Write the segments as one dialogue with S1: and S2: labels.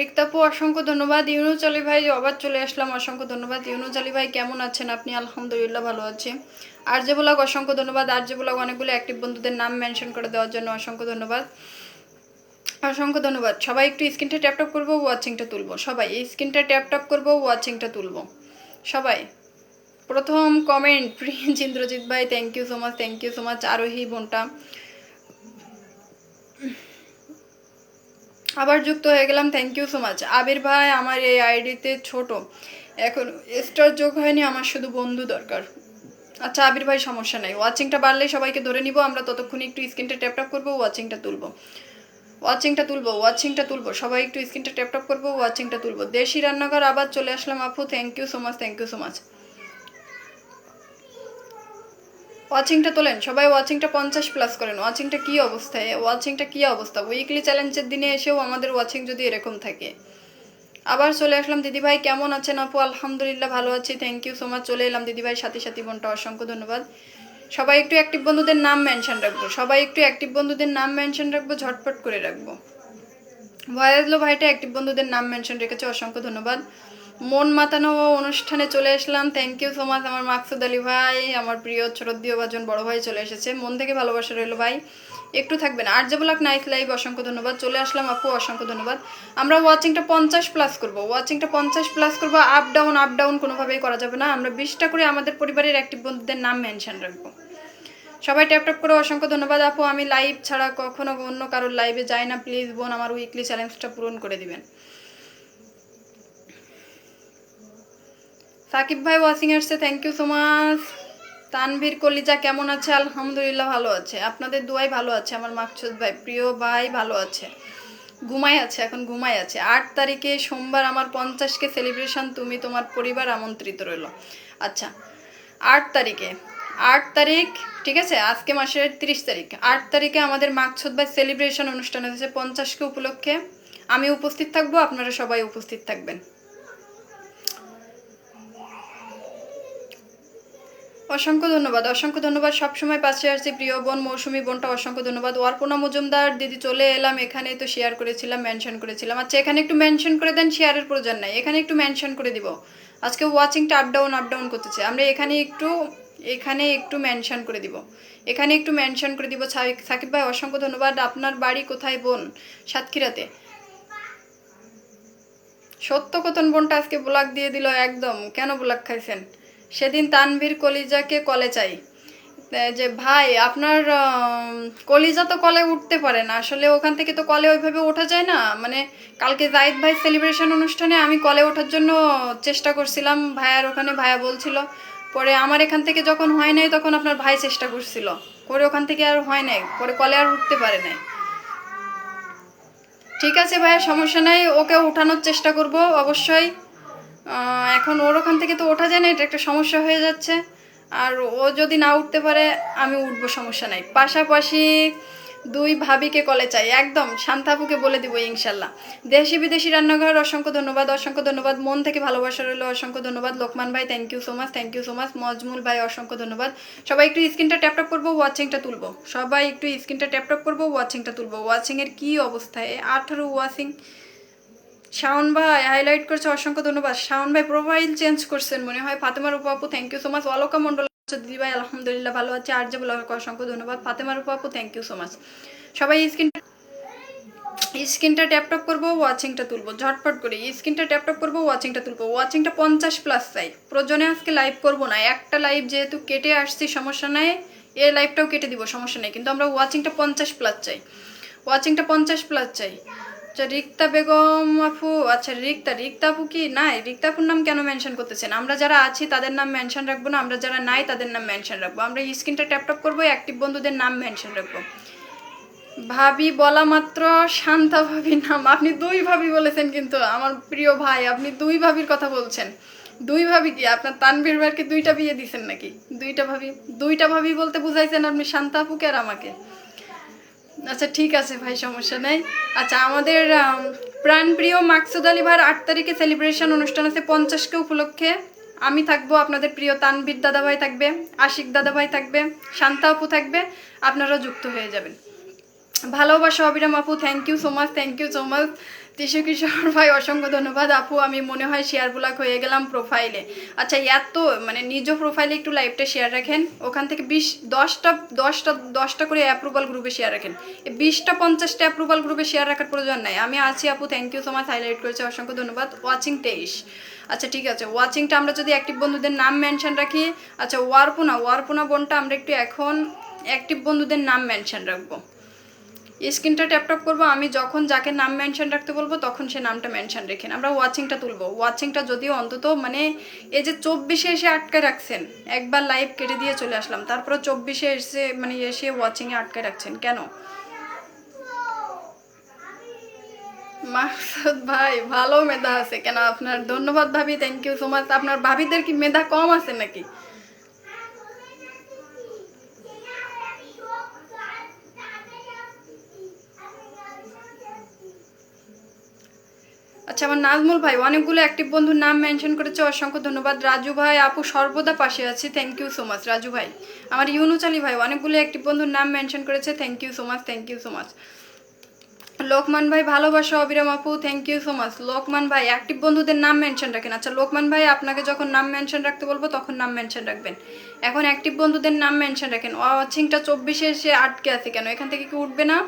S1: রিক্তাপু অসংখ্য ধন্যবাদ। ইউনুস আলী ভাই আবার চলে আসলাম, অসংখ্য ধন্যবাদ। ইউনুস আলী ভাই কেমন আছেন আপনি? আলহামদুলিল্লাহ ভালো আছি। আরজে ব্লগ অসংখ্য ধন্যবাদ। আরজে ব্লগ অনেকগুলো অ্যাক্টিভ বন্ধুদের নাম মেনশন করে দেওয়ার জন্য অসংখ্য ধন্যবাদ, অসংখ্য ধন্যবাদ। সবাই একটু স্ক্রিনটা ট্যাপ ট্যাপ করবো, ওয়াচিংটা তুলবো। সবাই এই স্ক্রিনটা ট্যাপ ট্যাপ করবো, ওয়াচিংটা তুলবো সবাই। প্রথম কমেন্ট প্রিন্স ইন্দ্রজিৎ ভাই, thank you so much, thank you so much. Arohi বোনটা আবার যুক্ত হয়ে গেলাম, thank you so much. Abir ভাই, আমার এই আইডিতে ছোট এখন স্টার যোগ হয়নি, আমার শুধু বন্ধু দরকার। আচ্ছা আবির ভাই সমস্যা নাই, ওয়াচিংটা বাড়লেই সবাইকে ধরে নিব আমরা, ততক্ষণ একটু স্ক্রিনটা ট্যাপ ট্যাপ করবো, ওয়াচিংটা তুলবো, ওয়াচিংটা তুলবো, ওয়াচিংটা তুলবো। সবাই একটু স্ক্রিনটা ট্যাপ ট্যাপ করবো, ওয়াচিংটা তুলবো। দেশি রান্নাঘর আবার চলে আসলাম আপু, thank you so much, thank you so much. ওয়াচিংটা তোলেন সবাই, ওয়াচিংটা 50+ করেন। ওয়াচিংটা কি অবস্থায়, ওয়াচিংটা কি অবস্থা? উইকলি চ্যালেঞ্জের দিনে এসেও আমাদের ওয়াচিং যদি এরকম থাকে। আবার চলে আসলাম দিদিভাই, কেমন আছেন আপু? আলহামদুলিল্লাহ ভালো আছি, থ্যাংক ইউ সো মাচ। চলে এলাম দিদিভাই, সাথী সাথী বোনটা অসংখ্য ধন্যবাদ। সবাই একটু অ্যাক্টিভ বন্ধুদের নাম মেনশন রাখবো, সবাই একটু অ্যাক্টিভ বন্ধুদের নাম মেনশন রাখবো, ঝটপট করে রাখবো। ভয়েসলো ভাইটা অ্যাক্টিভ বন্ধুদের নাম মেনশন রেখেছে, অসংখ্য ধন্যবাদ। মন মাতানো অনুষ্ঠানে চলে আসলাম, থ্যাংক ইউ সো মাচ। আমার মাকসুদ আলী ভাই, আমার প্রিয় ছোটদ্দীয় বাজন বড় ভাই চলে এসেছে, মন থেকে ভালোবাসা রইল ভাই, একটু থাকবেন। আরজে ব্লগ নাইস লাইভ, অসংখ্য ধন্যবাদ। চলে আসলাম আপু, অসংখ্য ধন্যবাদ। আমরা ওয়াচিংটা 50+ করবো, ওয়াচিংটা 50+ করবো। আপ ডাউন কোনোভাবেই করা যাবে না। আমরা 20টা করে আমাদের পরিবারের অ্যাক্টিভ বন্ধুদের নাম মেনশন রাখবো। সবাই ট্যাপ ট্যাপ করে অসংখ্য ধন্যবাদ আপু। আমি লাইভ ছাড়া কখনো অন্য কারোর লাইভে যাই না, প্লিজ বোন আমার উইকলি চ্যালেঞ্জটা পূরণ করে দিবেন। সাকিব ভাই ওয়াচিং আসছে, thank you so much. Tanvir কলিজা কেমন আছে? আলহামদুলিল্লাহ ভালো আছে, আপনাদের দুয়াই ভালো আছে। আমার মাকসুদ ভাই, প্রিয় ভাই ভালো আছে, ঘুমাই আছে, এখন ঘুমাই আছে। 8 তারিখে সোমবার আমার 50কে সেলিব্রেশন, তুমি তোমার পরিবার আমন্ত্রিত রইল। আচ্ছা 8 তারিখে, 8 তারিখ ঠিক আছে, আজকে মাসের 30 তারিখ। 8 তারিখে আমাদের মাকসুদ ভাই সেলিব্রেশন অনুষ্ঠান হয়েছে 50কে উপলক্ষে। আমি উপস্থিত থাকবো, আপনারা সবাই উপস্থিত থাকবেন। অসংখ্য ধন্যবাদ, অসংখ্য ধন্যবাদ। সবসময় পাশে আসছে প্রিয় বোন মৌসুমী বোনটা, অসংখ্য ধন্যবাদ। অর্পণা মজুমদার দিদি চলে এলাম, এখানেই তো শেয়ার করেছিলাম, মেনশন করেছিলাম। আচ্ছা এখানে একটু মেনশন করে দেন, শেয়ারের প্রয়োজন নাই, এখানে একটু মেনশন করে দিব। আজকে ওয়াচিংটা আপ ডাউন করতেছে, আমরা এখানে একটু মেনশন করে দিব, এখানে একটু মেনশন করে দিব। সাকিব ভাই অসংখ্য ধন্যবাদ। আপনার বাড়ি কোথায় বোন? সাতক্ষীরাতে। সত্য কথন বোনটা আজকে ব্লগ দিয়ে দিল একদম, কেন ব্লগ খাইছেন? সেদিন তানভীর কলিজাকে কলে চাই, যে ভাই আপনার কলিজা তো কলে উঠতে পারে না, আসলে ওখান থেকে তো কলে ওইভাবে ওঠা যায় না। মানে কালকে জাহিদ ভাই সেলিব্রেশন অনুষ্ঠানে আমি কলে ওঠার জন্য চেষ্টা করছিলাম, ভাইয়ার ওখানে, ভাইয়া বলছিল। পরে আমার এখান থেকে যখন হয় নাই, তখন আপনার ভাই চেষ্টা করছিল করে, ওখান থেকে আর হয় নাই, পরে কলে আর উঠতে পারে নাই। ঠিক আছে ভাইয়া, সমস্যা নাই, ওকে উঠানোর চেষ্টা করব অবশ্যই। এখন ওর ওখান থেকে তো ওঠা যায় না, এটা একটা সমস্যা হয়ে যাচ্ছে। আর ও যদি না উঠতে পারে আমি উঠবো, সমস্যা নাই। পাশাপাশি দুই ভাবিকে কলে চাই, একদম শান্তাপুকে বলে দিব ইনশাল্লাহ। দেশি বিদেশি রান্নাঘর অসংখ্য ধন্যবাদ, অসংখ্য ধন্যবাদ। মন থেকে ভালোবাসা রইল, অসংখ্য ধন্যবাদ। লোকমান ভাই thank you so much, thank you so much. Mozmul ভাই অসংখ্য ধন্যবাদ। সবাই একটু স্ক্রিনটা ট্যাপ ট্যাপ করবো, ওয়াচিংটা তুলবো। সবাই একটু স্ক্রিনটা ট্যাপ ট্যাপ করবো, ওয়াচিংটা তুলবো। ওয়াচিংয়ের কি অবস্থায়? 18 ওয়াচিং। শাওন ভাই হাইলাইট করছে, অসংখ্য ধন্যবাদ। শাওন ভাই প্রোফাইল চেঞ্জ করছেন মনে হয়। ফাতেমার উপা আপু thank you so much. Alka Mondal দিদি ভাই আলহামদুলিল্লাহ ভালো আছে। আর্য ব্লগকে অসংখ্য ধন্যবাদ। ফাতেমার উপা আপু থ্যাংক ইউ সো মাচ। সবাই স্ক্রিনটা ট্যাপ ট্যাপ করবো, ওয়াচিংটা তুলবো ঝটপট করে। স্ক্রিনটা ট্যাপ ট্যাপ করবো, ওয়াচিংটা তুলবো। ওয়াচিংটা 50+ চাই। প্রয়োজনে আজকে লাইভ করবো না, একটা লাইভ যেহেতু কেটে আসছি সমস্যা নাই, এই লাইভটাও কেটে দিব সমস্যা নেই, কিন্তু আমরা ওয়াচিংটা 50+ চাই, ওয়াচিংটা 50+ চাই। আচ্ছা রিক্তা বেগম আপু, আচ্ছা রিক্তা আপু কি নাই? রিক্তা আপুর নাম কেন মেনশন করতেছেন? আমরা যারা আছি তাদের নাম মেনশন রাখবো না, আমরা যারা নাই তাদের নাম মেনশন রাখবো। আমরা স্ক্রিনটা ট্যাপ ট্যাপ করবো, অ্যাক্টিভ বন্ধুদের নাম মেনশন রাখবো। ভাবি বলা মাত্র শান্তা ভাবির নাম, আপনি দুই ভাবি বলেছেন, কিন্তু আমার প্রিয় ভাই আপনি দুই ভাবির কথা বলছেন। দুই ভাবি কি আপনার তানভীর ভাইকে দুইটা বিয়ে দিছেন নাকি? দুইটা ভাবি বলতে বুঝাইছেন আপনি শান্তা আপুকে আর আমাকে। আচ্ছা ঠিক আছে ভাই, সমস্যা নেই। আচ্ছা আমাদের প্রাণপ্রিয় মাকসুদ আলী ভাইয়ের 8 তারিখে সেলিব্রেশন অনুষ্ঠান আছে 50কে উপলক্ষে। আমি থাকবো, আপনাদের প্রিয় তানভীর দাদাভাই থাকবে, আশিক দাদাভাই থাকবে, শান্তা আপু থাকবে, আপনারাও যুক্ত হয়ে যাবেন। ভালোবাসা অবিরাম আপু thank you so much, thank you so much. Tisu Kishore ভাই অসংখ্য ধন্যবাদ আপু, আমি মনে হয় শেয়ার ব্লক হয়ে গেলাম প্রোফাইলে। আচ্ছা এত মানে নিজ প্রোফাইলে একটু লাইভটা শেয়ার রাখেন, ওখান থেকে 10টা করে অ্যাপ্রুভাল গ্রুপে শেয়ার রাখেন। 20টা 50টা অ্যাপ্রুভাল গ্রুপে শেয়ার রাখার প্রয়োজন নাই। আমি আছি আপু, thank you so much, highlight করেছে অসংখ্য ধন্যবাদ। ওয়াচিং 23। আচ্ছা ঠিক আছে, ওয়াচিংটা আমরা যদি অ্যাক্টিভ বন্ধুদের নাম মেনশন রাখি। আচ্ছা ওয়ারপুনা বোনটা আমরা একটু এখন অ্যাক্টিভ বন্ধুদের নাম মেনশন রাখবো। স্ক্রিনটা ট্যাপ করবো, আমি যখন যাকে নাম মেনশন রাখতে বলবো তখন সে নামটা মেনশন রেখেন আমরা ওয়াচিংটা তুলবো। ওয়াচিংটা যদিও অন্তত মানে এই যে 24-এ এসে আটকে রাখছেন, একবার লাইভ কেটে দিয়ে চলে আসলাম, তারপরে 24-এ এসে মানে এসে ওয়াচিংয়ে আটকে রাখছেন কেন? মাকসুদ ভাই ভালো মেধা আছে কেন আপনার? ধন্যবাদ ভাবি, থ্যাংক ইউ সো মাচ। আপনার ভাবিদের কি মেধা কম আছে নাকি? আচ্ছা আমার নাজমুল ভাই অনেকগুলো অ্যাক্টিভ বন্ধুর নাম মেনশন করেছে, অসংখ্য ধন্যবাদ। রাজু ভাই আপু সর্বদা পাশে আছি, thank you so much Raju ভাই। আমার ইউনুস আলী ভাই অনেকগুলো অ্যাক্টিভ বন্ধুর নাম মেনশন করেছে, thank you so much, thank you so much. Lokman ভাই ভালোবাসা অবিরাম আপু, thank you so much. Lokman ভাই অ্যাক্টিভ বন্ধুদের নাম মেনশন রাখেন। আচ্ছা লোকমান ভাই আপনাকে যখন নাম মেনশন রাখতে বলবো তখন নাম মেনশন রাখবেন, এখন অ্যাক্টিভ বন্ধুদের নাম মেনশন রাখেন। ওয়াচিংটা 24-এ এসে আটকে আছে কেন, এখান থেকে কি উঠবে না?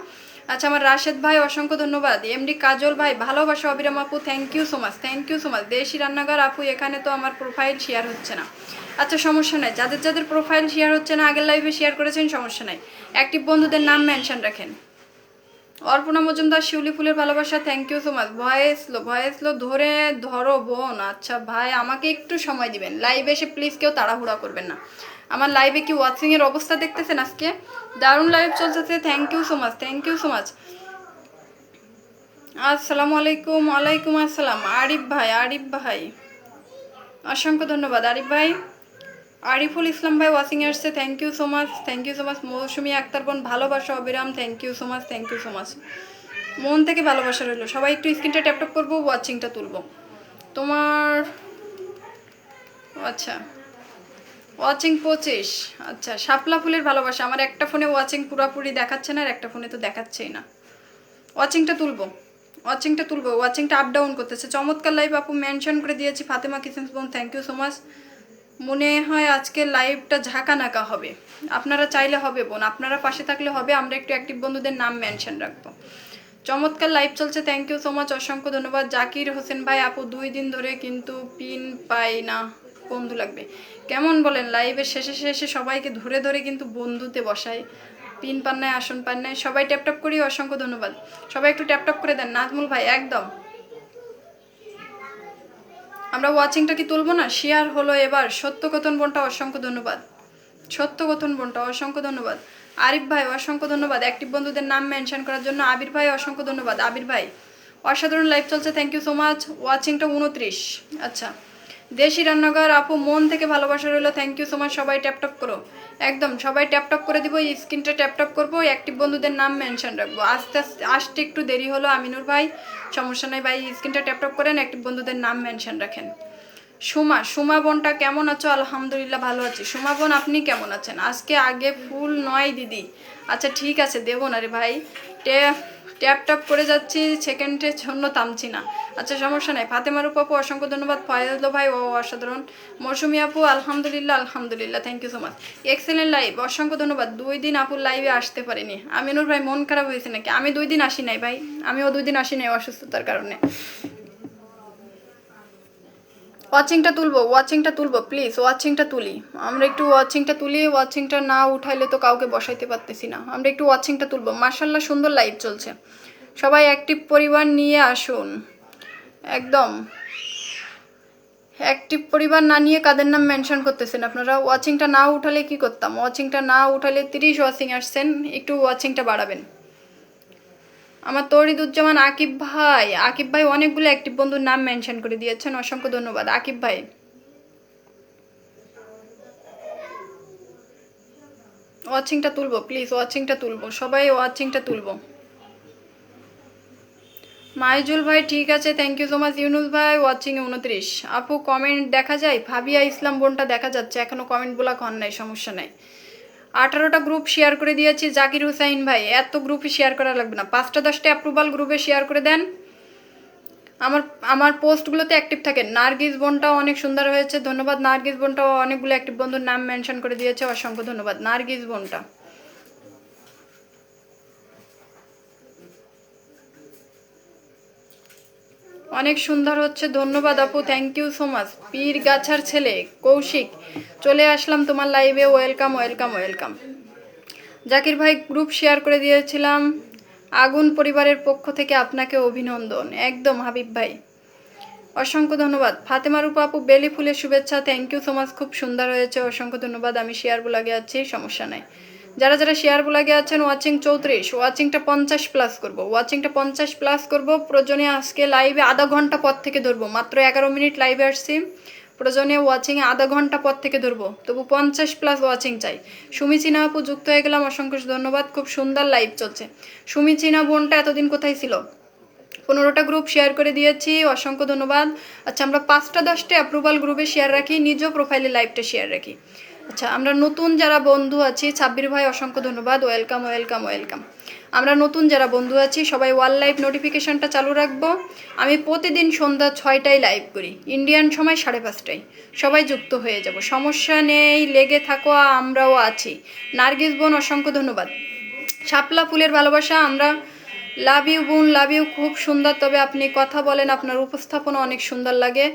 S1: আচ্ছা আমার রাশেদ ভাই অসংখ্য ধন্যবাদ। এমডি কাজল ভাই ভালোবাসা অবিরাম আপু, thank you so much, thank you so much. দেশি রান্নাঘর আপু এখানে তো আমার প্রোফাইল শেয়ার হচ্ছে না। আচ্ছা সমস্যা নাই, যাদের যাদের প্রোফাইল শেয়ার হচ্ছে না আগের লাইভে শেয়ার করেছেন সমস্যা নাই, অ্যাক্টিভ বন্ধুদের নাম মেনশন রাখেন। অর্পণা মজুমদার শিউলি ফুলের ভালোবাসা, thank you so much. Voice low ধরো বোন। আচ্ছা ভাই আমাকে একটু সময় দিবেন, লাইভে এসে প্লিজ কেউ তাড়াহুড়া করবেন না। আমার লাইভে কি ওয়াচিংয়ের অবস্থা দেখতেছেন? আজকে দারুণ লাইভ চলতেছে, thank you so much, thank you so much. আসসালামু আলাইকুম। ওয়ালাইকুম আসসালাম। আরিফ ভাই অসংখ্য ধন্যবাদ আরিফ ভাই। আরিফুল ইসলাম ভাই ওয়াচিংয়ে আসছে, thank you so much, thank you so much. Mousumi Akter বোন ভালোবাসা অবিরাম, thank you so much, thank you so much. মন থেকে ভালোবাসা রইলো। সবাই একটু স্ক্রিনটা ট্যাপ করবো, ওয়াচিংটা তুলবো তোমার। আচ্ছা ওয়াচিং 25। আচ্ছা শাপলা ফুলের ভালোবাসা। আমার একটা ফোনে ওয়াচিং পুরোপুরি দেখাচ্ছে না, আর একটা ফোনে তো দেখাচ্ছেই না। ওয়াচিংটা তুলবো, ওয়াচিংটা আপ ডাউন করতেছে। চমৎকার লাইভ আপু মেনশন করে দিয়েছি। ফাতেমা কিচেন্স বোন, থ্যাংক ইউ সো মাচ। মনে হয় আজকে লাইভটা ঝাঁকা নাকা হবে, আপনারা চাইলে হবে বোন, আপনারা পাশে থাকলে হবে। আমরা একটু অ্যাক্টিভ বন্ধুদের নাম মেনশন রাখবো। চমৎকার লাইভ চলছে, থ্যাংক ইউ সো মাচ, অসংখ্য ধন্যবাদ। জাকির হোসেন ভাই আপু 2 দিন ধরে কিন্তু পিন পাই না, বন্ধু লাগবে। কেমন বলেন, লাইভের শেষে সবাইকে ধরে ধরে কিন্তু বন্ধুতে বসাই, পিন পান নাই, আসন পান নাই। সবাই ট্যাপ করি, অসংখ্য ধন্যবাদ। সবাই একটু ট্যাপ করে দেন। নাজমুল ভাই একদম। আমরা ওয়াচিংটা কি তুলবো না? শেয়ার হলো এবার। সত্যকথন বোনটা অসংখ্য ধন্যবাদ, সত্যকথন বোনটা অসংখ্য ধন্যবাদ। আরিফ ভাই অসংখ্য ধন্যবাদ অ্যাক্টিভ বন্ধুদের নাম মেনশন করার জন্য। আবির ভাই অসংখ্য ধন্যবাদ। আবির ভাই অসাধারণ লাইভ চলছে, থ্যাংক ইউ সো মাচ। ওয়াচিংটা 29। আচ্ছা দেশি রান্নাঘর আপু মন থেকে ভালোবাসা রইলো, থ্যাংক ইউ সো মাচ। সবাই ট্যাপ করো, একদম সবাই ট্যাপ করে দিব। স্ক্রিনটা ট্যাপ করবো, অ্যাক্টিভ বন্ধুদের নাম মেনশন রাখবো। আস্তে আসতে একটু দেরি হলো আমিনুর ভাই, সমস্যা নাই ভাই। স্ক্রিনটা ট্যাপ করেন, অ্যাক্টিভ বন্ধুদের নাম মেনশন রাখেন। সুমা বোনটা কেমন আছো? আলহামদুলিল্লাহ ভালো আছি। সুমা বোন আপনি কেমন আছেন? আজকে আগে ফুল নয় দিদি। আচ্ছা ঠিক আছে দেবো না রে ভাই, ট্যাপ করে যাচ্ছি, সেকেন্ডের জন্য থামছি না। আচ্ছা সমস্যা নাই। ফাতেমার আপু অসংখ্য ধন্যবাদ। ফয়েজল ভাই ও অসাধারণ। মৌসুমি আপু আলহামদুলিল্লাহ, thank you so much. Excellent live, অসংখ্য ধন্যবাদ। 2 দিন আপুর লাইভে আসতে পারিনি। আমিনুর ভাই মন খারাপ হয়েছে নাকি? আমি 2 দিন আসি নাই ভাই, আমিও 2 দিন আসি নাই অসুস্থতার কারণে। ওয়াচিংটা তুলবো প্লিজ, ওয়াচিংটা তুলি। আমরা একটু ওয়াচিংটা তুলি, ওয়াচিংটা না উঠাইলে তো কাউকে বসাইতে পারতেছি না। আমরা একটু ওয়াচিংটা তুলবো। মার্শাল্লাহ সুন্দর লাইভ চলছে, সবাই অ্যাক্টিভ পরিবার নিয়ে আসুন। একদম অ্যাক্টিভ পরিবার না নিয়ে কাদের নাম মেনশন করতেছেন আপনারা? ওয়াচিংটা না উঠালে কি করতাম? ওয়াচিংটা না উঠালে 30 ওয়াচিং আসছেন, একটু ওয়াচিংটা বাড়াবেন। আমার তরিদুজ্জামান আকিব ভাই অনেকগুলো অ্যাক্টিভ বন্ধুর নাম মেনশন করে দিয়েছেন, অসংখ্য ধন্যবাদ আকিব ভাই। ওয়াচিংটা তুলবো প্লিজ, ওয়াচিংটা তুলবো, সবাই ওয়াচিংটা তুলবো। মাইজুল ভাই ঠিক আছে, thank you so much. Yunus ভাই ওয়াচিংয়ে 29। আপু কমেন্ট দেখা যায়? ফাবিয়া ইসলাম বোনটা দেখা যাচ্ছে, এখনো কমেন্টগুলো কন নাই, সমস্যা নাই। 18টা গ্রুপ শেয়ার করে দিয়েছি। জাকির হুসাইন ভাই এত গ্রুপে শেয়ার করা লাগবে না, 5টা 10টা অ্যাপ্রুভাল গ্রুপে শেয়ার করে দেন। আমার আমার পোস্টগুলোতে অ্যাক্টিভ থাকেন। নার্গিস বোনটাও অনেক সুন্দর হয়েছে, ধন্যবাদ। নার্গিস বোনটাও অনেকগুলো অ্যাক্টিভ বন্ধুর নাম মেনশন করে দিয়েছে, অসংখ্য ধন্যবাদ নার্গিস বোনটা। অনেক সুন্দর হচ্ছে, ধন্যবাদ আপু, থ্যাংক ইউ সো মাচ। পীর গাছার ছেলে কৌশিক, চলে আসলাম তোমার লাইভে, ওয়েলকাম ওয়েলকাম ওয়েলকাম। জাকির ভাই গ্রুপ শেয়ার করে দিয়েছিলাম, আগুন পরিবারের পক্ষ থেকে আপনাকে অভিনন্দন। একদম হাবিব ভাই, অসংখ্য ধন্যবাদ। ফাতেমা রূপা আপু বেলি ফুলের শুভেচ্ছা, থ্যাংক ইউ সো মাচ, খুব সুন্দর হয়েছে, অসংখ্য ধন্যবাদ। আমি শেয়ার বুলাগে আছি, সমস্যা নাই। যারা যারা শেয়ার বুলাগে আছেন, ওয়াচিং 34, ওয়াচিংটা 50 প্লাস করব, ওয়াচিংটা 50 প্লাস করব। প্রয়োজনে আজকে লাইভে আধা ঘন্টা পর থেকে ধরবো, মাত্র 11 মিনিট লাইভে আসছি, প্রয়োজনে ওয়াচিংয়ে আধা ঘন্টা পর থেকে ধরবো, তবু 50 প্লাস ওয়াচিং চাই। সুমি চিনা আপু যুক্ত হয়ে গেলাম, অসংখ্য ধন্যবাদ, খুব সুন্দর লাইভ চলছে। সুমি চিনা বোনটা এতদিন কোথায় ছিল? 15টা গ্রুপ শেয়ার করে দিয়েছি, অসংখ্য ধন্যবাদ। আচ্ছা, আমরা 5টা 10টা অ্যাপ্রুভাল গ্রুপে শেয়ার রাখি, নিজ প্রোফাইলে লাইভটা শেয়ার রাখি। আচ্ছা, আমরা নতুন যারা বন্ধু আছি, সাব্বির ভাই অসংখ্য ধন্যবাদ, ওয়েলকাম ওয়েলকাম ওয়েলকাম। আমরা নতুন যারা বন্ধু আছি সবাই ওয়াল লাইভ নোটিফিকেশনটা চালু রাখবো। আমি প্রতিদিন সন্ধ্যা 6টায় লাইভ করি, ইন্ডিয়ান সময় 5:30টায়। সবাই যুক্ত হয়ে যাব, সমস্যা নেই, লেগে থাকো, আমরাও আছি। নার্গিস বোন অসংখ্য ধন্যবাদ। শাপলা ফুলের ভালোবাসা, আমরা লাভ ইউ বোন, লাভ ইউ, খুব সুন্দর, তবে আপনি কথা বলেন, আপনার উপস্থাপনা অনেক সুন্দর লাগে,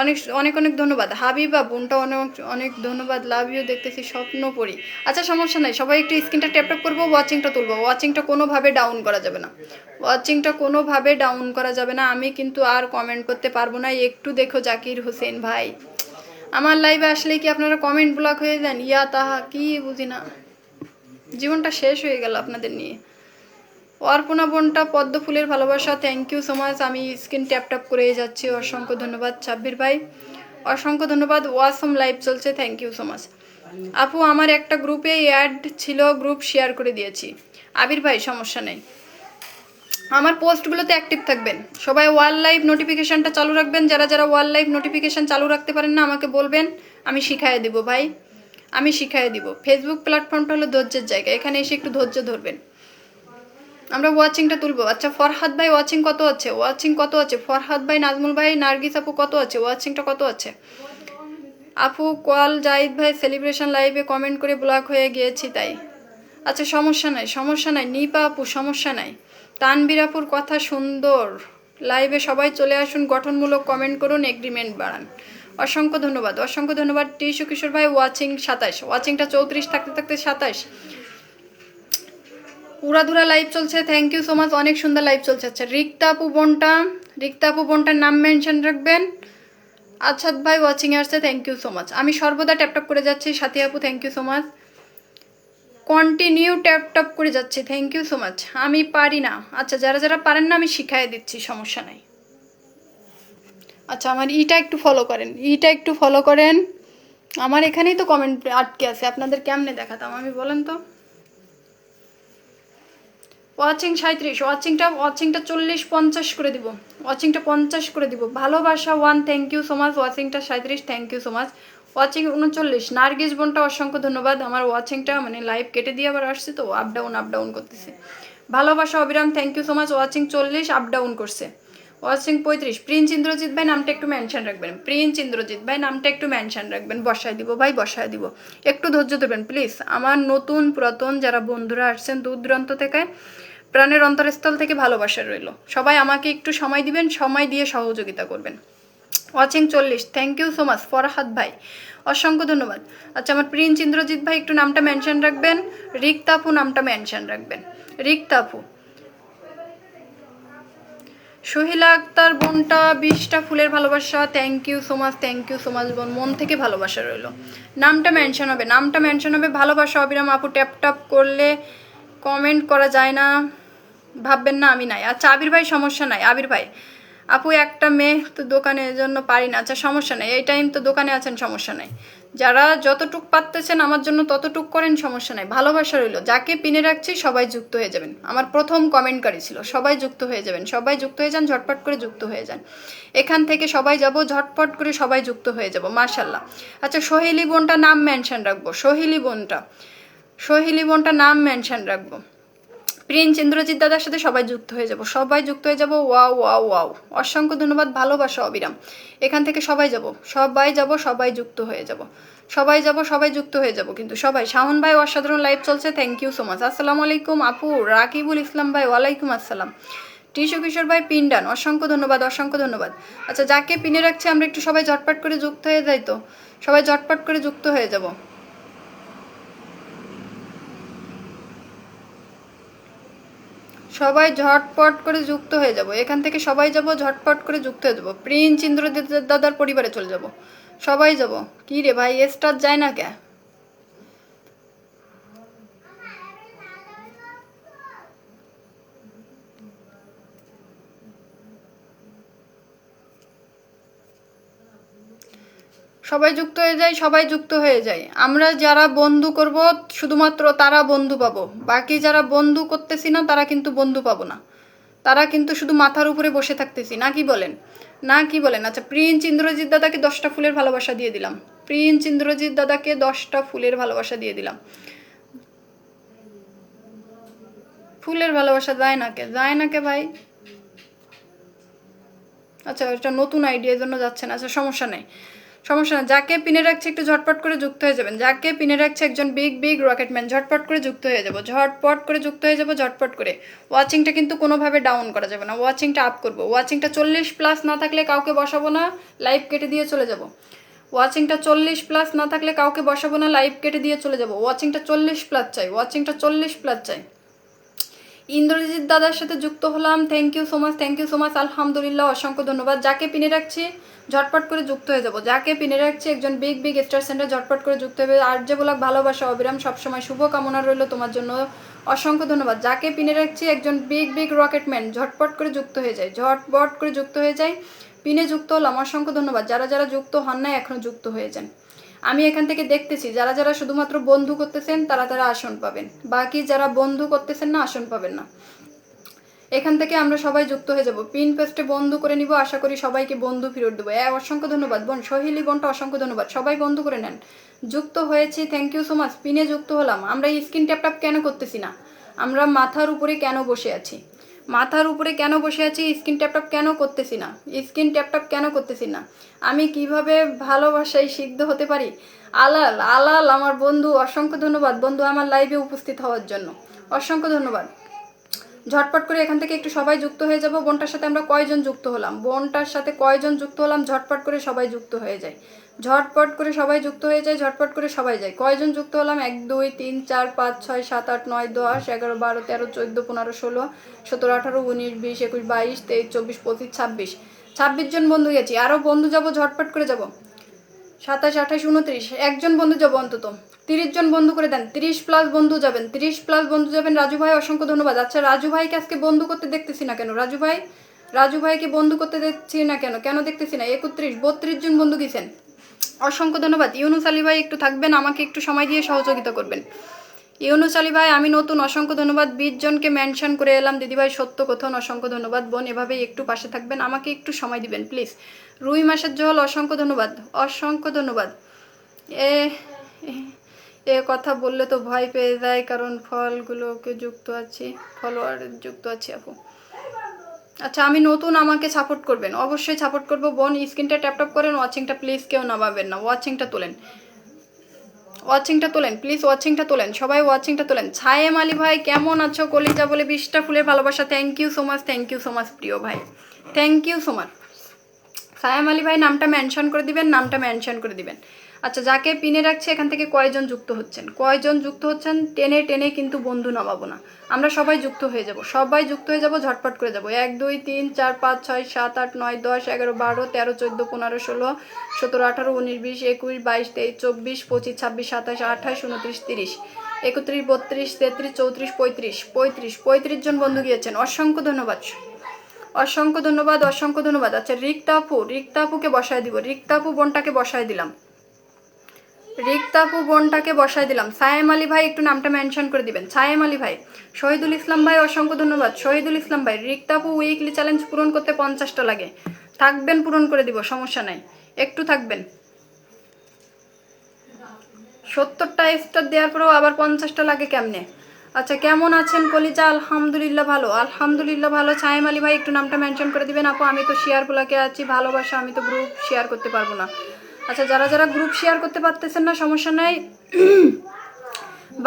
S1: অনেক অনেক অনেক ধন্যবাদ। হাবিবা বোনটা অনেক অনেক ধন্যবাদ, লাভ ইউ, দেখতেছি স্বপ্ন পড়ি। আচ্ছা, সমস্যা নাই, সবাই একটু স্ক্রিনটা ট্যাপ ট্যাপ করবো, ওয়াচিংটা তুলবো। ওয়াচিংটা কোনোভাবে ডাউন করা যাবে না, ওয়াচিংটা কোনোভাবে ডাউন করা যাবে না। আমি কিন্তু আর কমেন্ট করতে পারবো না, একটু দেখো জাকির হোসেন ভাই, আমার লাইভে আসলে কি আপনারা কমেন্ট ব্লক হয়ে যান? ইয়া তাহা কি বুঝি না, জীবনটা শেষ হয়ে গেল আপনাদের নিয়ে। অর্পণা বোনটা পদ্ম ফুলের ভালোবাসা, থ্যাংক ইউ সো মাচ। আমি স্ক্রিন ট্যাপ ট্যাপ করে যাচ্ছি, অসংখ্য ধন্যবাদ। সাব্বির ভাই অসংখ্য ধন্যবাদ, ওয়াসম লাইভ চলছে, থ্যাংক ইউ সো মাচ। আপু আমার একটা গ্রুপে অ্যাড ছিল, গ্রুপ শেয়ার করে দিয়েছি। আবির ভাই সমস্যা নেই, আমার পোস্টগুলোতে অ্যাক্টিভ থাকবেন, সবাই ওয়াল লাইভ নোটিফিকেশানটা চালু রাখবেন। যারা যারা ওয়াল লাইভ নোটিফিকেশান চালু রাখতে পারেন না আমাকে বলবেন, আমি শিখাইয়ে দিব ভাই, আমি শিখাইয়ে দিব। ফেসবুক প্ল্যাটফর্মটা হলো ধৈর্যের জায়গা, এখানে এসে একটু ধৈর্য ধরবেন। আমরা ওয়াচিংটা তুলবো। আচ্ছা, ফরহাদ ভাই ওয়াচিং কত আছে? ওয়াচিং কত আছে? ফরহাদ ভাই, নাজমুল ভাই, নার্গিস আপু কত আছে? ওয়াচিংটা কত আছে? আপু কল জাহিদ ভাই সেলিব্রেশন লাইভে কমেন্ট করে ব্লক হয়ে গিয়েছি তাই। আচ্ছা, সমস্যা নাই, সমস্যা নাই, নিপা আপু সমস্যা নাই। তানবীর আপুর কথা সুন্দর, লাইভে সবাই চলে আসুন, গঠনমূলক কমেন্ট করুন, এগ্রিমেন্ট বাড়ান। অসংখ্য ধন্যবাদ, অসংখ্য ধন্যবাদ। টিশু কিশোর ভাই ওয়াচিং 27, ওয়াচিংটা 34 থাকতে থাকতে 27। উড়াধুরা লাইভ চলছে, থ্যাংক ইউ সো মাচ, অনেক সুন্দর লাইভ চলছে। আচ্ছা, রিক্তা আপু বোনটা, রিক্তা আপু বোনটার নাম মেনশন রাখবেন। আচ্ছাদ ভাই ওয়াচিংয়ে আসছে, থ্যাংক ইউ সো মাচ। আমি সর্বদা ট্যাপটপ করে যাচ্ছি, সাথী আপু thank you so much, continue ট্যাপটপ করে যাচ্ছি, থ্যাংক ইউ সো মাচ। আমি পারি না, আচ্ছা যারা যারা পারেন না আমি শিখাই দিচ্ছি, সমস্যা নাই। আচ্ছা, আমার ইটা একটু ফলো করেন, ইটা একটু ফলো করেন। আমার এখানেই তো কমেন্ট আটকে আছে, আপনাদের কেমনে দেখাতাম আমি বলেন তো। ওয়াচিং 37, ওয়াচিংটা 40-50 করে দিব, ওয়াচিংটা 50 করে দিব। ভালোবাসা 1, থ্যাংক ইউ সো মাচ। ওয়াচিংটা 37, thank you so much. Watching 39, Nargis বোনটা অসংখ্য ধন্যবাদ। আমার ওয়াচিংটা মানে লাইভ কেটে দিয়ে আবার আসছে তো, আপ ডাউন করতেছে। ভালোবাসা অবিরাম, thank you so much. Watching 40, up down করছে। ওয়াচিং 35, প্রিন্স ইন্দ্রজিৎ ভাই নামটা একটু মেনশন রাখবেন, প্রিন্স ইন্দ্রজিৎ ভাই নামটা একটু মেনশন রাখবেন, বসায় দিব ভাই, বসায় দিব, একটু ধৈর্য ধরবেন প্লিজ। আমার নতুন পুরাতন যারা বন্ধুরা আসছেন দূর দূরান্ত থেকে, প্রাণের অন্তরস্থল থেকে ভালোবাসা রইল, সবাই আমাকে একটু সময় দিবেন, সময় দিয়ে সহযোগিতা করবেন। Watching 40, thank you so much. Farhad ভাই অসংখ্য ধন্যবাদ। আচ্ছা, আমার প্রিন্স ইন্দ্রজিৎ ভাই একটু নামটা মেনশন রাখবেন, রিক্তাপু নামটা মেনশন রাখবেন, রিক্তাপু। সোহিলা আক্তার বোনটা 20টা ফুলের ভালোবাসা, thank you so much, thank you so much বোন, মন থেকে ভালোবাসা রইল। নামটা মেনশন হবে, নামটা মেনশন হবে। ভালোবাসা অবিরাম আপু, ট্যাপ ট্যাপ করলে কমেন্ট করা যায় না, ভাববেন না আমি নাই। আচ্ছা, আবির ভাই সমস্যা নাই, আবির ভাই আপু একটা মেয়ে তো দোকানে জন্য পারি না, আচ্ছা সমস্যা নেই, এই টাইম তো দোকানে আছেন, সমস্যা নেই। যারা যতটুক পারতেছেন আমার জন্য ততটুক করেন, সমস্যা নেই। ভালোবাসা রইল, যাকে পিনে রাখছি সবাই যুক্ত হয়ে যাবেন। আমার প্রথম কমেন্টকারী ছিল, সবাই যুক্ত হয়ে যাবেন, সবাই যুক্ত হয়ে যান, ঝটপট করে যুক্ত হয়ে যান। এখান থেকে সবাই যাব, ঝটপট করে সবাই যুক্ত হয়ে যাব, মাশাল্লাহ। আচ্ছা, সোহেলি বোনটা নাম মেনশন রাখবো, সোহেলি বোনটা নাম মেনশন রাখবো। প্রিন্স ইন্দ্রজিৎ দাদার সাথে সবাই যুক্ত হয়ে যাব, সবাই যুক্ত হয়ে যাব। ওয়াও ওয়াও ওয়াও, অসংখ্য ধন্যবাদ, ভালোবাসা অবিরাম। এখান থেকে সবাই যাব, সবাই যাব, সবাই যুক্ত হয়ে যাব, সবাই যাব, সবাই যুক্ত হয়ে যাব। কিন্তু সবাই, শাওন ভাই অসাধারণ লাইভ চলছে, থ্যাংক ইউ সো মাচ। আসসালামু আলাইকুম আপু। রাকিবুল ইসলাম ভাই ওয়ালাইকুম আসসালাম। টিশু কিশোর ভাই পিন্ডান, অসংখ্য ধন্যবাদ, অসংখ্য ধন্যবাদ। আচ্ছা, যাকে পিনে রাখছে আমরা একটু সবাই ঝটপট করে যুক্ত হয়ে যাই তো, সবাই ঝটপট করে যুক্ত হয়ে যাব, সবাই ঝটপট করে যুক্ত হয়ে যাব। এখান থেকে সবাই যাব, ঝটপট করে যুক্ত হয়ে যাব। প্রিন্স ইন্দ্রজিৎ দাদার পরিবারে চলে যাব, সবাই যাব। কি রে ভাই, স্টার যায় না কে? সবাই যুক্ত হয়ে যায়, সবাই যুক্ত হয়ে যায়। আমরা যারা বন্ধু করব শুধুমাত্র তারা বন্ধু পাবো, বাকি যারা বন্ধু করতেছি না তারা কিন্তু বন্ধু পাবো না, তারা কিন্তু শুধু মাথার উপরে বসে থাকতেছি, না কি বলেন? না কি বলেন? আচ্ছা, প্রিন্স ইন্দ্রজিৎ দাদাকে 10টা ফুলের ভালোবাসা দিয়ে দিলাম, প্রিন্স ইন্দ্রজিৎ দাদাকে 10টা ফুলের ভালোবাসা দিয়ে দিলাম। ফুলের ভালোবাসা যায় না কে, যায় না কে ভাই? আচ্ছা, এটা নতুন আইডিয়ার জন্য যাচ্ছে না। আচ্ছা, সমস্যা নেই, সমস্যা না। যাকে পিনে রাখছে একটু ঝটপট করে যুক্ত হয়ে যাবেন, যাকে পিনে রাখছে একজন বিগ বিগ রকেটম্যান, ঝটপট করে যুক্ত হয়ে যাব, ঝটপট করে যুক্ত হয়ে যাব, ঝটপট করে। ওয়াচিংটা কিন্তু কোনোভাবে ডাউন করা যাবে না, ওয়াচিংটা আপ করবো। ওয়াচিংটা 40+ না থাকলে কাউকে বসাবো না, লাইভ কেটে দিয়ে চলে যাব। ওয়াচিংটা 40+ না থাকলে কাউকে বসাবো না, লাইভ কেটে দিয়ে চলে যাব। ওয়াচিংটা 40+ চাই, ওয়াচিংটা 40+ চাই। ইন্দ্রজিৎ দাদার সাথে যুক্ত হলাম, thank you so much, thank you so much, আলহামদুলিল্লাহ, অসংখ্য ধন্যবাদ। যাকে পিনে রাখছি ঝটপট করে যুক্ত হয়ে যাব, যাকে পিনে রাখছি একজন বিগ বিগ স্টার সেন্টার, ঝটপট করে যুক্ত হবে। আর যে বলাক ভালোবাসা অবিরাম, সবসময় শুভ কামনা রইল তোমার জন্য, অসংখ্য ধন্যবাদ। যাকে পিনে রাখছি একজন বিগ বিগ রকেটম্যান, ঝটপট করে যুক্ত হয়ে যায়, ঝটপট করে যুক্ত হয়ে যায়। পিনে যুক্ত হলাম, অসংখ্য ধন্যবাদ। যারা যারা যুক্ত হন না এখনও যুক্ত হয়ে যান। আমি এখান থেকে দেখতেছি যারা যারা শুধুমাত্র বন্ধু করতেছেন তারা তারা আসন পাবেন, বাকি যারা বন্ধু করতেছেন না আসন পাবেন না। এখান থেকে আমরা সবাই যুক্ত হয়ে যাব, পিন পেস্টে বন্ধু করে নিব, আশা করি সবাইকে বন্ধু ফেরত দেবো। অসংখ্য ধন্যবাদ বোন সহিলি, বোনটা অসংখ্য ধন্যবাদ। সবাই বন্ধু করে নেন, যুক্ত হয়েছি, থ্যাংক ইউ সো মাচ। পিনে যুক্ত হলাম। আমরা স্ক্রিন ট্যাপ ট্যাপ কেন করতেছি না? আমরা মাথার উপরে কেন বসে আছি? মাথার উপরে কেন বসে আছি? স্ক্রিন ট্যাপ ট্যাপ কেন করতেছি না? স্ক্রিন ট্যাপ ট্যাপ কেন করতেছি না? আমি কিভাবে ভালোবাসায় সিদ্ধ হতে পারি? আলাল আলাল আমার বন্ধু, অসংখ্য ধন্যবাদ বন্ধু আমার লাইভে উপস্থিত হওয়ার জন্য, অসংখ্য ধন্যবাদ। ঝটপট করে এখান থেকে একটু সবাই যুক্ত হয়ে যাব। বোনটার সাথে আমরা কয়জন যুক্ত হলাম, বোনটার সাথে কয়জন যুক্ত হলাম, ঝটপট করে সবাই যুক্ত হয়ে যায়, ঝটপট করে সবাই যুক্ত হয়ে যায়, ঝটপট করে সবাই যায়। কয়জন যুক্ত হলাম? 1 2 3 4 5 6 7 8 9 10 11 12 13 14 15 16 17 18 19 20 21 22 23 24 25 26 জন বন্ধু গেছি, আরও বন্ধু যাব, ঝটপট করে যাব। 27 28 29 একজন বন্ধু যাবো অন্তত, 30 জন বন্ধু করে দেন, 30+ বন্ধু যাবেন, 30+ বন্ধু যাবেন। রাজু ভাই অসংখ্য ধন্যবাদ। আচ্ছা, রাজু ভাইকে আজকে বন্ধু করতে দেখতেছি না কেন? রাজু ভাই, রাজু ভাইকে বন্ধু করতে দেখছি না কেন? কেন দেখতেছি না? 31 32 জন বন্ধু গেছেন, অসংখ্য ধন্যবাদ। ইউনুস আলী ভাই একটু থাকবেন, আমাকে একটু সময় দিয়ে সহযোগিতা করবেন। ইউনুস আলী ভাই আমি নতুন, অসংখ্য ধন্যবাদ। 20 জনকে মেনশন করে এলাম, দিদিভাই সত্য কথন, অসংখ্য ধন্যবাদ বোন। এভাবেই একটু পাশে থাকবেন, আমাকে একটু সময় দিবেন প্লিজ। রুই মাসের জল, অসংখ্য ধন্যবাদ, অসংখ্য ধন্যবাদ। এ এ কথা বললে তো ভয় পেয়ে যায়, কারণ ফলগুলোকে যুক্ত আছি, ফলোয়ার যুক্ত আছি আপু। আচ্ছা, আমি নতুন, আমাকে সাপোর্ট করবেন, অবশ্যই সাপোর্ট করবো বোন। স্ক্রিনটা ট্যাপ ট্যাপ করেন, ওয়াচিংটা প্লিজ কেউ নামাবেন না, ওয়াচিংটা তোলেন, ওয়াচিংটা তোলেন প্লিজ, ওয়াচিংটা তোলেন, সবাই ওয়াচিংটা তোলেন। ছায়েম আলী ভাই কেমন আছো? কলিজা বলে 20টা ফুলের ভালোবাসা, thank you so much, thank you so much প্রিয় ভাই, thank you so much. Sayem Ali ভাই নামটা মেনশন করে দিবেন, নামটা মেনশন করে দিবেন। আচ্ছা, যাকে পিনে রাখছে এখান থেকে কয়জন যুক্ত হচ্ছেন, কয়জন যুক্ত হচ্ছেন? টেনে টেনে কিন্তু বন্ধু নামাবো না, আমরা সবাই যুক্ত হয়ে যাব, সবাই যুক্ত হয়ে যাব, ঝটপট করে যাব। 1 2 3 4 5 6 7 8 9 10 11 12 13 14 15 16 17 18 19 20 21 22 23 24 25 26 27 28 29 30 31 32 33 34 35 35 জন বন্ধু গিয়েছেন, অসংখ্য ধন্যবাদ, অসংখ্য ধন্যবাদ, অসংখ্য ধন্যবাদ। আচ্ছা, রিক্তাপু, রিক্তাপুকে বসায় দিব, রিক্তাপু বোনটাকে বসায় দিলাম, রিক্তাপু বোনটাকে বসায় দিলাম। ছায়েম আলী ভাই একটু নামটা মেনশন করে দিবেন, ছায়েম আলী ভাই। শহীদুল ইসলাম ভাই অসংখ্য ধন্যবাদ, শহীদুল ইসলাম ভাই। রিক্তাপু উইকলি চ্যালেঞ্জ পূরণ করতে 50টা লাগে, থাকবেন, পূরণ করে দিব, সমস্যা নাই, একটু থাকবেন। 70টা স্টার দেওয়ার পরেও আবার 50টা লাগে কেমনে? আচ্ছা কেমন আছেন কলিজা? আলহামদুলিল্লাহ ভালো, আলহামদুলিল্লাহ ভালো। ছায়েম আলী ভাই একটু নামটা মেনশন করে দিবেন আপু। আমি তো শেয়ারগুলোকে আছি ভালোবাসা, আমি তো গ্রুপ শেয়ার করতে পারবো না। আচ্ছা যারা যারা গ্রুপ শেয়ার করতে পারতেছেন না সমস্যা নাই,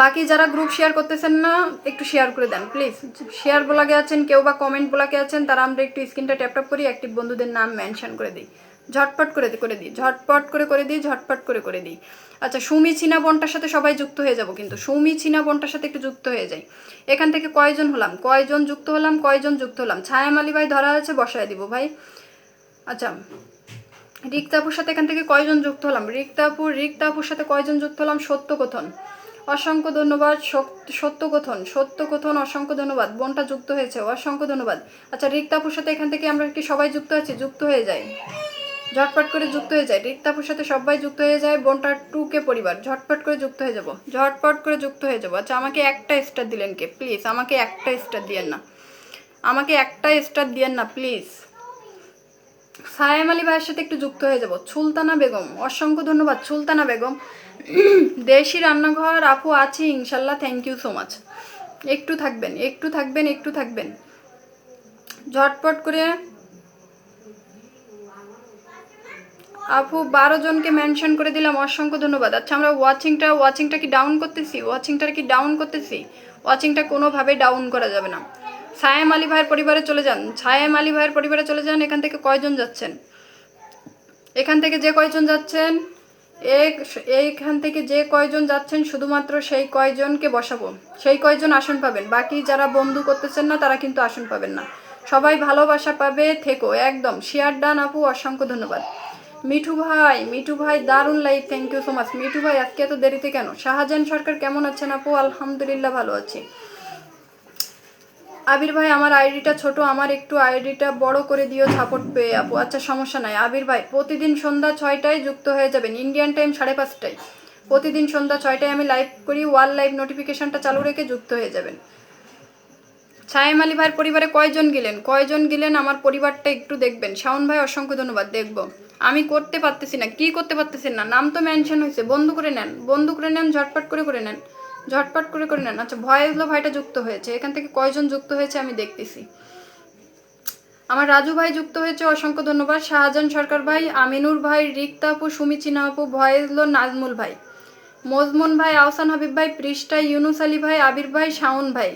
S1: বাকি যারা গ্রুপ শেয়ার করতেছেন না একটু শেয়ার করে দেন প্লিজ। শেয়ার বলাকে আছেন কেউ বা কমেন্ট বলাকে আছেন, তারা আমরা একটু স্ক্রিনটা ট্যাপ ট্যাপ করি, অ্যাক্টিভ বন্ধুদের নাম মেনশন করে দিই, ঝটপট করে দিই, ঝটপট করে দিই, ঝটপট করে দিই। আচ্ছা সুমি ছিনা বোনটার সাথে সবাই যুক্ত হয়ে যাব, কিন্তু সুমি ছিনা বোনটার সাথে একটু যুক্ত হয়ে যাই। এখান থেকে কয়জন হলাম, কয়জন যুক্ত হলাম? ছায়াম আলী ভাই ধরা আছে, বসায় দিব ভাই। আচ্ছা রিক্তাপুর সাথে এখান থেকে কয়জন যুক্ত হলাম? রিক্তাপুর সাথে কয়জন যুক্ত হলাম? সত্যকথন অসংখ্য ধন্যবাদ, সত্যকথন অসংখ্য ধন্যবাদ, বোনটা যুক্ত হয়েছে, অসংখ্য ধন্যবাদ। আচ্ছা রিক্তাপুর সাথে এখান থেকে আমরা কি সবাই যুক্ত আছি? যুক্ত হয়ে যাই, ঝটপট করে যুক্ত হয়ে যায়। রিক্তাপুর সাথে সবাই যুক্ত হয়ে যায়, বোনটার 2K পরিবার, ঝটপট করে যুক্ত হয়ে যাব, ঝটপট করে যুক্ত হয়ে যাব। আচ্ছা আমাকে একটা স্টার দিলেন কে? প্লিজ আমাকে একটা স্টার দিয়েন না, আমাকে একটা স্টার দিয়েন না প্লিজ। সায়েম আলী ভাইয়ের সাথে একটু যুক্ত হয়ে যাব। সুলতানা বেগম অসংখ্য ধন্যবাদ, সুলতানা বেগম। দেশি রান্নাঘর আপু আছি ইনশাল্লাহ, থ্যাংক ইউ সো মাচ। একটু থাকবেন, একটু থাকবেন, একটু থাকবেন, ঝটপট করে। আপু 12 জনকে মেনশন করে দিলাম, অসংখ্য ধন্যবাদ। আচ্ছা আমরা ওয়াচিংটা কি ডাউন করতেছি? ওয়াচিংটা কোনোভাবে ডাউন করা যাবে না। ছায়েম আলী ভাইয়ের পরিবারে চলে যান, এখান থেকে কয়জন যাচ্ছেন? এখান থেকে যে কয়জন যাচ্ছেন, এইখান থেকে যে কয়জন যাচ্ছেন শুধুমাত্র সেই কয়জনকে বসাবো, সেই কয়জন আসন পাবেন। বাকি যারা বন্ধু করতেছেন না তারা কিন্তু আসন পাবেন না। সবাই ভালোবাসা পাবে, থেকো একদম। শেয়ার ডান আপু, অসংখ্য ধন্যবাদ। মিঠু ভাই দারুণ live, thank you so much. Mithu ভাই আজকে এত দেরিতে কেন? শাহজাহান সরকার কেমন আছেন আপু? আলহামদুলিল্লাহ ভালো আছি। আবির ভাই আমার আইডিটা ছোট, আমার একটু আইডিটা বড় করে দিও সাপোর্ট পেয়ে আপু। আচ্ছা সমস্যা নাই আবির ভাই, প্রতিদিন সন্ধ্যা 6টায় যুক্ত হয়ে যাবেন, ইন্ডিয়ান টাইম 5:30টায়। প্রতিদিন সন্ধ্যা 6টায় আমি লাইভ করি, ওয়াল লাইভ নোটিফিকেশনটা চালু রেখে যুক্ত হয়ে যাবেন। ছায়েম আলী ভাইয়ের পরিবারে কয়জন গেলেন আমার পরিবারটা একটু দেখবেন। শাওন ভাই অসংখ্য ধন্যবাদ, দেখবো। আমি করতে পারতেছি না, কি করতে পারতেছেন না? নাম তো মেনশন হয়েছে, বন্ধ করে নেন, ঝটপট করে নেন, আচ্ছা ভয়েসলো ভাইটা যুক্ত হয়েছে, এখান থেকে কয়জন যুক্ত হয়েছে আমি দেখতেছি। আমার রাজু ভাই যুক্ত হয়েছে, অসংখ্য ধন্যবাদ। শাহজাহান সরকার ভাই, আমিনুর ভাই, রিক্তা আপু, সুমি চিনা আপু, ভয়েসলো নাজমুল ভাই, মজমুন ভাই, আহসান হাবিব ভাই, পৃষ্ঠা, ইউনুস আলী ভাই, আবির ভাই, শাওন ভাই,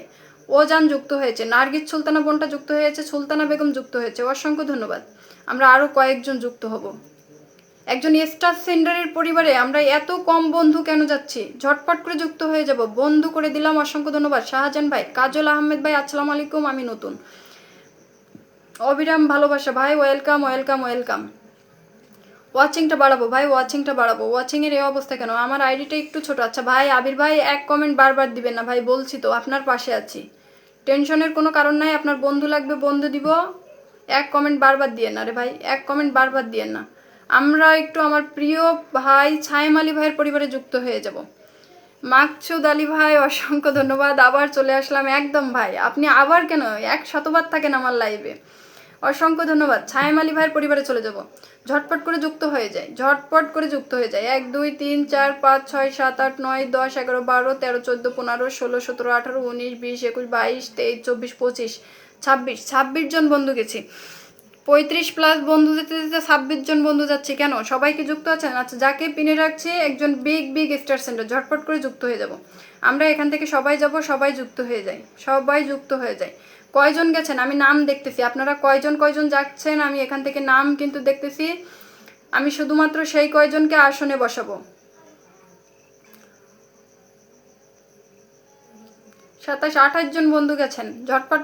S1: ওজান যুক্ত হয়েছে, নার্গিস সুলতানা বোনটা যুক্ত হয়েছে, সুলতানা বেগম যুক্ত হয়েছে, অসংখ্য ধন্যবাদ। আমরা আরও কয়েকজন যুক্ত হব। একজন স্টার সেন্ডারের পরিবারে আমরা এত কম বন্ধু কেন যাচ্ছি? ঝটপট করে যুক্ত হয়ে যাব, বন্ধু করে দিলাম, অসংখ্য ধন্যবাদ। শাহজাহান ভাই, কাজল আহমেদ ভাই, আসসালামু আলাইকুম, আমি নতুন। অবিরাম ভালোবাসা ভাই, ওয়েলকাম। ওয়াচিংটা বাড়াবো ভাই, ওয়াচিংয়ের এই অবস্থা কেন? আমার আইডিটা একটু ছোট। আচ্ছা ভাই আবির ভাই এক কমেন্ট বারবার দিবেন না ভাই, বলছি তো আপনার পাশে আছি, টেনশনের কোনো কারণ নাই। আপনার বন্ধু লাগবে, বন্ধু দিব, এক কমেন্ট বারবার দিয়েন না রে ভাই, এক কমেন্ট বারবার দিয়েন না। আমরা একটু আমার প্রিয় ভাই ছায়েম আলী ভাইয়ের পরিবারে যুক্ত হয়ে যাব। মাকসুদ আলী ভাই অসংখ্য ধন্যবাদ, আবার চলে আসলাম একদম। ভাই আপনি আবার কেন 100বার থাকেন আমার লাইভে? অসংখ্য ধন্যবাদ। ছায়েম আলী ভাইয়ের পরিবারে চলে যাব, ঝটপট করে যুক্ত হয়ে যায়, 1 2 3 4 5 6 7 8 9 10 11 12 13 14 15 16 17 18 19 20 21 22 23 24 25 26 জন বন্ধু গেছি, 35+ বন্ধু যেতে 26 জন বন্ধু যাচ্ছে। কেন? সবাই কি যুক্ত আছেন? আচ্ছা যাকে পিনে রাখছে একজন বিগ স্টার সেন্টার, ঝটপট করে যুক্ত হয়ে যাব। আমরা এখান থেকে সবাই যাব, সবাই যুক্ত হয়ে যায়। কয়জন গেছেন আমি নাম দেখতেছি, আপনারা কয়জন যাচ্ছেন আমি এখান থেকে নাম কিন্তু দেখতেছি। আমি শুধুমাত্র সেই কয়জনকে আসনে বসাবো। 27-28 জন বন্ধু গেছেন, ঝটপট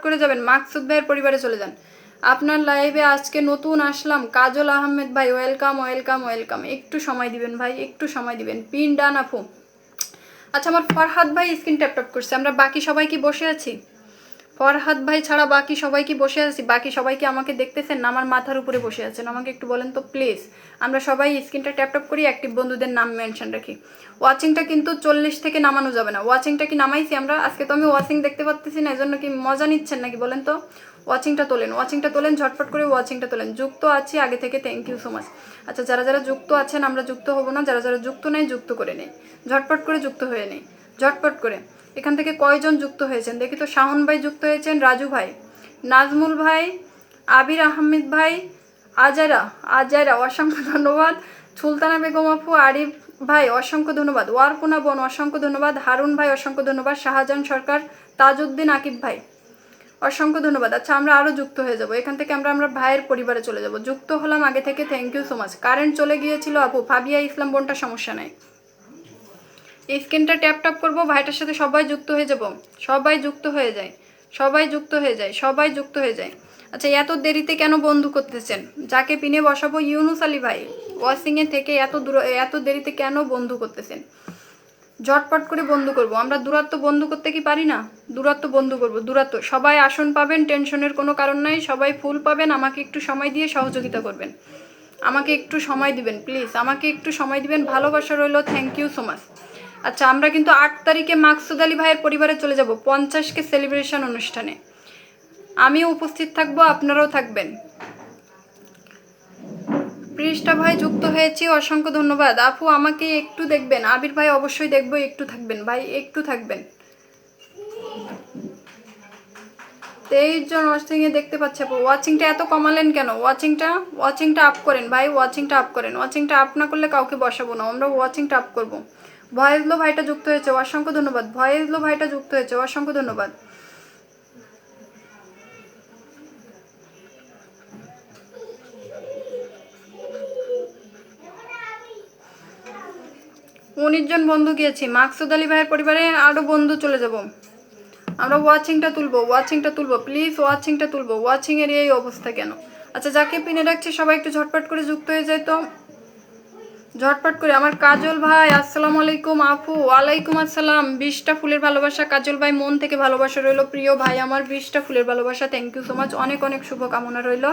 S1: করে যাবেন। মাকসুদ ভাইয়ের পরিবারে চলে যান। আপনার লাইভে আজকে নতুন আসলাম, কাজল আহমেদ ভাই, ওয়েলকাম। একটু সময় দিবেন ভাই, একটু সময় দিবেন। পিন ডান আপু। আচ্ছা আমার ফরহাদ ভাই স্ক্রিন ট্যাপ করছে, আমরা বাকি সবাই কি বসে আছি? ফরহাদ ভাই ছাড়া বাকি সবাই কি বসে আছি? বাকি সবাই কি আমাকে দেখতেছেন না আমার মাথার উপরে বসে আছেন? আমাকে একটু বলেন তো প্লিজ। আমরা সবাই স্ক্রিনটা ট্যাপ করি, অ্যাক্টিভ বন্ধুদের নাম মেনশন রাখি। ওয়াচিংটা কিন্তু 40 থেকে নামানো যাবে না। ওয়াচিংটা কি নামাইছি আমরা? আজকে তো আমি ওয়াচিং দেখতে পাচ্ছি না, এজন্য কি মজা নিচ্ছেন নাকি বলেন তো? ওয়াচিংটা তোলেন, ঝটপট করে ওয়াচিংটা তোলেন। যুক্ত আছি আগে থেকে, থ্যাংক ইউ সো মাচ। আচ্ছা যারা যুক্ত আছেন আমরা যুক্ত হব না, যারা যুক্ত নেই যুক্ত করে নেই, ঝটপট করে যুক্ত হয়ে নেই। ঝটপট করে। এখান থেকে কয়জন যুক্ত হয়েছেন দেখি তো। শাহন ভাই যুক্ত হয়েছেন, রাজু ভাই, নাজমুল ভাই, আবির আহমেদ ভাই, আজারা অসংখ্য ধন্যবাদ, সুলতানা বেগম আপু, আরিফ ভাই অসংখ্য ধন্যবাদ, ওয়ারপুনা বোন অসংখ্য ধন্যবাদ, হারুন ভাই অসংখ্য ধন্যবাদ, শাহজাহান সরকার, তাজউদ্দিন আকিব ভাই অসংখ্য ধন্যবাদ। আচ্ছা আমরা আরও যুক্ত হয়ে যাব, এখান থেকে আমরা ভাইয়ের পরিবারে চলে যাব। যুক্ত হলাম আগে থেকে, thank you so much. Current চলে গিয়েছিল আপু, ফাবিয়া ইসলাম বোনটা সমস্যা নাই। এই স্ক্রিনটা ট্যাপ ট্যাপ করবো, ভাইটার সাথে সবাই যুক্ত হয়ে যাব, সবাই যুক্ত হয়ে যায়, সবাই যুক্ত হয়ে যায়, সবাই যুক্ত হয়ে যায়। আচ্ছা এত দেরিতে কেন বন্ধু করতেছেন? যাকে পিনে বসাবো ইউনুস আলী ভাই ওয়াশিংয়ে থেকে এত দেরিতে কেন বন্ধু করতেছেন? ঝটপট করে বন্ধু করব। আমরা দূরত্ব বন্ধু করতে কি পারি না? দূরত্ব বন্ধু করব, দূরত্ব। সবাই আসন পাবেন, টেনশনের কোনো কারণ নাই, সবাই ফুল পাবেন। আমাকে একটু সময় দিয়ে সহযোগিতা করবেন, আমাকে একটু সময় দিবেন প্লিজ, আমাকে একটু সময় দিবেন, ভালোবাসা রইল, থ্যাংক ইউ সো মাচ। আচ্ছা আমরা কিন্তু 8 তারিখে মাকসুদ আলী ভাইয়ের পরিবারে চলে যাব 50কে সেলিব্রেশন অনুষ্ঠানে। আমিও উপস্থিত থাকবো, আপনারাও থাকবেন। পৃষ্ঠা ভাই যুক্ত হয়েছি, অসংখ্য ধন্যবাদ। আপু আমাকে একটু দেখবেন, আবির ভাই অবশ্যই দেখবো, একটু থাকবেন ভাই, একটু থাকবেন। 23 জন ওয়াচিংয়ে দেখতে পাচ্ছে আপু। ওয়াচিংটা এত কমালেন কেন? ওয়াচিংটা আপ করেন ভাই, ওয়াচিংটা আপ করেন। ওয়াচিংটা আপ না করলে কাউকে বসাবো না, আমরা ওয়াচিংটা আপ করবো। ভয়েসলো ভাইটা যুক্ত হয়েছে, অসংখ্য ধন্যবাদ। ভয়েসলো ভাইটা যুক্ত হয়েছে, অসংখ্য ধন্যবাদ। উনিশ জন বন্ধু গিয়েছি, মাকসুদ আলী ভাইয়ের পরিবারে আরও বন্ধু চলে যাব। আমরা ওয়াচিংটা তুলবো প্লিজ, ওয়াচিংটা তুলবো। ওয়াচিংয়ের এই অবস্থা কেন? আচ্ছা যাকে পিনে রাখছি সবাই একটু ঝটপট করে যুক্ত হয়ে যায় তো, ঝটপট করে। আমার কাজল ভাই আসসালামু আলাইকুম। আপু ওয়ালাইকুম আসসালাম। 20টা ফুলের ভালোবাসা কাজল ভাই, মন থেকে ভালোবাসা রইল। প্রিয় ভাই আমার 20টা ফুলের ভালোবাসা, থ্যাংক ইউ সো মাচ। অনেক অনেক শুভকামনা রইল,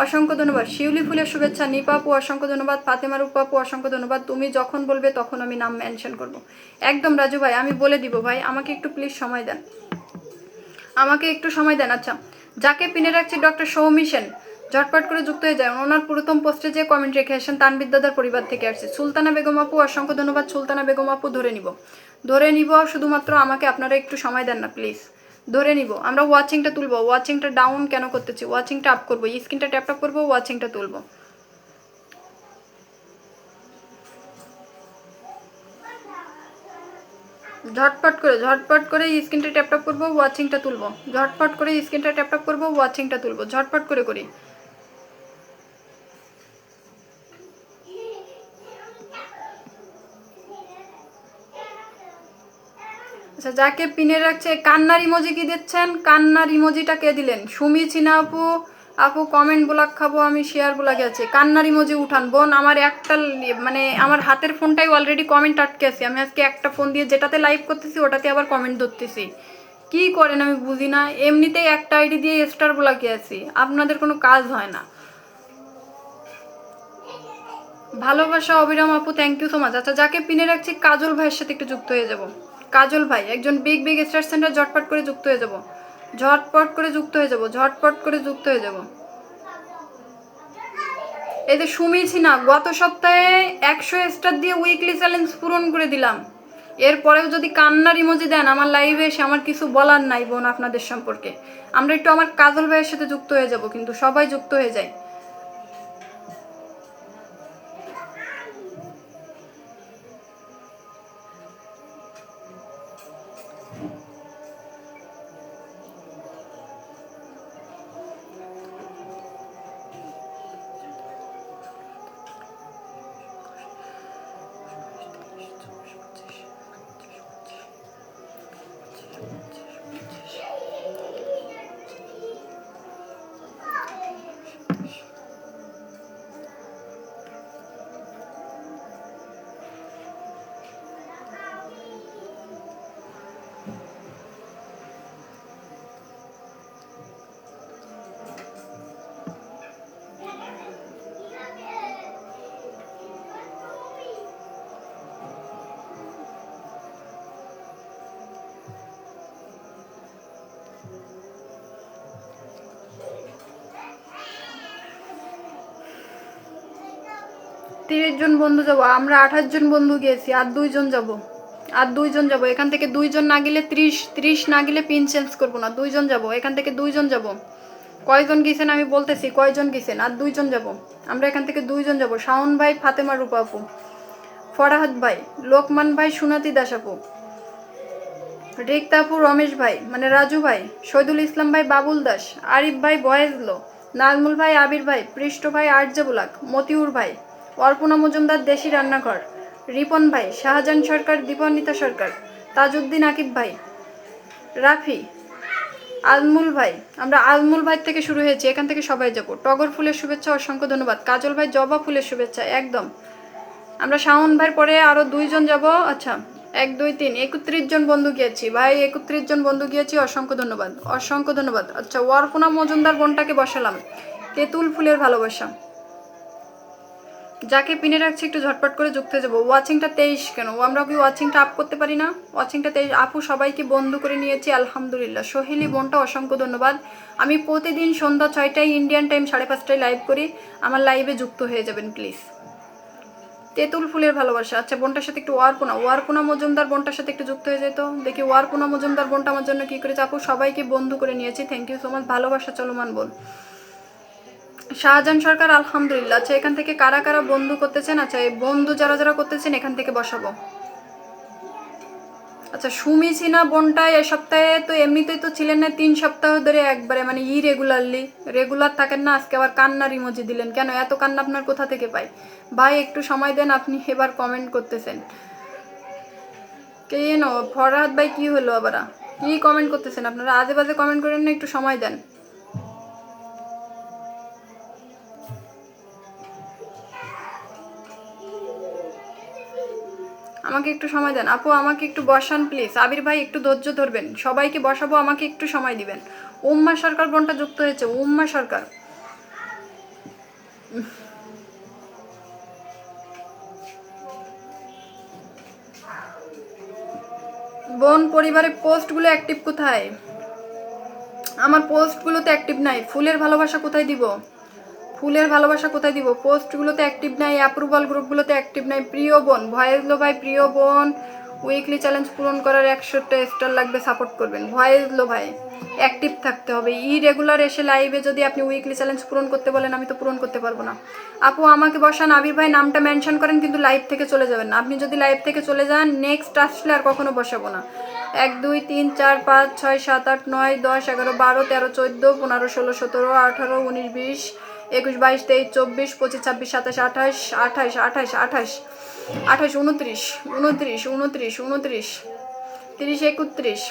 S1: অসংখ্য ধন্যবাদ। শিউলি ফুলের শুভেচ্ছা নিপা আপু, অসংখ্য ধন্যবাদ। ফাতেমা রূপা আপু অসংখ্য ধন্যবাদ। তুমি যখন বলবে তখন আমি নাম মেনশন করব। একদম রাজু ভাই, আমি বলে দিব ভাই, আমাকে একটু প্লিজ সময় দেন, আমাকে একটু সময় দেন। আচ্ছা যাকে পিনে রাখছি ডক্টর সৌমি সেন, ঝটপট করে যুক্ত হয়ে যায়। ওনার প্রথম পোস্টে যে কমেন্ট রেখে আসেন, তানবিদ দাদার পরিবার থেকে আসছে। সুলতানা বেগম আপু অসংখ্য ধন্যবাদ। সুলতানা বেগম আপু ধরে নিব, শুধুমাত্র আমাকে আপনারা একটু সময় দেন না প্লিজ, ধরে নিব। আমরা ওয়াচিংটা তুলবো। ওয়াচিংটা ডাউন কেন করতেছি? ওয়াচিংটা আপ করবো, স্ক্রিনটা ট্যাপ ট্যাপ করবো, ওয়াচিংটা তুলবো। ঝটপট করে স্ক্রিনটা ট্যাপ ট্যাপ করবো, ওয়াচিংটা তুলবো। ঝটপট করে স্ক্রিনটা ট্যাপ ট্যাপ করবো, ওয়াচিংটা তুলবো। ঝটপট করে করি। আচ্ছা যাকে পিনে রাখছে, কান্নার ইমোজি কি দিচ্ছেন? কান্নার ইমোজিটা কে দিলেন? সুমি চিনা আপু, আপু কমেন্ট ব্লক খাবো আমি, শেয়ার ব্লক আছে। কান্নার ইমোজি উঠান বোন। আমার একটা মানে আমার হাতের ফোনটাই অলরেডি কমেন্ট আটকে আছে। আমি আজকে একটা ফোন দিয়ে যেটাতে লাইভ করতেছি ওটাতে আবার কমেন্ট ধরতেছি। কি করেন আমি বুঝি না। এমনিতেই একটা আইডি দিয়ে স্টার ব্লকে আছি, আপনাদের কোনো কাজ হয় না। ভালোবাসা অবিরাম আপু, থ্যাংক ইউ সো মাচ। আচ্ছা যাকে পিনে রাখছি কাজল ভাইয়ের সাথে একটু যুক্ত হয়ে যাব। কাজল ভাই একজন বিগ স্টার সেন্টার, ঝটপট করে যুক্ত হয়ে যাব, ঝটপট করে যুক্ত হয়ে যাব, ঝটপট করে যুক্ত হয়ে যাব। এই যে শুনেছি না, গত সপ্তাহে 100 স্টার দিয়ে উইকলি চ্যালেঞ্জ পূরণ করে দিলাম। এরপরেও যদি কান্নার ইমোজি দেন আমার লাইভে এসে, আমার কিছু বলার নাই বোন আপনাদের সম্পর্কে। আমরা একটু আমার কাজল ভাইয়ের সাথে যুক্ত হয়ে যাব, কিন্তু সবাই যুক্ত হয়ে যায়। তিরিশ জন বন্ধু যাবো আমরা, 28 জন বন্ধু গিয়েছি, আর 2 জন যাব, আর দুইজন যাব, এখান থেকে দুইজন না গেলে 30, 30 না গেলে পিন চেঞ্জ করবো না, দুইজন যাব, এখান থেকে দুইজন যাব। কয়জন গেছেন আমি বলতেছি, কয়জন গেছেন, আর দুইজন যাব, আমরা এখান থেকে দুইজন যাব। শাওন ভাই, ফাতেমা রূপা আপু, ফরাহাদ ভাই, লোকমান ভাই, সুনাতি দাস আপু, রিক্তা আপু, রমেশ ভাই মানে রাজু ভাই, শহীদুল ইসলাম ভাই, বাবুল দাস, আরিফ ভাই, বয়েজলো, নাজমুল ভাই, আবির ভাই, পৃষ্ঠ ভাই, আর্যবুলাক, মতিউর ভাই, অর্পণা মজুমদার, দেশি রান্নাঘর, রিপন ভাই, শাহজাহান সরকার, দীপনিতা সরকার, তাজউদ্দিন আকিব ভাই, রাফি, আজমুল ভাই, আমরা আজমুল ভাই থেকে শুরু হয়েছে, এখান থেকে সবাই যাব। টগর ফুলের শুভেচ্ছা, অসংখ্য ধন্যবাদ। কাজল ভাই, জবা ফুলের শুভেচ্ছা, একদম। আমরা শাওন ভাইয়ের পরে আরো দুইজন যাব। আচ্ছা 1 2 3 31 জন বন্ধু গিয়েছি ভাই, 31 জন বন্ধু গিয়েছি, অসংখ্য ধন্যবাদ, অসংখ্য ধন্যবাদ। আচ্ছা অর্পণা মজুমদার বোনটাকে বসালাম, তেঁতুল ফুলের ভালোবাসা, যাকে পিনে রাখছি একটু ঝটপট করে যুক্ত হয়ে যাবো। ওয়াচিংটা 23 কেন, আমরা কি ওয়াচিংটা আপ করতে পারি না? ওয়াচিংটা 23 আপু, সবাইকে বন্ধু করে নিয়েছি আলহামদুলিল্লাহ। সোহেলি বোনটা অসংখ্য ধন্যবাদ। আমি প্রতিদিন সন্ধ্যা 6টায় ইন্ডিয়ান টাইম 5:30টায় লাইভ করি, আমার লাইভে যুক্ত হয়ে যাবেন প্লিজ। তেঁতুল ফুলের ভালোবাসা, আচ্ছা বোনটার সাথে একটু ওয়ারপুনা মজুমদার বোনটার সাথে একটু যুক্ত হয়ে যেত, দেখি ওয়ারপুনা মজুমদার বোনটা আমার জন্য কি করেছে। আপু সবাইকে বন্ধু করে নিয়েছি, থ্যাংক ইউ সো মাচ, ভালোবাসা চলমান বোন। শাহজাহান সরকার আলহামদুলিল্লাহ। আচ্ছা এখান থেকে কারা কারা বন্ধু করতেছেন, আচ্ছা এই বন্ধু যারা যারা করতেছেন এখান থেকে বসাবো। আচ্ছা সুমি সিনা বোনটা এই সপ্তাহে তো এমনিতেই তো ছিলেন না, 3 সপ্তাহ ধরে একবারে মানে রেগুলার থাকেন না, আজকে আবার কান্নার ইমোজি দিলেন কেন? এত কান্না আপনার কোথা থেকে পাই ভাই? একটু সময় দেন, আপনি এবার কমেন্ট করতেছেন কেন? ফরহাদ ভাই কি হলো আবার, কি কমেন্ট করতেছেন আপনারা? আজে বাজে কমেন্ট করেন না, একটু সময় দেন। আমাকে একটু সময় দেন আপু, আমাকে একটু বসান প্লিজ। আবির ভাই একটু ধৈর্য ধরবেন, সবাইকে বসাবো, আমাকে একটু সময় দিবেন। উম্মা সরকার বোনটা যুক্ত হয়েছে, উম্মা সরকার। বোন পরিবারের পোস্টগুলো অ্যাক্টিভ কোথায়? আমার পোস্টগুলোতে অ্যাক্টিভ নাই। ফুলের ভালোবাসা কোথায় দিব? ফুলের ভালোবাসা কোথায় দিব? পোস্টগুলোতে অ্যাক্টিভ নাই, অ্যাপ্রুভাল গ্রুপগুলোতে অ্যাক্টিভ নাই। প্রিয় বোন ভয়েসলো ভাই, প্রিয় বোন উইকলি চ্যালেঞ্জ পূরণ করার 100টা স্টার লাগবে, সাপোর্ট করবেন। ভয়েসলো ভাই অ্যাক্টিভ থাকতে হবে। ইরেগুলার এসে লাইভে যদি আপনি উইকলি চ্যালেঞ্জ পূরণ করতে বলেন, আমি তো পূরণ করতে পারবো না। আপু আমাকে বসান, আবির ভাই নামটা মেনশন করেন, কিন্তু লাইভ থেকে চলে যাবেন না। আপনি যদি লাইভ থেকে চলে যান, নেক্সট আসলে আর কখনো বসাবো না। 1 2 3 4 5 6 7 8 9 10 11 12 13 14 15 16 17 18 19 20 21 22 23 24 25 26 27 28 28 28 28 28 29 29 29 29 30 31।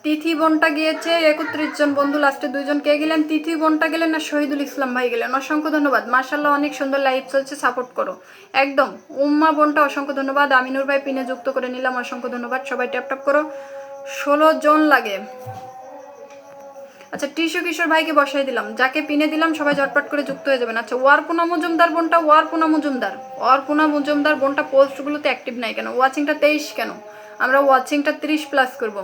S1: তিথি বোনটা গিয়েছে 31 জন বন্ধু, লাস্টে 2 জন কে গেলেন? তিথি বোনটা গেলেন না শহীদুল ইসলাম ভাই গেলেন, অসংখ্য ধন্যবাদ। মার্শাল্লাহ অনেক সুন্দর লাইভ চলছে, সাপোর্ট করো একদম। উম্মা বোনটা অসংখ্য ধন্যবাদ। আমিনুর ভাই পিনে যুক্ত করে নিলাম, অসংখ্য ধন্যবাদ। সবাই ট্যাপ ট্যাপ করো, 16 জন লাগে। আচ্ছা টিস্যু কিশোর ভাইকে বসাই দিলাম, যাকে পিনে দিলাম সবাই ঝটপট করে যুক্ত হয়ে যাবেন। আচ্ছা ওয়ারপুনা মজুমদার বোনটা, ওয়ারপুনা মজুমদার বোনটা পোস্টগুলোতে অ্যাক্টিভ নাই কেন? ওয়াচিংটা 23 কেন? আমরা ওয়াচিংটা 30+ করব,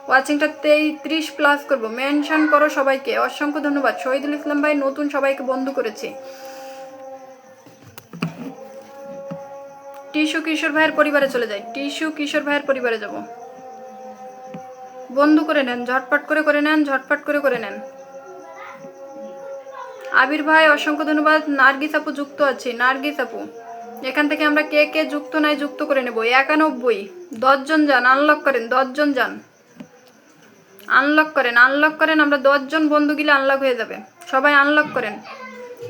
S1: ওয়াচিংটা 30+ করব। মেনশন করো সবাইকে, অসংখ্য ধন্যবাদ। শহীদুল ইসলাম ভাই নতুন সবাইকে বন্ধু করেছি। টিস্যু কিশোর ভাইয়ের পরিবারে চলে যাই, টিস্যু কিশোর ভাইয়ের পরিবারে যাব। বন্ধু করে নেন, ঝটপট করে নেন, ঝটপট করে নেন। আবির ভাই অসংখ্য ধন্যবাদ। নার্গিস আপু যুক্ত আছে, নার্গিস আপু এখান থেকে আমরা কে কে যুক্ত নাই যুক্ত করে নেব। 91 10 জন যান, আনলক করেন, 10 জন যান, আনলক করেন। আমরা 10 জন বন্ধু গিলে আনলক হয়ে যাবে, সবাই আনলক করেন।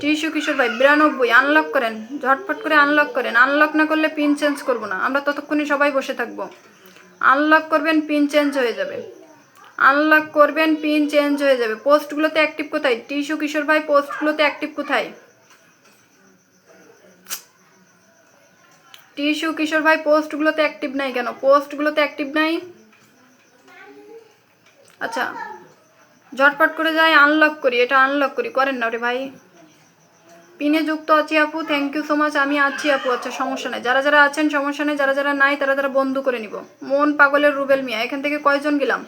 S1: টিস্যু কিশোর ভাই 92 আনলক করেন, ঝটপট করে আনলক করেন। আনলক না করলে পিন চেঞ্জ করব না, আমরা ততক্ষণই সবাই বসে থাকবো। আনলক করবেন, পিন চেঞ্জ হয়ে যাবে। আনলক করবেন, পিন চেঞ্জ হয়ে যাবে। পোস্টগুলোতে অ্যাক্টিভ কোথায়? টিস্যু কিশোর ভাই পোস্টগুলোতে অ্যাক্টিভ কোথায়? টিস্যু কিশোর ভাই পোস্টগুলোতে অ্যাক্টিভ নাই কেন? পোস্টগুলোতে অ্যাক্টিভ নাই। আচ্ছা ঝটপট করে যাই, আনলক করি, এটা আনলক করি, করেন না রে ভাই। পিনে যুক্ত আছি আপু, থ্যাংক ইউ সো মাচ। আমি আছি আপু, আচ্ছা সমস্যা নেই। যারা যারা আছেন সমস্যা নেই, যারা যারা নাই তারা তারা বন্ধু করে নিব। মন পাগলের রুবেল মিয়া, এখান থেকে কয়জন গেলাম?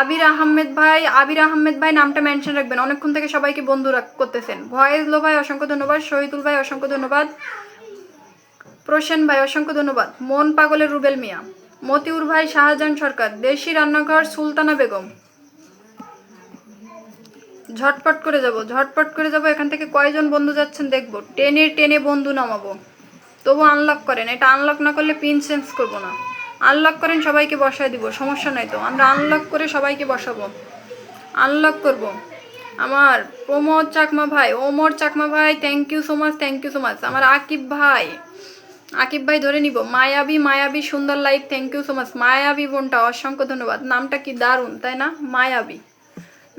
S1: আবির আহমেদ ভাই নামটা মেনশন রাখবেন, অনেকক্ষণ থেকে সবাইকে বন্ধু করতেছেন। ভয়েস লো ভাই অসংখ্য ধন্যবাদ। শহীদুল ভাই অসংখ্য ধন্যবাদ। প্রসেন ভাই অসংখ্য ধন্যবাদ। মন পাগলের রুবেল মিয়া, মতিউর ভাই, শাহজাহান সরকার, দেশি রান্নাঘর, সুলতানা বেগম। ঝটপট করে যাব, ঝটপট করে যাব। এখান থেকে কয়জন বন্ধু যাচ্ছেন দেখবো, টেনে টেনে বন্ধু নামাবো। তবু আনলক করেন, এটা আনলক না করলে পিন চেঞ্জ করবো না। আনলক করেন, সবাইকে বসায় দিব, সমস্যা নাই তো। আমরা আনলক করে সবাইকে বসাবো, আনলক করব। আমার প্রমোদ চাকমা ভাই, ওমর চাকমা ভাই, thank you so much, thank you so much. আমার আকিব ভাই, আকিব ভাই ধরে নিব। মায়াবী, মায়াবী সুন্দর live, thank you so much. মায়াবী বোনটা অসংখ্য ধন্যবাদ। নামটা কি দারুণ তাই না, মায়াবী,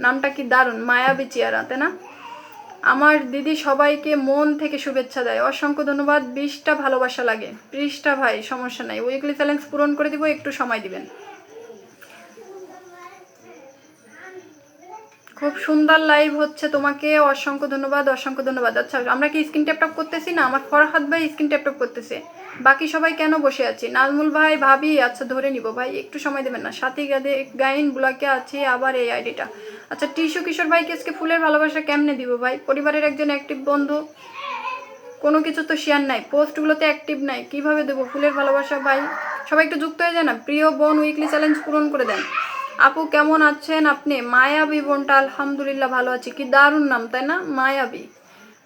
S1: নামটা কি দারুণ, মায়াবী চেয়ারা তাই না। আমার দিদি সবাইকে মন থেকে শুভেচ্ছা দেয়, অসংখ্য ধন্যবাদ। 20টা ভালোবাসা লাগে, 20টা ভাই, সমস্যা নাই, উইকলি চ্যালেঞ্জ পূরণ করে দিব, একটু সময় দিবেন। খুব সুন্দর লাইভ হচ্ছে, তোমাকে অসংখ্য ধন্যবাদ, অসংখ্য ধন্যবাদ। আচ্ছা আমরা কি স্ক্রিন ট্যাপটপ করতেছি না, আমার ফরহাদ ভাই স্ক্রিন ট্যাপটপ করতেছে, বাকি সবাই কেন বসে আছি। নাজমুল ভাই, ভাবি, আচ্ছা ধরে নিব ভাই, একটু সময় দেবেন না। সাথী গাইন ব্লকে আছে আবার এই আইডিটা। আচ্ছা টিস্যু কিশোর ভাইকে আজকে ফুলের ভালোবাসা কেমনে দিব ভাই, পরিবারের একজন অ্যাক্টিভ বন্ধু, কোনো কিছু তো শেয়ার নাই, পোস্টগুলোতে অ্যাক্টিভ নাই, কিভাবে দেবো ফুলের ভালোবাসা ভাই। সবাই একটু যুক্ত হয়ে যায় না, প্রিয় বোন উইকলি চ্যালেঞ্জ পূরণ করে দেন। আপু কেমন আছেন আপনি, মায়াবী বোনটা আলহামদুলিল্লাহ ভালো আছি। কি দারুণ নাম তাই না, মায়াবী,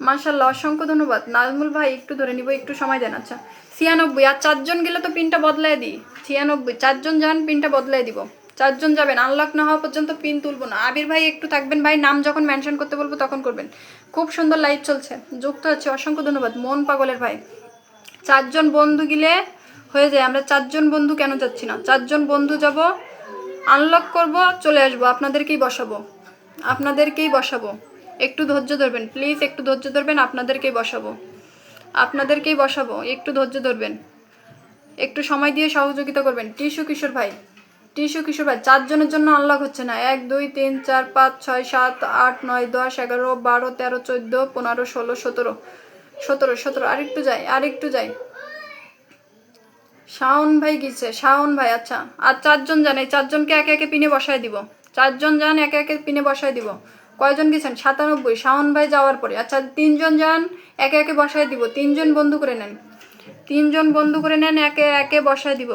S1: মাশাল্লাহ, অসংখ্য ধন্যবাদ। নাজমুল ভাই একটু ধরে নিব, একটু সময় দেন। আচ্ছা 96, আর 4 জন গেলে তো পিনটা বদলাই দিই। 96, 4 জন যান, পিনটা বদলাই দিব। 4 জন যাবেন, আনলক না হওয়া পর্যন্ত পিন তুলবো না। আবির ভাই একটু থাকবেন ভাই, নাম যখন মেনশন করতে বলবো তখন করবেন। খুব সুন্দর লাইভ চলছে, যুক্ত আছে, অসংখ্য ধন্যবাদ। মন পাগলের ভাই, 4 জন বন্ধু গিলে হয়ে যায়, আমরা 4 জন বন্ধু কেন যাচ্ছি না, 4 জন বন্ধু যাব, আনলক করব, চলে আসবো, আপনাদেরকেই বসাবো, আপনাদেরকেই বসাবো। একটু ধৈর্য ধরবেন প্লিজ, একটু ধৈর্য ধরবেন, আপনাদেরকেই বসাবো, আপনাদেরকেই বসাবো, একটু ধৈর্য ধরবেন, একটু সময় দিয়ে সহযোগিতা করবেন। টিস্যু কিশোর ভাই, টিস্যু কিশোর ভাই, 4 জনের জন্য আনলক হচ্ছে না। 1 2 3 4 5 6 7 8 9 10 11 12 13 14 15 16 17 17 17, আরেকটু যাই, আরেকটু যাই। শাওন ভাই গেছে, শাওন ভাই, আচ্ছা আর 4 জন যান, এই 4 জনকে একে একে পিনে বসায় দিব। 4 জন যান, একে একে পিনে বসায় দিব। কয়জন গেছেন, 97, শাওন ভাই যাওয়ার পরে। আচ্ছা 3 জন যান, একে একে বসায় দিব। 3 জন বন্ধু করে নেন, 3 জন বন্ধু করে নেন, একে একে বসায় দিব।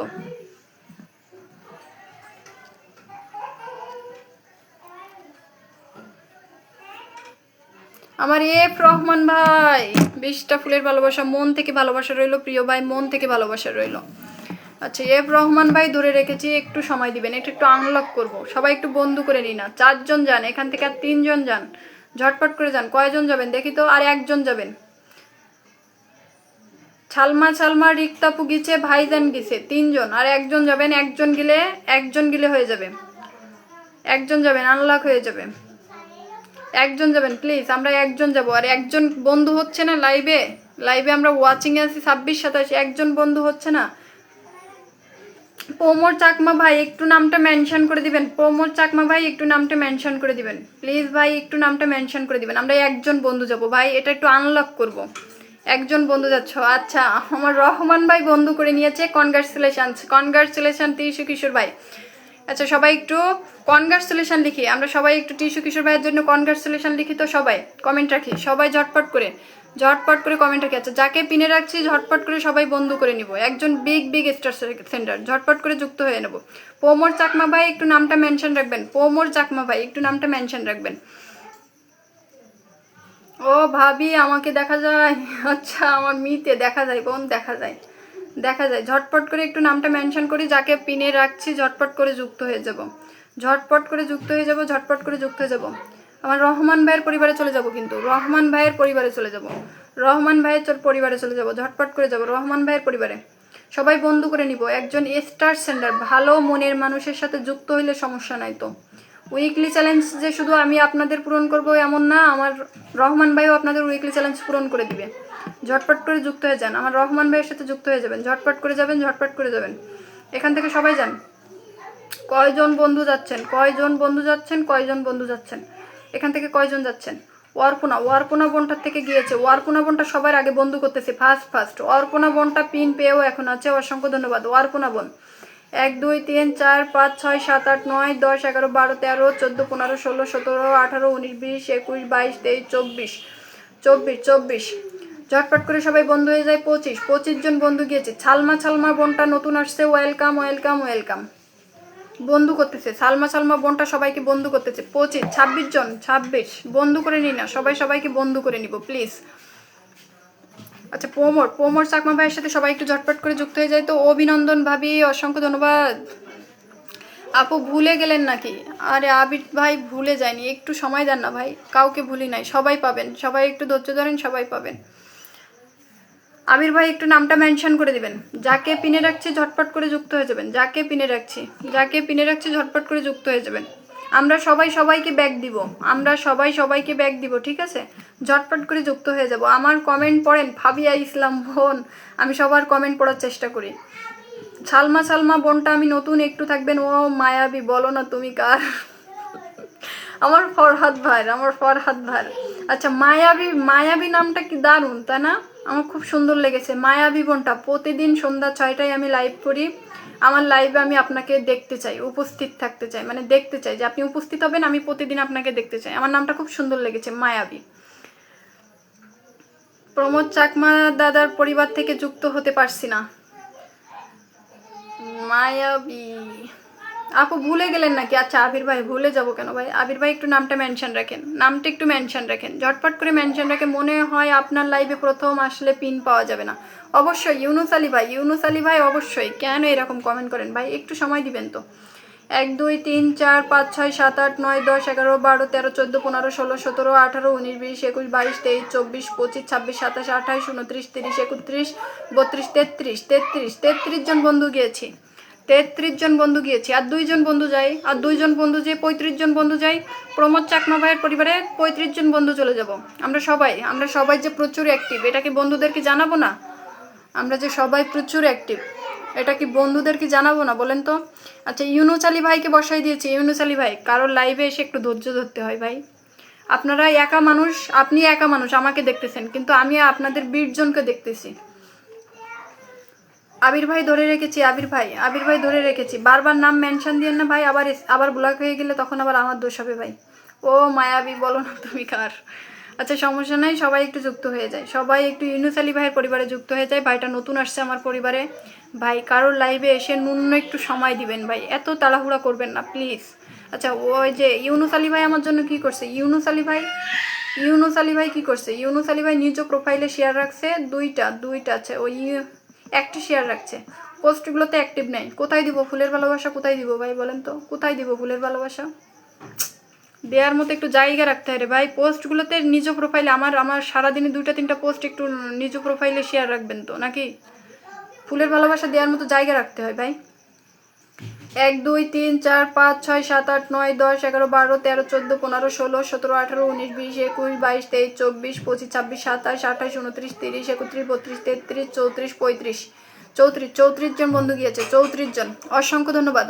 S1: আমার এফ রহমান ভাই, 20টা ফুলের ভালোবাসা, মন থেকে ভালোবাসা রইলো প্রিয় ভাই, মন থেকে ভালোবাসা রইলো। আচ্ছা এফ রহমান ভাই ধরে রেখেছি, একটু সময় দিবেন, এটা একটু আনলক করব। সবাই একটু বন্ধু করে নিই না। 4 জন যান এখান থেকে, আর 3 জন যান, ঝটপট করে যান। কয়জন যাবেন দেখি তো, আর 1 জন যাবেন। ছালমা ছালমা, রিক্তাপু গিছে, ভাইজান গিছে, 3 জন, আর 1 জন যাবেন। 1 জন গেলে, 1 জন গেলে হয়ে যাবে, 1 জন যাবেন, আনলক হয়ে যাবে। 1 জন যাবেন প্লিজ, আমরা 1 জন যাবো। আর 1 জন বন্ধু হচ্ছে না লাইভে, লাইভে আমরা ওয়াচিং এ আছি 26 27, 1 জন বন্ধু হচ্ছে না। প্রমোদ চাকমা ভাই একটু নামটা মেনশন করে দিবেন, প্রমোদ চাকমা ভাই একটু নামটা মেনশন করে দিবেন প্লিজ ভাই, একটু নামটা মেনশন করে দিবেন। আমরা 1 জন বন্ধু যাব ভাই, এটা একটু আনলক করব। 1 জন বন্ধু যাচ্ছ, আচ্ছা আমার রহমান ভাই বন্ধু করে নিয়েছে, কনগ্রাচুলেশন, কনগ্রাচুলেশন টিস্যু কিশোর ভাই। আচ্ছা সবাই একটু কনগ্রাচুলেশন লিখি, আমরা সবাই একটু টিস্যু কিশোর ভাইয়ের জন্য কনগ্রাচুলেশন লিখি তো, সবাই কমেন্ট রাখি, সবাই ঝটপট করে, ঝটপট করে কমেন্ট রাখি। আচ্ছা যাকে পিনে রাখছি ঝটপট করে সবাই বন্ধু করে নিব, একজন বিগ বিগ স্টার সেন্টার, ঝটপট করে যুক্ত হয়ে নেব। পৌমর চাকমা ভাই একটু নামটা মেনশন রাখবেন, পৌমর চাকমা ভাই একটু নামটা মেনশন রাখবেন। ও ভাবি আমাকে দেখা যায়, আচ্ছা আমার মিতে দেখা যায়, বোন দেখা যায়, দেখা যায়। ঝটপট করে একটু নামটা মেনশন করি, যাকে পিনে রাখছি ঝটপট করে যুক্ত হয়ে যাব, ঝটপট করে যুক্ত হয়ে যাব, ঝটপট করে যুক্ত হয়ে যাব। আমার রহমান ভাইয়ের পরিবারে চলে যাব, কিন্তু রহমান ভাইয়ের পরিবারে চলে যাব, রহমান ভাইয়ের পরিবারে চলে যাব, ঝটপট করে যাব রহমান ভাইয়ের পরিবারে। সবাই বন্ধু করে নিব, একজন স্টার সেন্টার, ভালো মনের মানুষের সাথে যুক্ত হইলে সমস্যা নাই তো। উইকলি চ্যালেঞ্জ যে শুধু আমি আপনাদের পূরণ করব এমন না, আমার রহমান ভাইও আপনাদের উইকলি চ্যালেঞ্জ পূরণ করে দিবে। ঝটপট করে যুক্ত হয়ে যান, আমার রহমান ভাইয়ের সাথে যুক্ত হয়ে যাবেন, ঝটপট করে যাবেন, ঝটপট করে যাবেন। এখান থেকে সবাই যান। কয়জন বন্ধু যাচ্ছেন, কয়জন বন্ধু যাচ্ছেন, কয়জন বন্ধু যাচ্ছেন, এখান থেকে কয়জন যাচ্ছেন। ওয়ারপুনা, ওয়ারপুনা বোনটার থেকে গিয়েছে, ওয়ারপুনা বোনটা সবার আগে বন্ধু করতেছে, ফার্স্ট ফার্স্ট। ওয়ারপুনা বোনটা পিন পেয়েও এখন আছে, অসংখ্য ধন্যবাদ ওয়ারপুনা বোন। 1 2 3 4 5 6 7 8 9 10 11 12 13 14 15 16 17 18 19 20 21 22 23 24 24 24 ঝটপট করে সবাই বন্ধু হয়ে যায়। 25 জন বন্ধু গিয়েছে। ছালমা বোনটা নতুন আসছে, ওয়েলকাম ওয়েলকাম ওয়েলকাম। বন্ধু করতেছে সালমা বোনটা, সবাইকে বন্ধু করতেছে। 26 জন, 26 বন্ধু করে নি না, সবাইকে বন্ধু করে নিব প্লিজ। আচ্ছা পোমর চাকমা ভাইয়ের সাথে সবাই একটু ঝটপট করে যুক্ত হয়ে যায় তো। অভিনন্দন ভাবি, অসংখ্য ধন্যবাদ। আপু ভুলে গেলেন নাকি? আরে আবির ভাই ভুলে যায়নি, একটু সময় দেন না ভাই, কাউকে ভুলি নাই, সবাই পাবেন, সবাই একটু ধৈর্য ধরেন, সবাই পাবেন। আবির ভাই একটু নামটা মেনশন করে দিবেন। যাকে পিনে রাখছি ঝটপট করে যুক্ত হয়ে যাবেন। যাকে পিনে রাখছি ঝটপট করে যুক্ত হয়ে যাবেন। আমরা সবাইকে ব্যাক দিব, আমরা সবাইকে ব্যাক দিব, ঠিক আছে? ঝটপট করে যুক্ত হয়ে যাব। আমার কমেন্ট পড়েন ফাবিয়া ইসলাম বোন, আমি সবার কমেন্ট পড়ার চেষ্টা করি। সালমা বোনটা আমি নতুন, একটু থাকবেন। ও মায়াবী, বলো না তুমি কার? আমার ফরহাদ ভাই। আচ্ছা মায়াবী নামটা কি দারুণ, তাই না? আমার খুব সুন্দর লেগেছে মায়াবী বোনটা। প্রতিদিন সন্ধ্যা 6টায় আমি লাইভ করি। আমার লাইভে আমি আপনাকে দেখতে চাই, উপস্থিত থাকতে চাই, মানে দেখতে চাই যে আপনি উপস্থিত হবেন, আমি প্রতিদিন আপনাকে দেখতে চাই। আমার নামটা খুব সুন্দর লেগেছে, মায়াবী। প্রমোদ চাকমা দাদার পরিবার থেকে যুক্ত হতে পারছি না। মায়াবী আপু ভুলে গেলেন নাকি? আচ্ছা আবির ভাই, ভুলে যাব কেন ভাই? আবির ভাই একটু নামটা মেনশন রাখেন, ঝটপট করে মেনশন রাখেন। মনে হয় আপনার লাইভে প্রথম আসলে পিন পাওয়া যাবে না। অবশ্যই ইউনুস আলী ভাই অবশ্যই। কেন এরকম কমেন্ট করেন ভাই? একটু সময় দিবেন তো। 1 2 3 4 5 6 7 8 9 10 11 12 13 14 15 16 17 18 19 20 21 22 23 24 25 26 27 28 29 30 31 32 33 জন বন্ধু গিয়েছি। 33 জন বন্ধু গিয়েছি। আর 2 জন বন্ধু যাই, আর 2 জন বন্ধু যে 35 জন বন্ধু যাই। প্রমোদ চাকমা ভাইয়ের পরিবারে 35 জন বন্ধু চলে যাব। আমরা সবাই যে প্রচুর অ্যাক্টিভ, এটা কি বন্ধুদেরকে জানাবো না? আমরা যে সবাই প্রচুর অ্যাক্টিভ, এটা কি বন্ধুদেরকে জানাবো না বলেন তো? আচ্ছা ইউনুস আলী ভাইকে বসাই দিয়েছি। ইউনুস আলী ভাই, কারোর লাইভে এসে একটু ধৈর্য ধরতে হয় ভাই। আপনারা একা মানুষ, আপনি একা মানুষ আমাকে দেখতেছেন, কিন্তু আমি আপনাদের 20 জনকে দেখতেছি। আবির ভাই ধরে রেখেছি। বারবার নাম মেনশন দিয়েন না ভাই, আবার ব্লক হয়ে গেলে তখন আবার আমার দোষ হবে ভাই। ও মায়াবী, বলো না তুমি কার? আচ্ছা সমস্যা নাই, সবাই একটু যুক্ত হয়ে যায়, সবাই একটু ইউনুস আলী ভাইয়ের পরিবারে যুক্ত হয়ে যায়। ভাইটা নতুন আসছে আমার পরিবারে। ভাই কারোর লাইভে এসে ন্যূনতম একটু সময় দিবেন ভাই, এত তাড়াহুড়া করবেন না প্লিজ। আচ্ছা ওই যে ইউনুস আলী ভাই আমার জন্য কি করছে? ইউনুস আলী ভাই কি করছে? ইউনুস আলী ভাই নিজ প্রোফাইলে শেয়ার রাখছে দুইটা আছে, ওই একটা শেয়ার রাখছে, পোস্টগুলোতে অ্যাক্টিভ নেই। কোথায় দিব ফুলের ভালোবাসা? কোথায় দিব ভাই বলেন তো? কোথায় দিব ফুলের ভালোবাসা? দেওয়ার মতো একটু জায়গা রাখতে হয় রে ভাই। পোস্টগুলোতে নিজ প্রোফাইলে আমার সারাদিনে 2-3টা পোস্ট একটু নিজ প্রোফাইলে শেয়ার রাখবেন তো নাকি? ফুলের ভালোবাসা দেওয়ার মতো জায়গা রাখতে হয় ভাই। 1 2 3 4 5 6 7 8 9 10 11 12 13 14 15 16 17 18 19 20 21 22 23 24 25 26 27 28 29 30 31 32 33 34 35 34 জন বন্ধু গিয়েছে। 34 জন, অসংখ্য ধন্যবাদ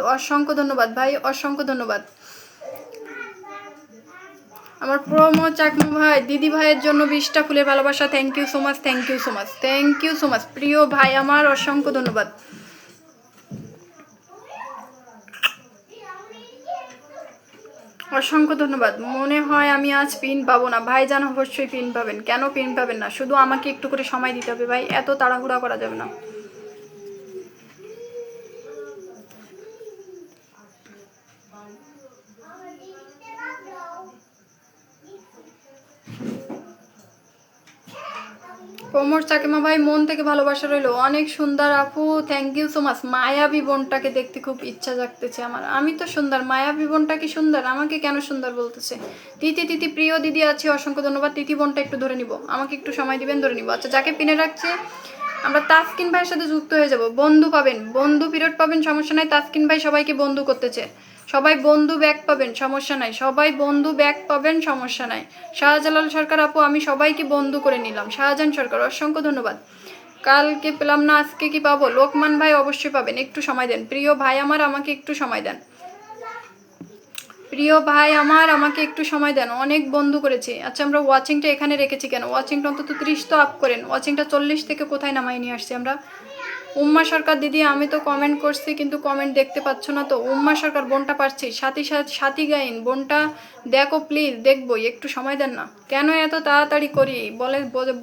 S1: ভাই, অসংখ্য ধন্যবাদ। আমার প্রমো চাকমা ভাই, দিদি ভাইয়ের জন্য 20টা ফুলের ভালোবাসা। থ্যাংক ইউ সো মাচ প্রিয় ভাই আমার, অসংখ্য ধন্যবাদ। মনে হয় আমি আজ পিন পাবো না ভাই। জান অবশ্যই পিন পাবেন। কেন পিন পাবেন না? শুধু আমাকে একটু করে সময় দিতে হবে ভাই, এত তাড়াহুড়া করা যাবে না। প্রমোদ চাকিমা ভাই মন থেকে ভালোবাসা রইলো, অনেক সুন্দর আপু, থ্যাংক ইউ সো মাচ। মায়াবী বোনটাকে দেখতে খুব ইচ্ছা জাগতেছে আমার। আমি তো সুন্দর, মায়াবী বোনটা কি সুন্দর? আমাকে কেন সুন্দর বলতেছে? তিথি প্রিয় দিদি আছে, অসংখ্য ধন্যবাদ। তিথি বোনটা একটু ধরে নিব, আমাকে একটু সময় দিবেন, ধরে নিব। আচ্ছা যাকে পিনে রাখছে, আমরা তাসকিন ভাইয়ের সাথে যুক্ত হয়ে যাব। বন্ধু পাবেন, বন্ধু পিরিয়ড পাবেন, সমস্যা নাই। তাসকিন ভাই সবাইকে বন্ধু করতেছে, সবাই বন্ধু ব্যাক পাবেন, সমস্যা নাই। সমস্যা নাই। শাহজালাল সরকার আপু, আমি সবাইকে বন্ধু করে নিলাম। শাহজাহান সরকার, অসংখ্য ধন্যবাদ। কালকে পেলাম না, আজকে কি পাবো? লোকমান ভাই অবশ্যই পাবেন, একটু সময় দেন। প্রিয় ভাই আমার, আমাকে একটু সময় দেন। আমাকে একটু সময় দেন, অনেক বন্ধু করেছি। আচ্ছা আমরা ওয়াচিংটা এখানে রেখেছি কেন? ওয়াচিংটা অন্তত 30 তো আপ করেন। ওয়াচিংটা 40 থেকে কোথায় নামাই নিয়ে আসছি আমরা? উম্মা সরকার দিদি, আমি তো কমেন্ট করছি কিন্তু কমেন্ট দেখতে পাচ্ছ না তো। উম্মা সরকার বোনটা পারছি, সাথী গাইন বোনটা দেখো প্লিজ, দেখবই, একটু সময় দেন না। কেন এত তাড়াতাড়ি করি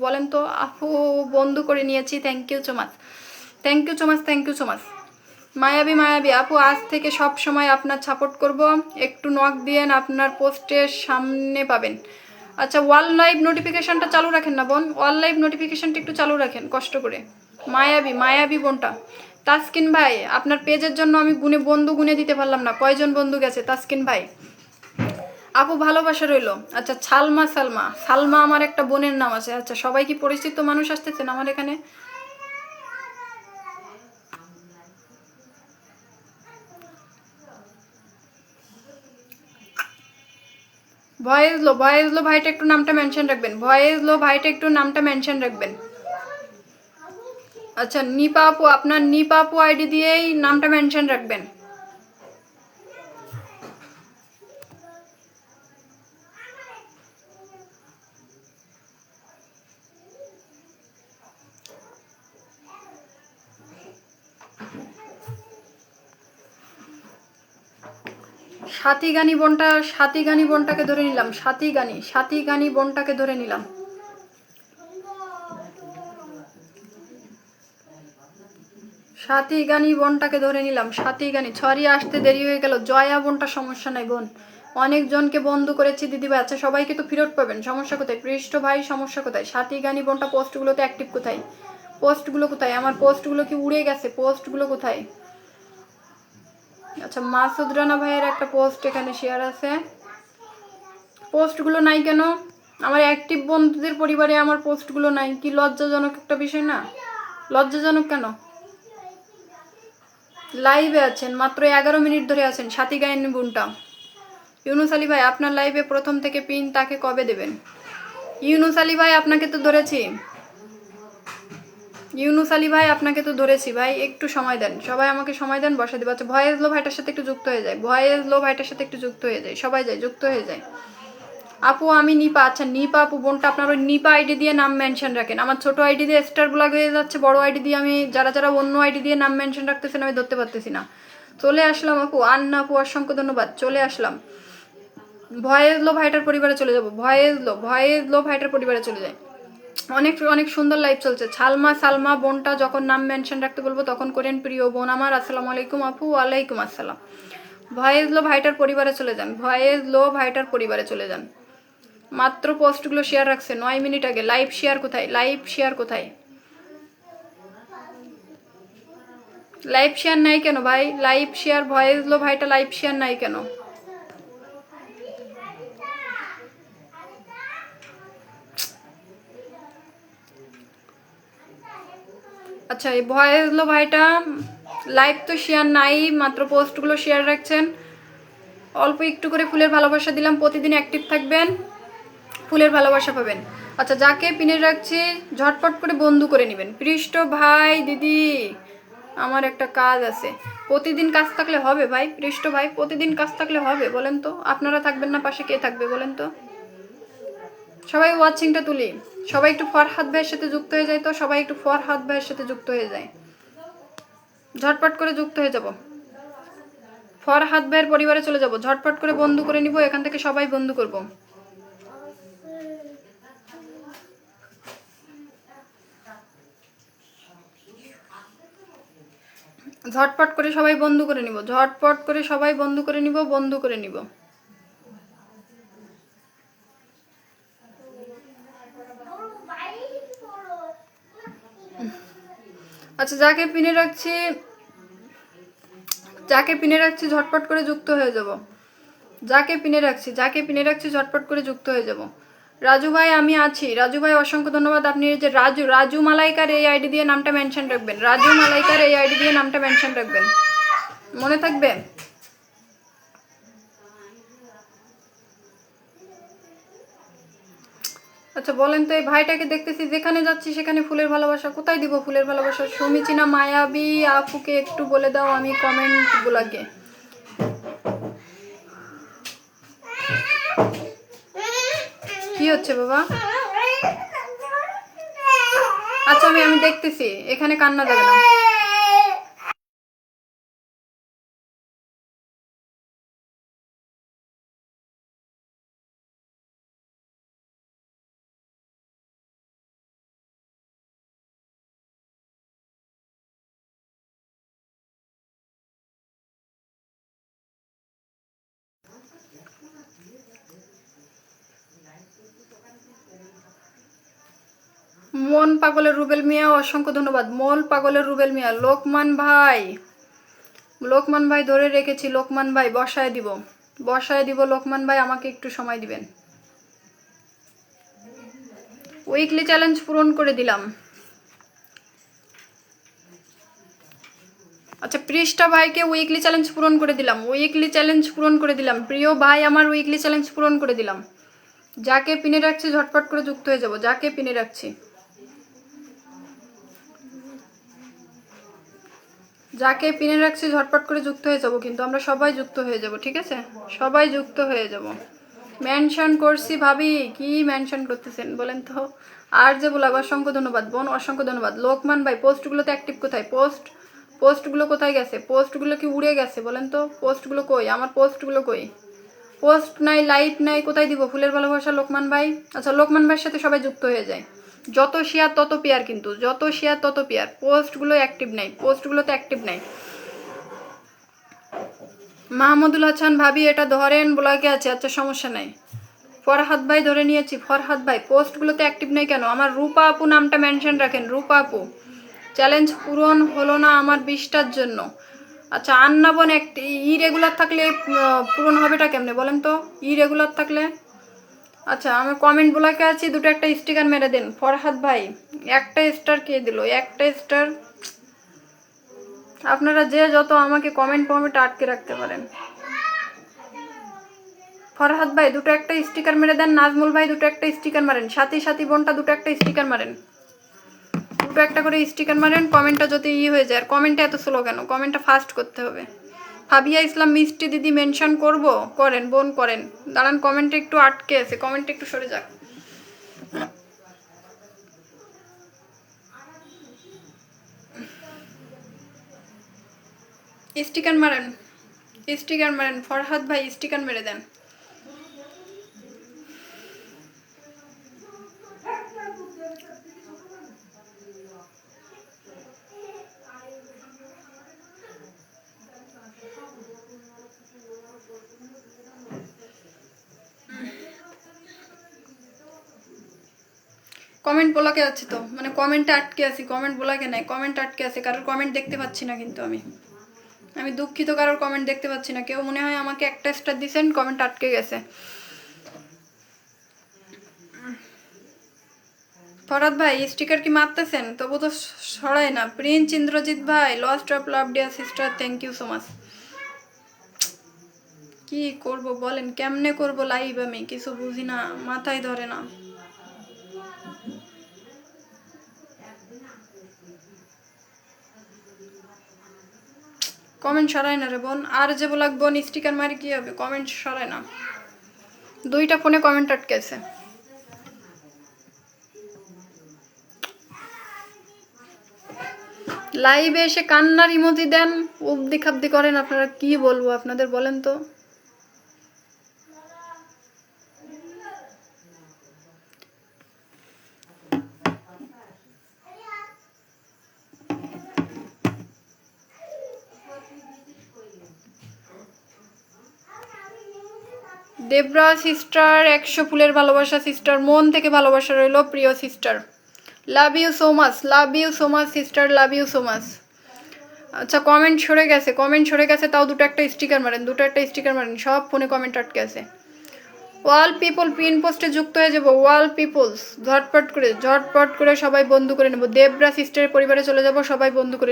S1: বলেন তো আপু। বন্ধু করে নিয়েছি, thank you so much, thank you so much, thank you so much. মায়াবী আপু, আজ থেকে সব সময় আপনার সাপোর্ট করব, একটু নক দিয়েন, আপনার পোস্টের সামনে পাবেন। আচ্ছা, ওয়াল লাইভ নোটিফিকেশনটা চালু রাখেন না বোন, ওয়াল লাইভ নোটিফিকেশনটা একটু চালু রাখেন কষ্ট করে। মায়াবী বোনটা। তাসকিন ভাই, আপনার পেজের জন্য আমি বন্ধু গুনে দিতে পারলাম না, কয়জন বন্ধু গেছে তাসকিন ভাই। আপু ভালোবাসা রইলো। আচ্ছা, সালমা আমার একটা বোনের নাম আছে। আচ্ছা, সবাই কি পরিচিত মানুষ আসতেছেন আমার এখানে? ভয়েস লো ভাইটা একটু নামটা মেনশন রাখবেন, ভয়েস লো ভাইটা একটু নামটা মেনশন রাখবেন। আচ্ছা, নিপা আপু, আপনার নিপা আপু আইডি দিয়েই নামটা মেনশন রাখবেন। সাথী গানি বোনটাকে ধরে নিলাম, সাথী গানি বোনটাকে ধরে নিলাম। সাথী গানি বোনটাকে ধরে নিলাম, সাথী গানি। সরি আসতে দেরি হয়ে গেল। জয়া বোনটা সমস্যা নাই বোন, অনেকজনকে বন্ধু করেছি দিদিভাই। আচ্ছা, সবাইকে তো ফেরত পাবেন, সমস্যা কোথায়? পৃষ্ঠ ভাই, সমস্যা কোথায়? সাথী গানি বোনটা পোস্টগুলোতে অ্যাক্টিভ কোথায়? পোস্টগুলো কোথায়? আমার পোস্টগুলো কি উড়ে গেছে? পোস্টগুলো কোথায়? আচ্ছা, মাসুদ রানা ভাইয়ের একটা পোস্ট এখানে শেয়ার আছে, পোস্টগুলো নাই কেন? আমার অ্যাক্টিভ বন্ধুদের পরিবারে আমার পোস্টগুলো নাই, কি লজ্জাজনক একটা বিষয় না? লজ্জাজনক কেন? লাইভে আছেন, মাত্র 11 মিনিট ধরে আছেন। সাথী গায়েন বোনটা। ইউনুস আলী ভাই, আপনার লাইভে প্রথম থেকে পিন তাকে কবে দেবেন? ইউনুস আলী ভাই, আপনাকে তো ধরেছি। ইউনুস আলী ভাই, আপনাকে তো ধরেছি ভাই, একটু সময় দেন, সবাই আমাকে সময় দেন, বসা দিবা। ভয়েস লো ভাইটার সাথে একটু যুক্ত হয়ে যায়, ভয়েস লো ভাইটার সাথে একটু যুক্ত হয়ে যায়, সবাই যায়, যুক্ত হয়ে যায়। আপু আমি নিপা। আচ্ছা, নিপা আপু বোনটা, আপনার ওই নিপা আইডি দিয়ে নাম মেনশন রাখেন। আমার ছোট আইডি দিয়ে স্টার ব্লগ হয়ে যাচ্ছে, বড় আইডি দিয়ে আমি যারা অন্য আইডি দিয়ে নাম মেনশন রাখতেছেন আমি ধরতে পারতেছি না। চলে আসলাম আপু, আন্না আপু অসংখ্য ধন্যবাদ, চলে আসলাম। ভয়েস লো ভাইটার পরিবারে চলে যাব, ভয়েস লো ভাইটার পরিবারে চলে যায়। অনেক অনেক সুন্দর লাইভ চলছে। সালমা বোনটা যখন নাম মেনশন রাখতে বলবো তখন করেন। প্রিয় বোন আমার, আসসালামু আলাইকুম আপু। ওয়ালাইকুম আসসালাম। ভয়েস লো ভাইটার পরিবারে চলে যান, ভয়েস লো ভাইটার পরিবারে চলে যান। মাত্র পোস্টগুলো শেয়ার রাখছে 9 মিনিট আগে। লাইভ শেয়ার কোথায়? লাইভ শেয়ার কোথায়? লাইভ শেয়ার নাই কেন ভাই? লাইভ শেয়ার ভয়েস লো ভাইটা লাইভ শেয়ার নাই কেন? আচ্ছা, এই ভয়েস লো ভাইটা লাইভ তো শেয়ার নাই, মাত্র পোস্টগুলো শেয়ার রাখছেন। অল্প একটু করে ফুলের ভালোবাসা দিলাম, প্রতিদিন অ্যাক্টিভ থাকবেন, ফুলের ভালোবাসা পাবেন। আচ্ছা, যাকে পিনে রাখছি ঝটপট করে বন্ধু করে নেবেন। পৃষ্ঠ ভাই দিদি, আমার একটা কাজ আছে। প্রতিদিন কাজ থাকলে হবে ভাই? পৃষ্ঠ ভাই, প্রতিদিন কাজ থাকলে হবে বলেন তো? আপনারা থাকবেন না, পাশে কে থাকবে বলেন তো? সবাই ওয়াচিংটা তুলি, সবাই একটু ফরহাদ ভাইয়ের সাথে যুক্ত হয়ে যায় তো, সবাই একটু ফরহাদ ভাইয়ের সাথে যুক্ত হয়ে যায়, ঝটপট করে যুক্ত হয়ে যাব। ফরহাদ ভাইয়ের পরিবারে চলে যাব, ঝটপট করে বন্ধু করে নিব, এখান থেকে সবাই বন্ধু করব। ঝটপট করে সবাই বন্ধু করে নিব, ঝটপট করে সবাই বন্ধু করে নিব, বন্ধু করে নিব। আচ্ছা, যাকে পিনে রাখছি ঝটপট করে যুক্ত হয়ে যাব। যাকে পিনে রাখছি ঝটপট করে যুক্ত হয়ে যাব। রাজু ভাই আমি আছি, রাজু ভাই অসংখ্য ধন্যবাদ। আপনি এই যে রাজু মালাইকার এই আইডি দিয়ে নামটা মেনশন রাখবেন, রাজু মালাইকার এই আইডি দিয়ে নামটা মেনশন রাখবেন, মনে থাকবে। আচ্ছা বলেন তো, এই ভাইটাকে দেখতেছি যেখানে যাচ্ছি সেখানে ফুলের ভালোবাসা, কোথায় দিব ফুলের ভালোবাসা? সমীচীনা মায়াবী আপুকে একটু বলে দাও আমি কমেন্ট গুলাকে। কি হচ্ছে বাবা? আচ্ছা, আমি দেখতেছি, এখানে কান্না যাবে না। মন পাগলের রুবেল মিয়া অসংখ্য ধন্যবাদ। মন পাগলের রুবেল মিয়া। লোকমান ভাই ধরে রেখেছি। লোকমান ভাই বসায় দিব। লোকমান ভাই আমাকে একটু সময় দিবেন। উইকলি চ্যালেঞ্জ পূরণ করে দিলাম। আচ্ছা, পৃষ্ঠা ভাইকে উইকলি চ্যালেঞ্জ পূরণ করে দিলাম। প্রিয় ভাই আমার উইকলি চ্যালেঞ্জ পূরণ করে দিলাম। যাকে পিনে রাখছি ঝটপট করে যুক্ত হয়ে যাব। যাকে পিনে রাখছি ঝটপট করে যুক্ত হয়ে যাব। কিন্তু আমরা সবাই যুক্ত হয়ে যাব, ঠিক আছে? সবাই যুক্ত হয়ে যাব। মেনশন করছি ভাবি, কি মেনশন করতেছেন বলেন তো? আর যে বলাব অসংখ্য ধন্যবাদ বোন, অসংখ্য ধন্যবাদ। লোকমান ভাই পোস্টগুলোতে অ্যাক্টিভ কোথায়? পোস্টগুলো কোথায় গেছে? পোস্টগুলো কি উড়ে গেছে বলেন তো? পোস্টগুলো কই? আমার পোস্টগুলো কই? পোস্ট নাই, লাইভ নাই, কোথায় দিব? ফুলের ভালোবাসা লোকমান ভাই। আচ্ছা, লোকমান ভাইয়ের সাথে সবাই যুক্ত হয়ে যায়। যত শেয়ার তত পেয়ার, কিন্তু যত শেয়ার তত পেয়ার। পোস্টগুলো অ্যাক্টিভ নাই, পোস্টগুলোতে অ্যাক্টিভ নাই। মাহমুদুল হাসান ভাবি এটা ধরেন ব্লকে আছে। আচ্ছা, সমস্যা নাই। ফরহাদ ভাই ধরে নিয়েছি। ফরহাদ ভাই পোস্টগুলোতে অ্যাক্টিভ নেই কেন? আমার রূপা আপু নামটা মেনশন রাখেন। রূপা আপু, চ্যালেঞ্জ পূরণ হলো না আমার 20টার জন্য। আচ্ছা, আন্না বোন ইরেগুলার থাকলে পূরণ হবেটা কেমনে বলেন তো? ইরেগুলার থাকলে। আচ্ছা, আমি কমেন্ট ব্লকে আছি, দুটো একটা স্টিকার মেরে দেন। ফরহাদ ভাই একটা স্টার কে দিল? একটা স্টার। আপনারা যে যত আমাকে কমেন্ট আটকে রাখতে পারেন। ফরহাদ ভাই দুটো একটা স্টিকার মেরে দেন। নাজমুল ভাই দুটো একটা স্টিকার মারেন। সাথী বোনটা দুটো একটা স্টিকার মারেন। দুটো একটা করে স্টিকার মারেন। কমেন্টটা যদি হয়ে যায়। আর কমেন্টটা এত স্লো কেন? কমেন্টটা ফাস্ট করতে হবে। ফাবিয়া ইসলাম মিষ্টি দিদি মেনশন করব? করেন বোন, করেন। দাঁড়ান, কমেন্টে একটু আটকে আছে, কমেন্টে একটু সরে যাক। স্টিকার মারেন। ফরহাদ ভাই স্টিকার মেরে দেন। কমেন্ট ব্লকে আছে তো, মানে কমেন্টে আটকে আছি। কমেন্ট ব্লকে নাই, কমেন্ট আটকে আছে। কারোর কমেন্ট দেখতে পাচ্ছি না কিন্তু আমি দুঃখিত, কারোর কমেন্ট দেখতে পাচ্ছি না। কেউ মনে হয় আমাকে একটা স্টার দিয়েছেন, কমেন্ট আটকে গেছে। ফরহাদ ভাই স্টিকার কি মারতেছেন? তবু তো সরাই না। প্রিন্স ইন্দ্রজিৎ ভাই lost of love dear sister, thank you so much. কি করব বলেন? কেমনে করব লাইভ? আমি কিছু বুঝি না, মাথায় ধরে না। কমেন্ট সরাই না রে বোন। আর যে বলাক বোন স্টিকার মারি কি হবে? কমেন্ট সরায় না। দুইটা ফোনে কমেন্ট আটকে আছে। লাইভে এসে কান্নার ইমোজি দেন, উবদি খাবদি করেন। আপনারা কি বলবো আপনাদের বলেন তো? দেবরা সিস্টার 100 ফুলের ভালোবাসা সিস্টার, মন থেকে ভালোবাসা রইল প্রিয় sister. Love you so much sister, love you so much. আচ্ছা, কমেন্ট সরে গেছে, তাও দুটো একটা স্টিকার মারেন। সব ফোনে কমেন্ট আটকে আছে। ওয়াল পিপল পিন পোস্টে যুক্ত হয়ে যাব। ওয়াল পিপলস ঝটপট করে সবাই বন্ধু করে নেব। দেবরা সিস্টারের পরিবারে চলে যাব। সবাই বন্ধু করে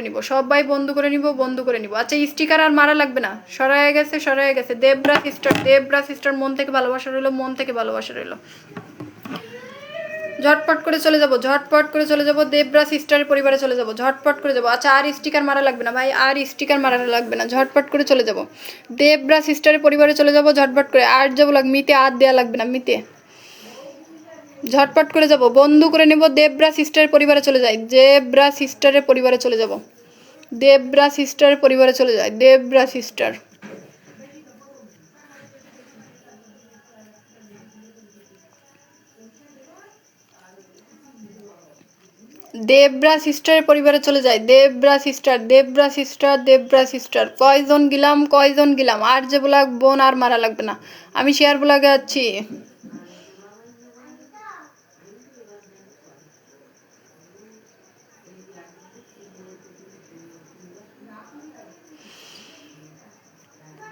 S1: নিব। আচ্ছা, স্টিকার আর মারা লাগবে না। সরায় গেছে। দেবরা সিস্টার মন থেকে ভালোবাসা রইল। ঝটপট করে চলে যাব। দেবরা সিস্টারের পরিবারে চলে যাব। ঝটপট করে যাব। আচ্ছা, আর স্টিকার মারা লাগবে না ভাই, ঝটপট করে চলে যাব। দেবরা সিস্টারের পরিবারে চলে যাব ঝটপট করে। আর যাবো মিতে আর দেওয়া লাগবে না, মিতে ঝটপট করে যাব। বন্ধু করে নেব। দেবরা সিস্টারের পরিবারে চলে যাই। দেবরা সিস্টারের পরিবারে চলে যাই। দেবরা সিস্টার। দেবরা সিস্টারের পরিবারে চলে যায়। দেবরা সিস্টার। কয়জন গিলাম? আর যে ব্লগ বোন আর মারা লাগবে না। আমি শেয়ার ব্লগে আছি।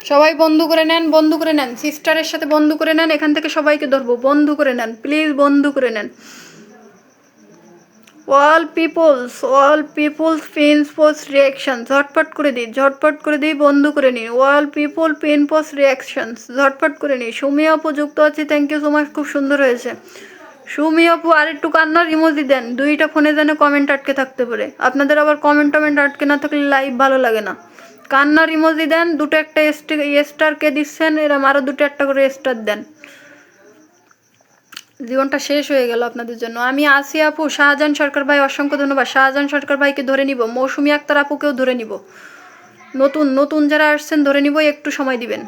S1: সবাই বন্ধু করে নেন, বন্ধু করে নেন, সিস্টারের সাথে বন্ধু করে নেন, এখান থেকে সবাইকে ধরবো, বন্ধু করে নেন প্লিজ, বন্ধু করে নেন। All peoples pin post reaction ঝটপট করে দিই, ঝটপট করে দিই, বন্ধু করে নিই। All people pin post reaction ঝটপট করে নিই। সুমি আপু যুক্ত আছে, থ্যাংক ইউ সো মাচ, খুব সুন্দর হয়েছে। সুমি আপু আর একটু কান্নার ইমোজি দেন, দুইটা ফোনে যেন কমেন্ট আটকে থাকতে পারে। আপনাদের আবার কমেন্ট টমেন্ট আটকে না থাকলে লাইভ ভালো লাগে না। কান্নার ইমোজি দেন, দুটো একটা স্টার কে দিচ্ছেন, এরম আরও দুটো একটা করে স্টার দেন। জীবনটা শেষ হয়ে গেল আপনাদের জন্য। আমি আসি আপু, শাহজাহান সরকার ভাই অসংখ্য ধন্যবাদ। শাহজাহান সরকার ভাইকে ধরে নিব, মৌসুমি আক্তার আপুকেও ধরে নিব, নতুন নতুন যারা আসছেন ধরে নিব, একটু সময় দিবেন,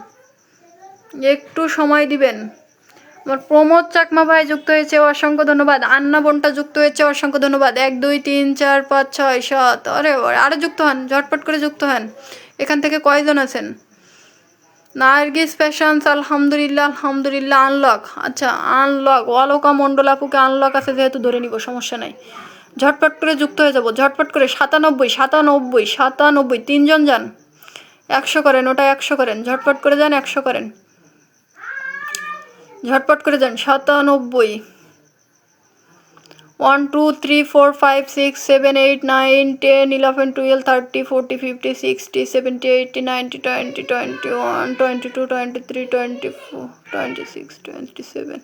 S1: একটু সময় দিবেন। আমার প্রমোদ চাকমা ভাই যুক্ত হয়েছে, অসংখ্য ধন্যবাদ। আন্না বোনটা যুক্ত হয়েছে, অসংখ্য ধন্যবাদ। 1 2 3 4 5 6 7, আরে আরও যুক্ত হন, ঝটপট করে যুক্ত হন। এখান থেকে কয়জন আছেন? নার্গিস ফ্যাশনস, আলহামদুলিল্লাহ আলহামদুলিল্লাহ, আনলক। আচ্ছা আনলক, অলকা মণ্ডল আপুকে আনলক আছে যেহেতু ধরে নিব, সমস্যা নাই। ঝটপট করে যুক্ত হয়ে যাব, ঝটপট করে। 97 97 97, 3জন যান, 100 করেন, ওটা 100 করেন, ঝটপট করে যান, 100 করেন, ঝটপট করে যান। 97 1 2 3 4 5 6 7 8 9 10 11 12 13 14 15 16 17 18 19 20 21 22 23 24 26 27।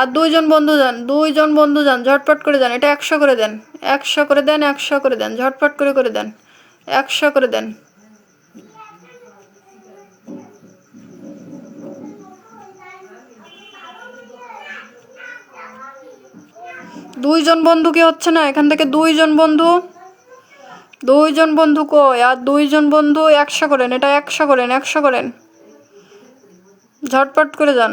S1: আর দুইজন বন্ধু যান, দুইজন বন্ধু যান, ঝটপট করে যান। এটা 100 করে দেন, 100 করে দেন, 100 করে দেন, ঝটপট করে দেন, 100 করে দেন। দুইজন বন্ধু কি হচ্ছে না এখান থেকে? দুইজন বন্ধু, দুইজন বন্ধু কই? আর দুইজন বন্ধু 100 করেন, এটা 100 করেন, 100 করেন, ঝটপট করে যান।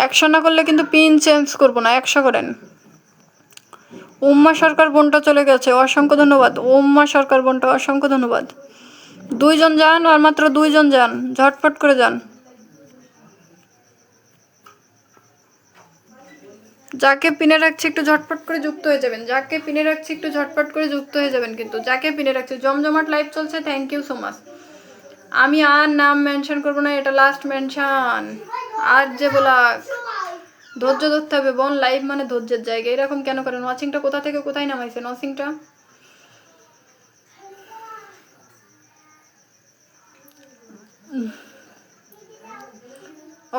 S1: 100 না করলে কিন্তু পিন চেঞ্জ করবো না, 100 করেন। উম্মা সরকার বোনটা চলে গেছে, অসংখ্য ধন্যবাদ। উম্মা সরকার বোনটা অসংখ্য ধন্যবাদ। দুইজন যান, আর মাত্র দুইজন যান, ঝটপট করে যান। যাকে পিনে রাখছি একটু ঝটপট করে যুক্ত হয়ে যাবেন, যাকে পিনে রাখছি একটু ঝটপট করে যুক্ত হয়ে যাবেন কিন্তু, যাকে পিনে রাখছি। জমজমাট লাইভ চলছে, থ্যাংক ইউ সো মাচ। আমি আর নাম মেনশন করবো না, এটা লাস্ট মেনশন। আর যে বলা, ধৈর্য ধরতে হবে বোন, লাইভ মানে ধৈর্যের জায়গা। এরকম কেন করেন? ওয়াচিংটা কোথা থেকে কোথায় নামাইছেন ওয়াচিংটা?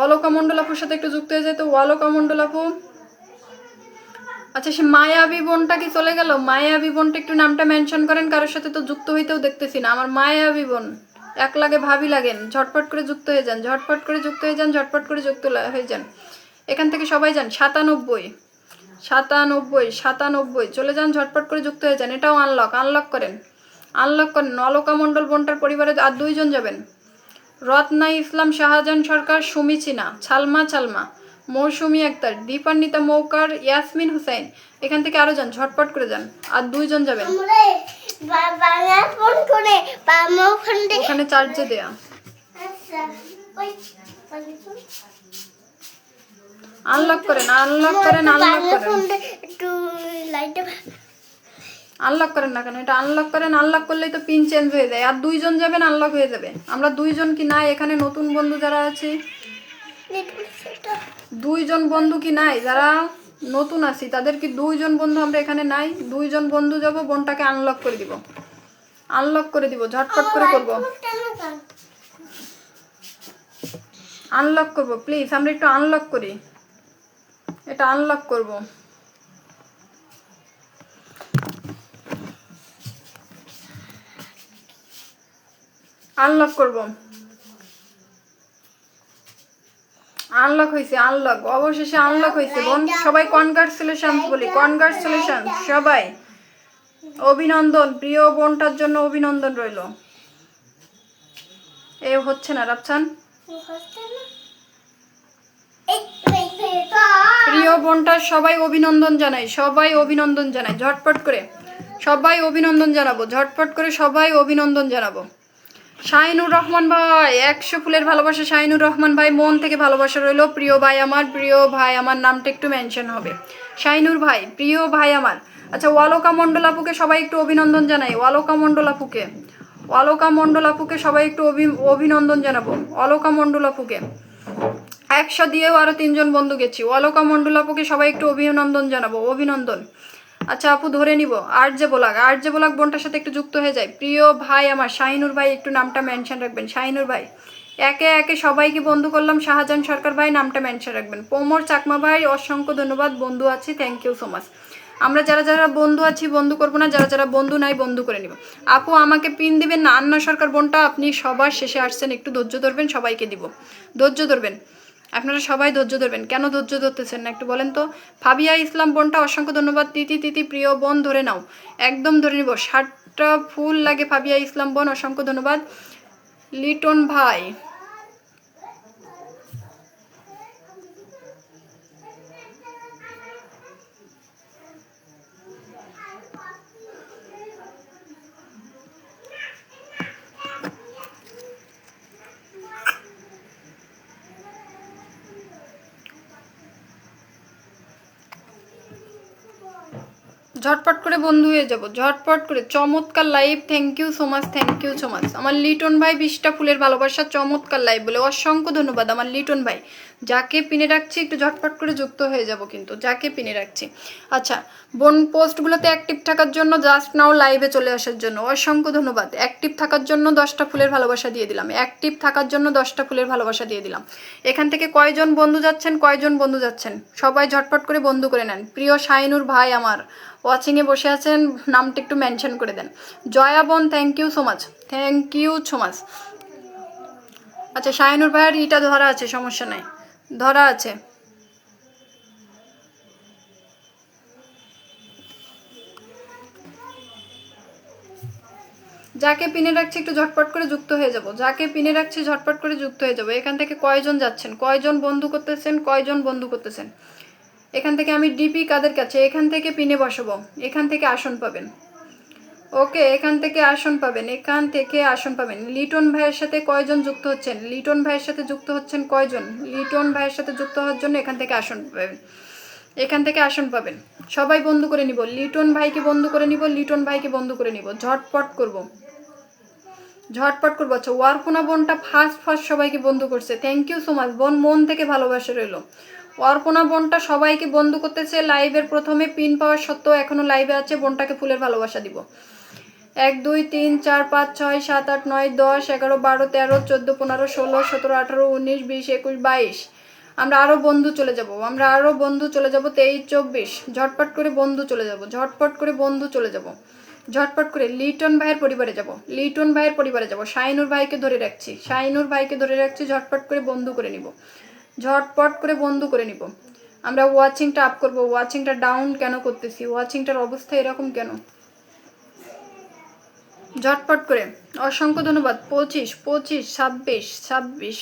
S1: অলকা মণ্ডল আপুর সাথে একটু যুক্ত হয়ে যায় তো, অলকা মণ্ডল আপু। আচ্ছা সে মায়াবী বোনটা কি চলে গেল? মায়াবী বোনটা একটু নামটা মেনশন করেন, কারোর সাথে তো যুক্ত হইতেও দেখতেছি না। আমার মায়াবী বোন এক লাগে ভাবি লাগেন, ঝটপট করে যুক্ত হয়ে যান, ঝটপট করে যুক্ত হয়ে যান, ঝটপট করে যুক্ত হয়ে যান। এখান থেকে সবাই যান। 97 97 97 চলে যান, ঝটপট করে যুক্ত হয়ে যান। এটাও আনলক, আনলক করেন, আনলক করেন। অলকা মণ্ডল বোনটার পরিবারে আর দুইজন যাবেন। রত্না ইসলাম, শাহজাহান সরকার, সুমি চিনা, ছালমা, মৌসুমি আক্তার, দীপান্বিতা মৌকার, ইয়াসমিন হুসাইন। এখান থেকে আরো যান, ঝটপট করে যান, আর দুইজন যাবেন। ওখানে চার্জে দেয়া। আনলক করেন, আনলক করেন, আনলক করেন, আনলক করেন না কেন? এটা আনলক করেন, আনলক করলেই তো পিন চেঞ্জ হয়ে যায়। আর দুইজন যাবেন, আনলক হয়ে যাবে। আমরা দুইজন কি নাই এখানে? নতুন বন্ধু যারা আছে, দুইজন বন্ধু কি নাই? যারা নতুন আছি তাদের কি দুইজন বন্ধু আমরা এখানে নাই? দুইজন বন্ধু যাব, বোনটাকে আনলক করে দিব, আনলক করে দিব, ঝটপট করে করব, আনলক করব প্লিজ। আমরা একটু আনলক করি, এটা আনলক করব। আনলক করব, আনলক হয়েছে, আনলক অবশেষে আনলক হয়েছে বোন। সবাই কনগ্রাচুলেশনস বলি, কনগ্রাচুলেশন সবাই, অভিনন্দন। প্রিয় বোনটার জন্য অভিনন্দন রইল। এ হচ্ছে না রাপচান, প্রিয় বোনটার সবাই অভিনন্দন জানাই, সবাই অভিনন্দন জানাই, ঝটপট করে সবাই অভিনন্দন জানাবো, ঝটপট করে সবাই অভিনন্দন জানাবো। শাহিনুর রহমান ভাই 100 ফুলের ভালোবাসা। শাহিনুর রহমান ভাই মন থেকে ভালোবাসা রইলো। প্রিয় ভাই আমার, প্রিয় ভাই আমার, নামটা একটু মেনশন হবে। শাহিনুর ভাই, প্রিয় ভাই আমার। আচ্ছা, ওয়ালোকা মণ্ডল আপুকে সবাই একটু অভিনন্দন জানাই। ওয়ালোকা মণ্ডল আপুকে, ওয়ালোকা মণ্ডল আপুকে সবাই একটু অভিনন্দন জানাবো। ওয়ালোকা মণ্ডল আপুকে 100 দিয়েও আরো 3 জন বন্ধু গেছি। ওয়ালোকা মণ্ডল আপুকে সবাই একটু অভিনন্দন জানাবো, অভিনন্দন। আচ্ছা আপু ধরে নিব। আর যে বোলাক বোনটার সাথে একটু যুক্ত হয়ে যায়। প্রিয় ভাই আমার শাহিনুর ভাই, একটু নামটা মেনশন রাখবেন। শাহিনুর ভাই, একে একে সবাইকে বন্ধু করলাম। শাহজাহান সরকার ভাই, নামটা মেনশন রাখবেন। পোমর চাকমা ভাই, অসংখ্য ধন্যবাদ। বন্ধু আছি, থ্যাংক ইউ সো মাচ। আমরা যারা যারা বন্ধু আছি বন্ধু করবো না, যারা যারা বন্ধু নাই বন্ধু করে নিব। আপু আমাকে পিন দিবেন না। আন্না সরকার বোনটা, আপনি সবার শেষে আসছেন, একটু ধৈর্য ধরবেন, সবাইকে দিব। ধৈর্য ধরবেন, আপনারা সবাই ধৈর্য ধরবেন। কেন ধৈর্য ধরতেছেন না একটু বলেন তো। ফাবিয়া ইসলাম বোনটা, অসংখ্য ধন্যবাদ। তিতি প্রিয় বোন, ধরে নাও, একদম ধরে নিব। 60টা ফুল লাগে ফাবিয়া ইসলাম বোন, অসংখ্য ধন্যবাদ। লিটন ভাই, ঝটপট করে বন্ধু হয়ে যাব, ঝটপট করে। চমৎকার live, thank you so much, thank you so much. আমার লিটন ভাই 20টা ফুলের ভালোবাসা, চমৎকার লাইভ বলে অসংখ্য ধন্যবাদ আমার লিটন ভাই। যাকে পিনে রাখছি একটু ঝটপট করে যুক্ত হয়ে যাব কিন্তু, যাকে পিনে রাখছি। আচ্ছা, বোন পোস্টগুলোতে অ্যাক্টিভ থাকার জন্য, জাস্ট নাও লাইভে চলে আসার জন্য অসংখ্য ধন্যবাদ। অ্যাক্টিভ থাকার জন্য 10টা ফুলের ভালোবাসা দিয়ে দিলাম। অ্যাক্টিভ থাকার জন্য 10টা ফুলের ভালোবাসা দিয়ে দিলাম। এখান থেকে কয়জন বন্ধু যাচ্ছেন, কয়জন বন্ধু যাচ্ছেন, সবাই ঝটপট করে বন্ধু করে নেন। প্রিয় শাহিনুর ভাই আমার, ওয়াচিংয়ে বসে আছেন, নামটা একটু মেনশন করে দেন। জয়া বোন, thank you so much, thank you so much. আচ্ছা, শাহিনুর ভাইয়ের ইটা ধরা আছে, সমস্যা নাই, ধরা আছে। যাকে পিনে রাখছি একটু ঝটপট করে যুক্ত হয়ে যাব। যাকে পিনে রাখছি ঝটপট করে যুক্ত হয়ে যাব। এখান থেকে কয়জন যাচ্ছেন, কয়জন বন্ধু করতেছেন, কয়জন বন্ধু করতেছেন। এখান থেকে আমি ডিপি কাদের কাছে, এখান থেকে পিনে বসাবো, এখান থেকে আসন পাবেন। ওকে, এখান থেকে আসন পাবেন, এখান থেকে আসন পাবেন। লিটন ভাইয়ের সাথে কয়জন যুক্ত হচ্ছেন, লিটন ভাইয়ের সাথে যুক্ত হচ্ছেন কয়জন, লিটন ভাইয়ের সাথে যুক্ত হওয়ার জন্য এখান থেকে আসন পাবেন, এখান থেকে আসন পাবেন। সবাই বন্ধু করে নিব, লিটন ভাইকে বন্ধু করে নিব, লিটন ভাইকে বন্ধু করে নিব। ঝটপট করব, ঝটপট করবো। আচ্ছা, ওয়ারপুনা বোনটা ফার্স্ট সবাইকে বন্ধু করছে, থ্যাংক ইউ সো মাচ বোন, মন থেকে ভালোবাসা রইলো। অর্পণা বোনটা সবাইকে বন্ধু করতেছে। লাইভের প্রথমে পিন পাওয়ার সত্ত্বেও এখনো লাইভে আছে। বোনটাকে ফুলের ভালোবাসা দিব। 1 2 3 4 5 6 7 8 9 10 11 12 13 14 15 16 17 18 19 20 21 22। আমরা আরো বন্ধু চলে যাব, আমরা আরো বন্ধু চলে যাব। 23 24 ঝটপট করে বন্ধু চলে যাব, ঝটপট করে বন্ধু চলে যাব, ঝটপট করে লিটন ভাইয়ের পরিবারে যাব, লিটন ভাইয়ের পরিবারে যাব। শাহিনুর ভাইকে ধরে রাখছি, শাহিনুর ভাইকে ধরে রাখছি। ঝটপট করে বন্ধু করে নিব, ঝটপট করে বন্ধু করে নিব। আমরা ওয়াচিংটা আপ করব। ওয়াচিংটা ডাউন কেন করতেছি, ওয়াচিংটার অবস্থা এরকম কেন। ঝটপট করে, অসংখ্য ধন্যবাদ। 25 25 26 26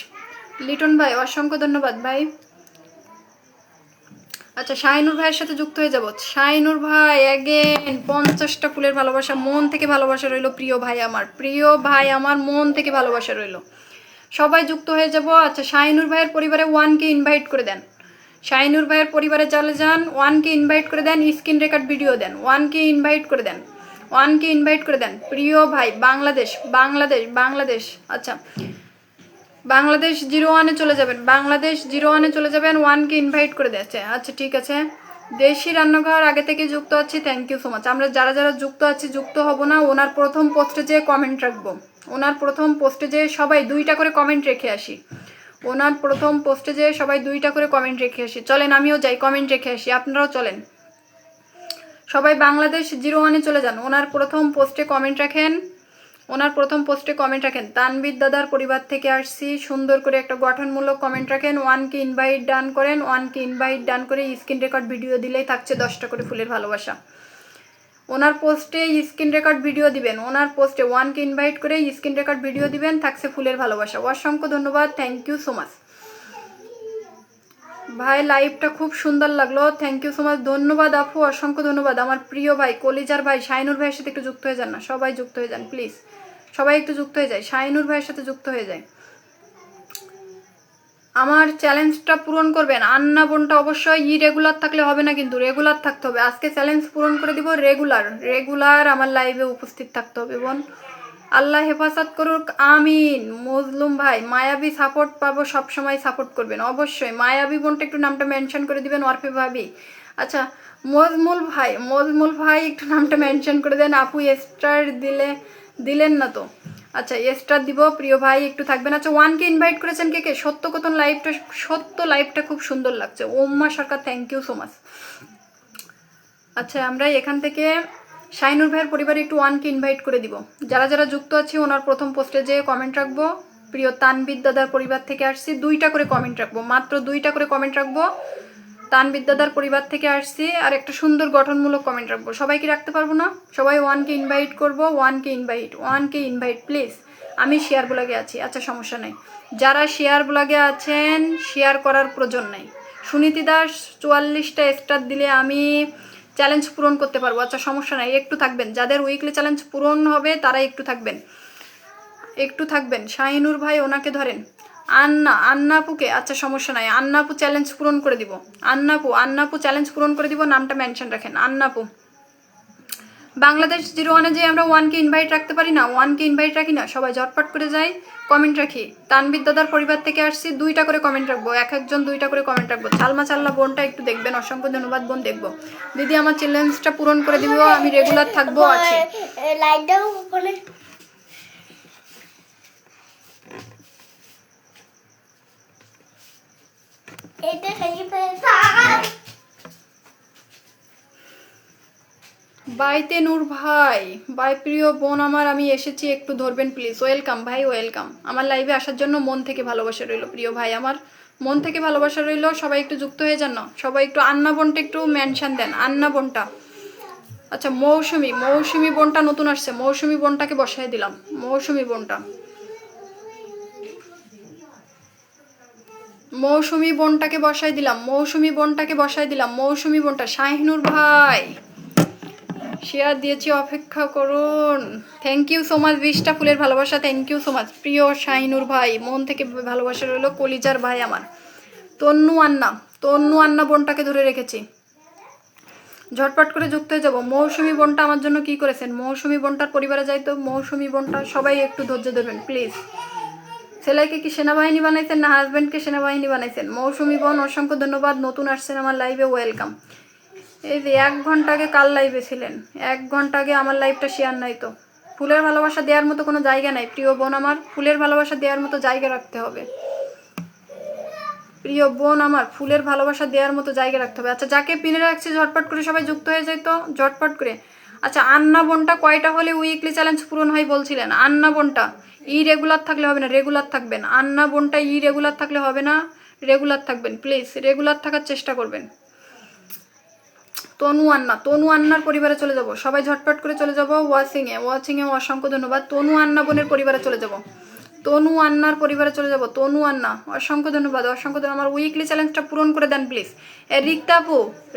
S1: লিটন ভাই, অসংখ্য ধন্যবাদ ভাই। আচ্ছা, শাহিনুর ভাইয়ের সাথে যুক্ত হয়ে যাব। শাহিনুর ভাই অ্যাগেন 50টা ফুলের ভালোবাসা, মন থেকে ভালোবাসা রইলো। প্রিয় ভাই আমার, প্রিয় ভাই আমার, মন থেকে ভালোবাসা রইলো। সবাই যুক্ত হয়ে যাব। আচ্ছা, শাহিনুর ভাইয়ের পরিবারে 1কে ইনভাইট করে দেন। শাহিনুর ভাইয়ের পরিবারে চলে যান, 1কে ইনভাইট করে দেন, স্ক্রিন রেকর্ড ভিডিও দেন, 1কে ইনভাইট করে দেন, 1কে ইনভাইট করে দেন। প্রিয় ভাই, বাংলাদেশ বাংলাদেশ বাংলাদেশ। আচ্ছা, বাংলাদেশ 01-এ চলে যাবেন, বাংলাদেশ 01-এ চলে যাবেন। 1কে ইনভাইট করে দিয়েছে। আচ্ছা ঠিক আছে। দেশি রান্নাঘর আগে থেকে যুক্ত আছি, থ্যাংক ইউ সো মাচ। আমরা যারা যারা যুক্ত আছি, যুক্ত হব না, ওনার প্রথম পোস্টে যেয়ে কমেন্ট রাখবো। ওনার প্রথম পোস্টে যেয়ে সবাই 2টা করে কমেন্ট রেখে আসি। ওনার প্রথম পোস্টে যেয়ে সবাই 2টা করে কমেন্ট রেখে আসি। চলেন, আমিও যাই, কমেন্ট রেখে আসি, আপনারাও চলেন। সবাই বাংলাদেশ 01-এ চলে যান। ওনার প্রথম পোস্টে কমেন্ট রাখেন, ওনার প্রথম পোস্টে কমেন্ট রাখেন। তানবির দাদার পরিবার থেকে আসছি, সুন্দর করে একটা গঠনমূলক কমেন্ট রাখেন। 1কে ইনভাইট ডান করেন, 1কে ইনভাইট ডান করে স্ক্রিন রেকর্ড ভিডিও দিলেই থাকছে 10টা করে ফুলের ভালোবাসা। ওনার পোস্টে স্ক্রিন রেকর্ড ভিডিও দিবেন, ওনার পোস্টে 1কে ইনভাইট করে স্ক্রিন রেকর্ড ভিডিও দিবেন, থাকছে ফুলের ভালোবাসা। অসংখ্য ধন্যবাদ, থ্যাংক ইউ সো মাচ ভাই। লাইভটা খুব সুন্দর লাগলো, থ্যাংক ইউ সো মাচ, ধন্যবাদ আপু, অসংখ্য ধন্যবাদ। আমার প্রিয় ভাই, কলিজার ভাই শাহিনুর ভাইয়ের সাথে একটু যুক্ত হয়ে যান না, সবাই যুক্ত হয়ে যান প্লিজ। সবাই একটু যুক্ত হয়ে যায়, শাহিনুর ভাইয়ের সাথে যুক্ত হয়ে যায়। আমার চ্যালেঞ্জটা পূরণ করবেন। আন্না বোনটা অবশ্যই রেগুলার থাকলে হবে না, কিন্তু রেগুলার থাকতে হবে। আজকে চ্যালেঞ্জ পূরণ করে দিব, রেগুলার আমার লাইভে উপস্থিত থাকতে হবে বোন। আল্লাহ হেফাজত করুক, আমিন। মজলুম ভাই, মায়াবী সাপোর্ট পাবো, সবসময় সাপোর্ট করবেন অবশ্যই। মায়াবী বোনটা একটু নামটা মেনশন করে দিবেন, অর্পে ভাবি। আচ্ছা মজমুল ভাই একটু নামটা মেনশন করে দেন। আপু স্টার দিলেন না তো? আচ্ছা স্টার দিব, প্রিয় ভাই একটু থাকবেন। আচ্ছা 1কে ইনভাইট করেছেন কে কে? সত্য লাইভটা খুব সুন্দর লাগছে। ওম্মা সরকার, থ্যাংক ইউ সো মাচ। আচ্ছা আমরা এখান থেকে শাহিনুর ভাইয়ের পরিবারে একটু 1কে ইনভাইট করে দিব। যারা যারা যুক্ত আছে ওনার প্রথম পোস্টে যে কমেন্ট রাখবো, প্রিয় তানবিদ দাদার পরিবার থেকে আসছি, 2টা করে কমেন্ট রাখবো, মাত্র 2টা করে কমেন্ট রাখবো। তানবিদ দাদার পরিবার থেকে আসছি, আর একটা সুন্দর গঠনমূলক কমেন্ট রাখবো। সবাই কি রাখতে পারবো না? সবাই 1কে ইনভাইট করবো, 1কে ইনভাইট প্লিজ। আমি শেয়ার ব্লগে আছি, আচ্ছা সমস্যা নেই। যারা শেয়ার ব্লগে আছেন শেয়ার করার প্রয়োজন নেই। সুনীতি দাস 44টা স্টার দিলে আমি চ্যালেঞ্জ পূরণ করতে পারবো, আচ্ছা সমস্যা নাই, একটু থাকবেন। যাদের উইকলি চ্যালেঞ্জ পূরণ হবে তারা একটু থাকবেন। শাহিনুর ভাই ওনাকে ধরেন। আন্না আপুকে, আচ্ছা সমস্যা নাই, আন্না আপু চ্যালেঞ্জ পূরণ করে দিব। আন্না আপু চ্যালেঞ্জ পূরণ করে দিব, নামটা মেনশন রাখেন আন্না আপু। বাংলাদেশ 01-এ যে আমরা 1কে ইনভাইট রাখতে পারি না, 1কে ইনভাইট রাখি না, সবাই ঝটপট করে যাই, কমেন্ট রাখি। তানবিদ দাদার পরিবার থেকে আসছি, 2টা করে কমেন্ট রাখবো, এক একজন 2টা করে কমেন্ট রাখবো। ছালমা চাল্লা বোনটা একটু দেখবেন, অসংখ্য ধন্যবাদ বোন, দেখবো। দিদি আমার চ্যালেঞ্জটা পূরণ করে দিব, আমি রেগুলার থাকবো, আছি। বাইতে নূর ভাই, বাই প্রিয় বোন আমার, আমি এসেছি, একটু ধরবেন প্লিজ। ওয়েলকাম ভাই, ওয়েলকাম। আমার লাইভে আসার জন্য মন থেকে ভালোবাসা রইল প্রিয় ভাই আমার, মন থেকে ভালোবাসা রইল। সবাই একটু যুক্ত হয়ে যান না, সবাই একটু আন্না বোনটা একটু মেনশন দেন, আন্না বোনটা। আচ্ছা মৌসুমি বোনটা নতুন আসছে, মৌসুমি বোনটাকে বসাই দিলাম। মৌসুমি বোনটা বসাই দিলাম। মৌসুমি বোনটা। শাহিনুর ভাই শেয়ার দিয়েছি, অপেক্ষা করুন। থ্যাংক ইউ সো মাচ, 20টা ফুলের ভালোবাসা, থ্যাংক ইউ সো মাচ প্রিয় শাহিনুর ভাই, মন থেকে ভালোবাসা রইল। কলিজার ভাই আমার। তন্নু আন্না বোনটাকে ধরে রেখেছি, ঝটপট করে যুক্ত হয়ে যাবো। মৌসুমি বোনটা আমার জন্য কি করেছেন? মৌসুমি বোনটার পরিবারে যাই তো। মৌসুমি বোনটা, সবাই একটু ধৈর্য দেবেন প্লিজ। ছেলেকে কি সেনাবাহিনী বানাইছেন না হাজব্যান্ডকে সেনাবাহিনী বানাইছেন? মৌসুমি বোন অসংখ্য ধন্যবাদ, নতুন আসছেন আমার লাইভে, ওয়েলকাম। এই যে 1 ঘন্টা আগে কাল লাইভে ছিলেন, 1 ঘন্টা আগে আমার লাইভটা শেয়ার নাই তো। ফুলের ভালোবাসা দেওয়ার মতো কোনো জায়গা নাই প্রিয় বোন আমার, ফুলের ভালোবাসা দেওয়ার মতো জায়গা রাখতে হবে প্রিয় বোন আমার, ফুলের ভালোবাসা দেওয়ার মতো জায়গা রাখতে হবে। আচ্ছা যাকে পিনে রাখছি ঝটপট করে সবাই যুক্ত হয়ে যায় তো, ঝটপট করে। আচ্ছা আন্না বোনটা কয়টা হলে উইকলি চ্যালেঞ্জ পূরণ হয় বলছিলেন? আন্না বোনটা রেগুলার থাকলে হবে না, রেগুলার থাকবেন। আন্না বোনটা রেগুলার থাকলে হবে না, রেগুলার থাকবেন প্লিজ, রেগুলার থাকার চেষ্টা করবেন। তনু আন্নার পরিবারে চলে যাব, সবাই ঝটপট করে চলে যাব। ওয়াচিংয়ে অসংখ্য ধন্যবাদ। তনু আন্না বোনের পরিবারে চলে যাব, তনু আন্নার পরিবারে চলে যাব। তনু আন্না অসংখ্য ধন্যবাদ, আমার উইকলি চ্যালেঞ্জটা পূরণ করে দেন প্লিজ।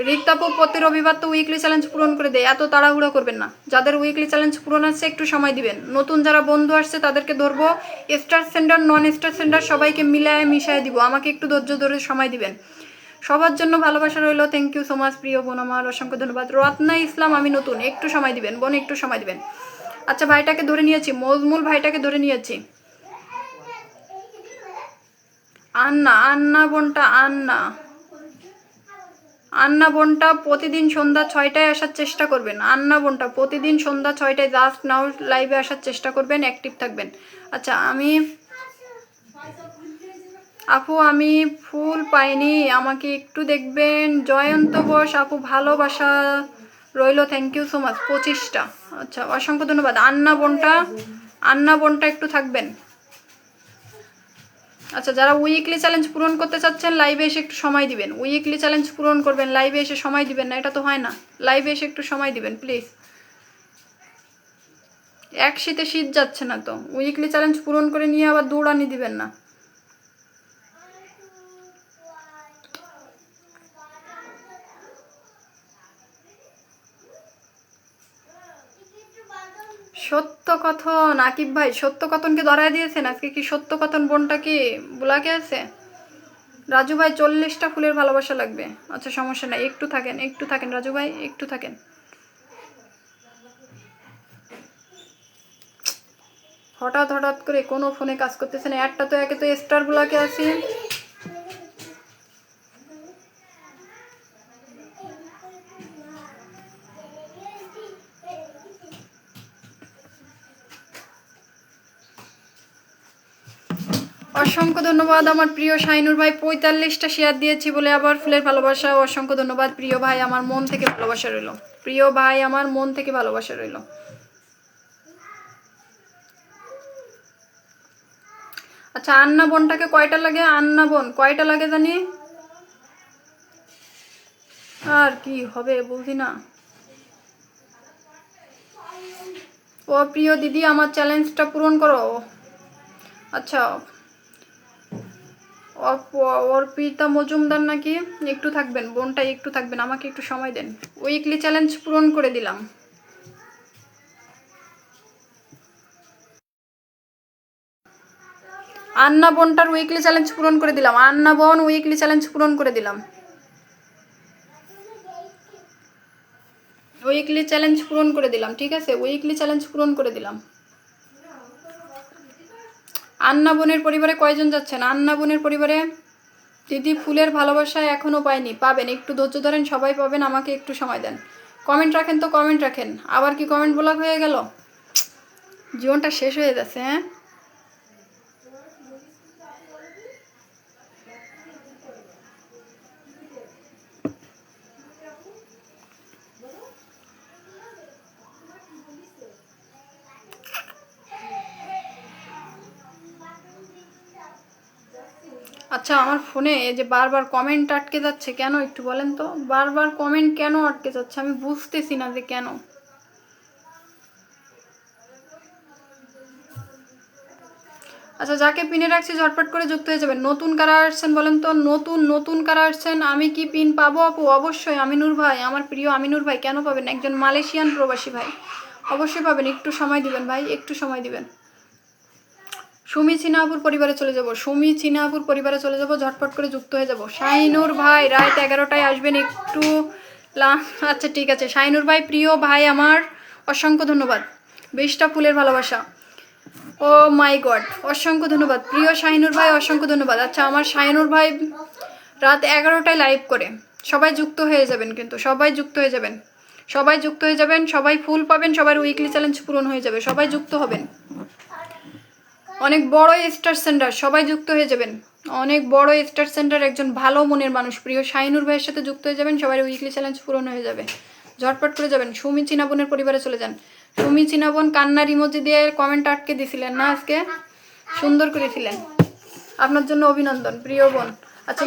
S1: রিক্তাপু প্রতি রবিবার তো উইকলি চ্যালেঞ্জ পূরণ করে দেয়, এত তাড়াহুড়ো করবেন না। যাদের উইকলি চ্যালেঞ্জ পূরণ আছে একটু সময় দিবেন। নতুন যারা বন্ধু আসছে তাদেরকে ধরবো, স্টার সেন্ডার নন স্টার সেন্ডার সবাইকে মিশায় দিব, আমাকে একটু ধৈর্য ধরে সময় দিবেন। সবার জন্য ভালোবাসা রইল, থ্যাংক ইউ সো মাচ প্রিয় বোন আমার, অসংখ্য ধন্যবাদ। রত্না ইসলাম, আমি নতুন, একটু সময় দিবেন বোন, একটু সময় দিবেন। আচ্ছা ভাইটাকে ধরে নিয়েছি, মজমুল ভাইটাকে ধরে নিয়েছি। আন্না বোনটা প্রতিদিন সন্ধ্যা 6টায় আসার চেষ্টা করবেন। আন্না বোনটা প্রতিদিন সন্ধ্যা 6টায় জাস্ট নাও লাইভে আসার চেষ্টা করবেন, অ্যাক্টিভ থাকবেন। আচ্ছা আপু আমি ফুল পাইনি, আমাকে একটু দেখবেন। জয়ন্ত বোস আপু ভালোবাসা রইল, থ্যাংক ইউ সো মাচ, 25টা। আচ্ছা অসংখ্য ধন্যবাদ। আন্না বোনটা একটু থাকবেন। আচ্ছা যারা উইকলি চ্যালেঞ্জ পূরণ করতে চাচ্ছেন লাইভে এসে একটু সময় দিবেন। উইকলি চ্যালেঞ্জ পূরণ করবেন, লাইভে এসে সময় দিবেন না, এটা তো হয় না। লাইভে এসে একটু সময় দিবেন প্লিজ। এক শীতে শীত যাচ্ছে না তো, উইকলি চ্যালেঞ্জ পূরণ করে নিয়ে আবার দৌড়ানি দিবেন না। সত্য কথন আকিব ভাই, সত্য কথনকে ধরায় দিয়েছেন আজকে। কি সত্য কথন বোনটা কি বুলাকে আছে? রাজু ভাই 40টা ফুলের ভালোবাসা লাগবে। আচ্ছা সমস্যা নাই, একটু থাকেন একটু থাকেন রাজু ভাই, একটু থাকেন। হঠাৎ হঠাৎ করে কোনো ফোনে কাজ করতেছে না। একটা তো একে তো স্টার বুলাকে আছি। অসংখ্য ধন্যবাদ আমার প্রিয় শাইনুর ভাই, 45টা শেয়ার দিয়েছি বলে আবার ফুলের ভালোবাসা। অসংখ্য ধন্যবাদ প্রিয় ভাই, আমার মন থেকে ভালোবাসা রইল। প্রিয় ভাই আমার মন থেকে ভালোবাসা রইল। আচ্ছা আন্না বোনটাকে কয়টা লাগে? আন্না বোন কয়টা লাগে জানি? আর কি হবে বুঝি না। ও প্রিয় দিদি আমার চ্যালেঞ্জটা পূরণ করো। আচ্ছা অর্পিতা মজুমদার নাকি? একটু থাকবেন বোনটা, একটু থাকবেন, আমাকে একটু সময় দেন। উইকলি চ্যালেঞ্জ পূরণ করে দিলাম। আন্না বোনটার উইকলি চ্যালেঞ্জ পূরণ করে দিলাম। আন্না বোন উইকলি চ্যালেঞ্জ পূরণ করে দিলাম। উইকলি চ্যালেঞ্জ পূরণ করে দিলাম, ঠিক আছে? উইকলি চ্যালেঞ্জ পূরণ করে দিলাম। আন্না বোনের পরিবারে কয়জন যাচ্ছেন? আন্না বোনের পরিবারে দিদি ফুলের ভালোবাসা এখনও পাইনি। পাবেন, একটু ধৈর্য ধরেন, সবাই পাবেন, আমাকে একটু সময় দেন। কমেন্ট রাখেন তো, কমেন্ট রাখেন। আবার কি কমেন্ট ব্লক হয়ে গেল? জীবনটা শেষ হয়ে যাচ্ছে। হ্যাঁ আচ্ছা আমার ফোনে এই যে বারবার কমেন্ট আটকে যাচ্ছে কেন একটু বলেন তো? বারবার কমেন্ট কেন আটকে যাচ্ছে আমি বুঝতেছি না যে কেন। আচ্ছা যাকে পিনে রাখছি ঝটপট করে যুক্ত হয়ে যাবেন। নতুন কারা আসছেন বলেন তো? নতুন কারা আসছেন? আমি কি পিন পাবো আপু? অবশ্যই আমিনুর ভাই, আমার প্রিয় আমিনুর ভাই। কেন পাবেন? একজন মালয়েশিয়ান প্রবাসী ভাই, অবশ্যই পাবেন। একটু সময় দিবেন ভাই, একটু সময় দিবেন। সুমি চিনাপুর পরিবারে চলে যাব, সুমি চিনাপুর পরিবারে চলে যাব, ঝটপট করে যুক্ত হয়ে যাব। শাইনুর ভাই রাত 11টায় আসবেন একটু। আচ্ছা ঠিক আছে শাইনুর ভাই, প্রিয় ভাই আমার, অসংখ্য ধন্যবাদ। 20টা ফুলের ভালোবাসা। ও মাই গড, অসংখ্য ধন্যবাদ প্রিয় শাইনুর ভাই, অসংখ্য ধন্যবাদ। আচ্ছা আমার শাইনুর ভাই রাত 11টায় লাইভ করে, সবাই যুক্ত হয়ে যাবেন কিন্তু, সবাই যুক্ত হয়ে যাবেন, সবাই যুক্ত হয়ে যাবেন, সবাই ফুল পাবেন, সবার উইকলি চ্যালেঞ্জ পূরণ হয়ে যাবে, সবাই যুক্ত হবেন। অনেক বড় স্টার সেন্টার, সবাই যুক্ত হয়ে যাবেন। অনেক বড় স্টার সেন্টার, একজন ভালো মনের মানুষ প্রিয় শাইনুর ভাইয়ের সাথে যুক্ত হয়ে যাবেন, সবার উইকলি চ্যালেঞ্জ পূরণ হয়ে যাবে। ঝটপট করে যাবেন। সুমি চিনাবনের পরিবারে চলে যান। সুমি চিনাবন কান্নার ইমোজি দিয়ে কমেন্ট আটকে দিছিলেন না আজকে, সুন্দর করেছিলেন, আপনার জন্য অভিনন্দন প্রিয় বোন। আচ্ছা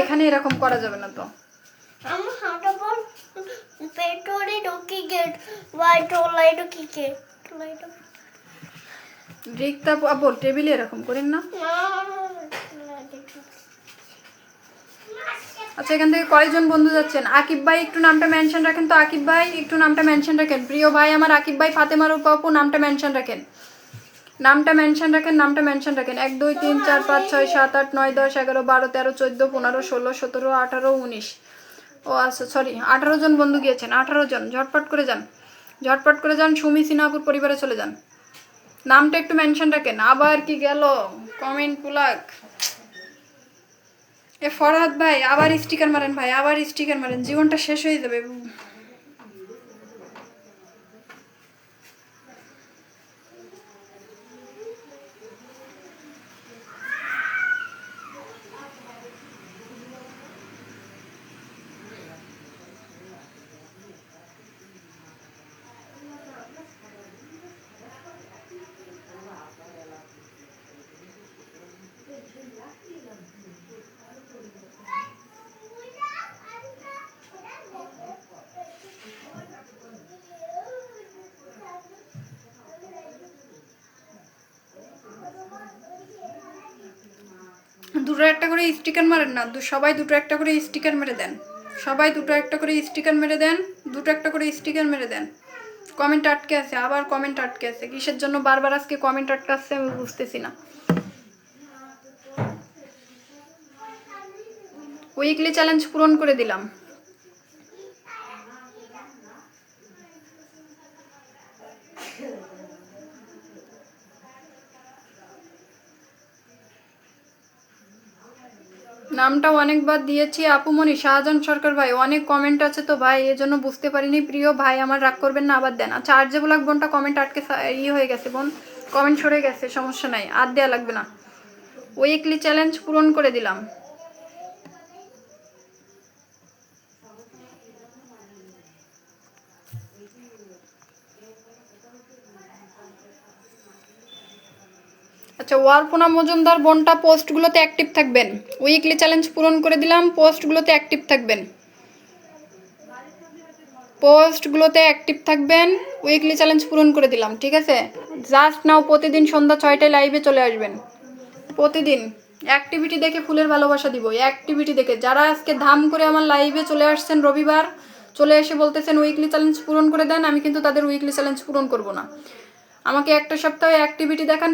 S1: এখানে এরকম করা যাবে না তো। রিক্তা আপু টেবিলে এরকম করেন না। আচ্ছা এখান থেকে কয়েকজন বন্ধু যাচ্ছেন? আকিব ভাই একটু নামটা মেনশন রাখেন তো, আকিব ভাই একটু নামটা মেনশন রাখেন। প্রিয় ভাই আমার আকিব ভাই, ফাতেমার আপু নামটা মেনশন রাখেন, নামটা মেনশন রাখেন, নামটা মেনশন রাখেন। 1 2 3 4 5 6 7 8 9 10 11 12 13 14 15 16 17 18 19। ও আচ্ছা সরি, 18 জন বন্ধু গিয়েছেন, 18 জন। ঝটপট করে যান, ঝটপট করে যান। সুমি সিনহাপুর পরিবারে চলে যান, নামটা একটু মেনশন রাখেন। আবার কি গেল কমেন্ট পুলাক? এ ফরহাদ ভাই আবার স্টিকার মারেন ভাই, আবার স্টিকার মারেন, জীবনটা শেষ হয়ে যাবে। দুটো একটা করে স্টিকার মারেন না, সবাই দুটো একটা করে স্টিকার মেরে দেন, সবাই দুটো একটা করে স্টিকার মেরে দেন, দুটো একটা করে স্টিকার মেরে দেন। কমেন্ট আটকে আছে, আবার কমেন্ট আটকে আছে, কিসের জন্য বারবার আজকে কমেন্ট আটকে আসছে আমি বুঝতেছি না। উইকলি চ্যালেঞ্জ পূরণ করে দিলাম। নামটা অনেকবার দিয়েছি আপুমনি, শাহজাহান সরকার ভাই। অনেক কমেন্ট আছে তো ভাই, এজন্য বুঝতে পারিনি। প্রিয় ভাই আমার রাগ করবেন না, আবার দেন। আচ্ছা আর যে ব্লক বোনটা কমেন্ট আটকে হয়ে গেছে বোন, কমেন্ট সরে গেছে, সমস্যা নাই, আর দেওয়া লাগবে না। উইকলি চ্যালেঞ্জ পূরণ করে দিলাম। আচ্ছা ওয়ারপুনা মজুমদার বোনটা পোস্টগুলোতে অ্যাক্টিভ থাকবেন। উইকলি চ্যালেঞ্জ পূরণ করে দিলাম, পোস্টগুলোতে অ্যাক্টিভ থাকবেন, পোস্টগুলোতে অ্যাক্টিভ থাকবেন। উইকলি চ্যালেঞ্জ পূরণ করে দিলাম, ঠিক আছে? জাস্ট নাও প্রতিদিন সন্ধ্যা 6টায় লাইভে চলে আসবেন। প্রতিদিন অ্যাক্টিভিটি দেখে ফুলের ভালোবাসা দিব, অ্যাক্টিভিটি দেখে। যারা আজকে ধাম করে আমার লাইভে চলে আসছেন রবিবার, চলে এসে বলতেছেন উইকলি চ্যালেঞ্জ পূরণ করে দেন, আমি কিন্তু তাদের উইকলি চ্যালেঞ্জ পূরণ করব না। আমাকে একটা সপ্তাহে অ্যাক্টিভিটি দেখান,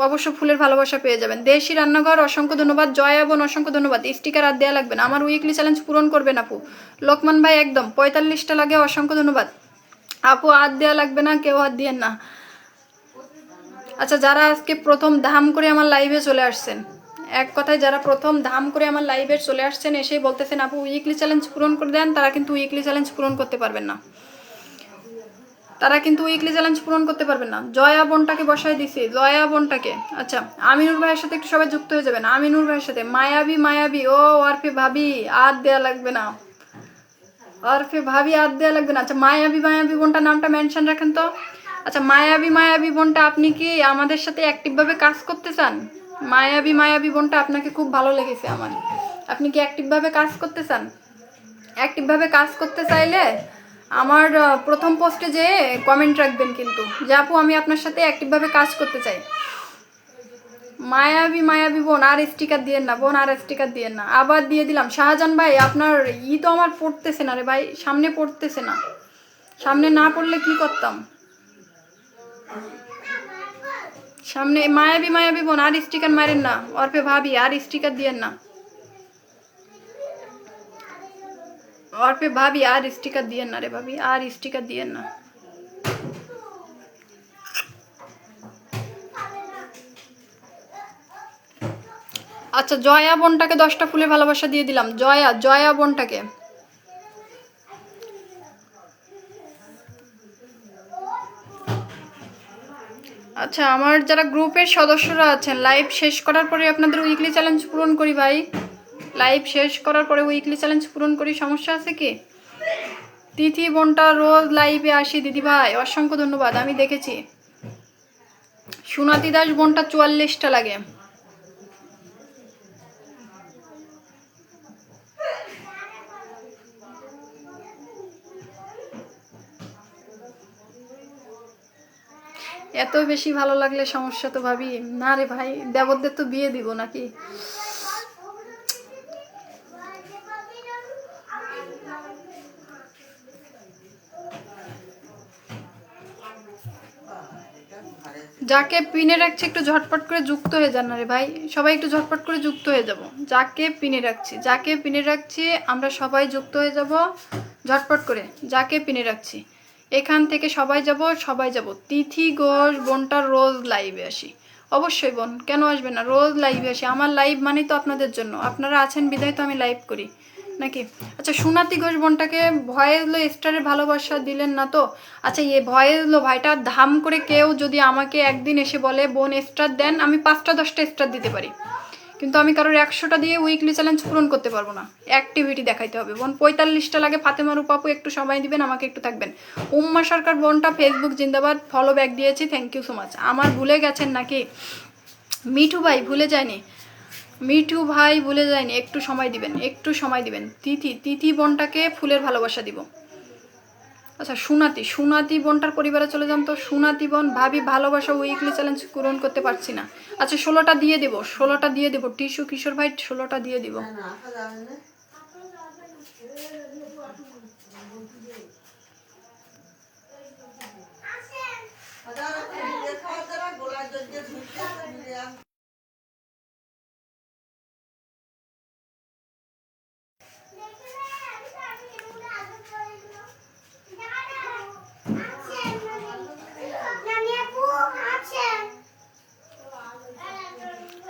S1: অবশ্য ফুলের ভালোবাসা পেয়ে যাবেন। দেশি রান্নাঘর অসংখ্য ধন্যবাদ, জয়া বোন অসংখ্য ধন্যবাদ। স্টিকার আর দেওয়া লাগবে না, আমার উইকলি চ্যালেঞ্জ পূরণ করবেন আপু। লোকমান ভাই একদম 45টা লাগে, অসংখ্য ধন্যবাদ আপু। আর দেওয়া লাগবে না, কেউ আর দিয়েন না। আচ্ছা যারা আজকে প্রথম ধাম করে আমার লাইভে চলে আসছেন, এক কথায় যারা প্রথম ধাম করে আমার লাইভে চলে আসছেন, এসেই বলতেছেন আপু উইকলি চ্যালেঞ্জ পূরণ করে দেন, তারা কিন্তু উইকলি চ্যালেঞ্জ পূরণ করতে পারবেন না, তারা কিন্তু উইকলি চ্যালেঞ্জ পূরণ করতে পারবেন না। জয়া বোনটাকে বসায় দিছি, জয়া বোনটাকে। আচ্ছা আমিনুর ভাইয়ের সাথে একটু সবাই যুক্ত হয়ে যাবেন, আমিনুর ভাইয়ের সাথে। মায়াবী মায়াবী ও আরফে ভাবি, আর দেওয়া লাগবে না, আরফে ভাবি আর দেওয়া লাগবে না। আচ্ছা মায়াবী মায়াবী বোনটা নামটা মেনশন রাখেন তো। আচ্ছা মায়াবী মায়াবী বোনটা, আপনি কি আমাদের সাথে অ্যাক্টিভভাবে কাজ করতে চান? মায়াবী মায়াবী বোনটা আপনাকে খুব ভালো লেগেছে আমার, আপনি কি অ্যাক্টিভভাবে কাজ করতে চান? অ্যাক্টিভভাবে কাজ করতে চাইলে আমার প্রথম পোস্টে যে কমেন্ট রাখবেন কিন্তু, যে আপু আমি আপনার সাথে অ্যাক্টিভভাবে কাজ করতে চাই। মায়াবী মায়াবী বোন, আর স্টিকার দিয়েন না বোন, আর স্টিকার দিয়েন না। আবার দিয়ে দিলাম। শাহজাহান ভাই আপনার তো আমার পড়তেছে না রে ভাই, সামনে পড়তেছে না, সামনে না পড়লে কি করতাম। সামনে মায়াবী মায়াবী বোন, আর স্টিকার মারেন না। অর্পে ভাবি আর স্টিকার দিয়েন না, অর্পে ভাবি আর স্টিকার দিয়েন না রে ভাবি, আর স্টিকার দিয়েন না। আচ্ছা জয়া বোনটাকে 10টা ফুলে ভালোবাসা দিয়ে দিলাম, জয়া জয়া বোনটাকে। আচ্ছা আমার যারা গ্রুপের সদস্যরা আছেন, লাইভ শেষ করার পরে আপনাদের উইকলি চ্যালেঞ্জ পূরণ করি ভাই, লাইভ শেষ করার পরে উইকলি চ্যালেঞ্জ পূরণ করি, সমস্যা আছে কি? তিথি বোনটা রোজ লাইভে আসি দিদি ভাই, অসংখ্য ধন্যবাদ, আমি দেখেছি। সুনাতি দাস বোনটা 44টা লাগে। এত বেশি ভালো লাগলে সমস্যা তো ভাবি না রে ভাই, দেবরদের তো বিয়ে দিব নাকি? যাকে পিনে রাখছি একটু ঝটপট করে যুক্ত হয়ে যান না রে ভাই, সবাই একটু ঝটপট করে যুক্ত হয়ে যাব। যাকে পিনে রাখছি, যাকে পিনে রাখছি আমরা সবাই যুক্ত হয়ে যাব ঝটপট করে। যাকে পিনে রাখছি এখান থেকে সবাই যাব, সবাই যাব। তিথি ঘোষ বোনটা রোজ লাইভে আসি, অবশ্যই বোন, কেন আসবে না, রোজ লাইভে আসি। আমার লাইভ মানেই তো আপনাদের জন্য, আপনারা আছেন বিধায় তো আমি লাইভ করি নাকি? আচ্ছা সুনাতি ঘোষ বোনটাকে ভয়েস লো স্টারের ভালোবাসা দিলেন না তো? আচ্ছা ভয়েস লো ভাইটা ধাম করে কেউ যদি আমাকে একদিন এসে বলে বোন স্টার দেন, আমি 5টা 10টা স্টার দিতে পারি, কিন্তু আমি কারোর 100টা দিয়ে উইকলি চ্যালেঞ্জ পূরণ করতে পারবো না। অ্যাক্টিভিটি দেখাইতে হবে বোন। 45টা লাগে। ফাতেমা রূপাপু একটু সময় দিবেন আমাকে, একটু থাকবেন। উম্মা সরকার বোনটা ফেসবুক জিন্দাবাদ, ফলো ব্যাক দিয়েছি, থ্যাংক ইউ সো মাচ। আমার ভুলে গেছেন নাকি? মিঠু ভাই ভুলে যায়নি, মিঠু ভাই ভুলে যায়নি, একটু সময় দিবেন, একটু সময় দিবেন। তিথি তিথি বোনটাকে ফুলের ভালোবাসা দিব। আচ্ছা সুনাতি সুনাতি বোনটার পরিবারে চলে যান তো। সুনাতি বোন ভাবি ভালোবাসা উইকলি চ্যালেঞ্জ পূরণ করতে পারছি না। আচ্ছা 16টা দিয়ে দেবো, 16টা দিয়ে দেবো। টিস্যু কিশোর ভাই 16টা দিয়ে দিব।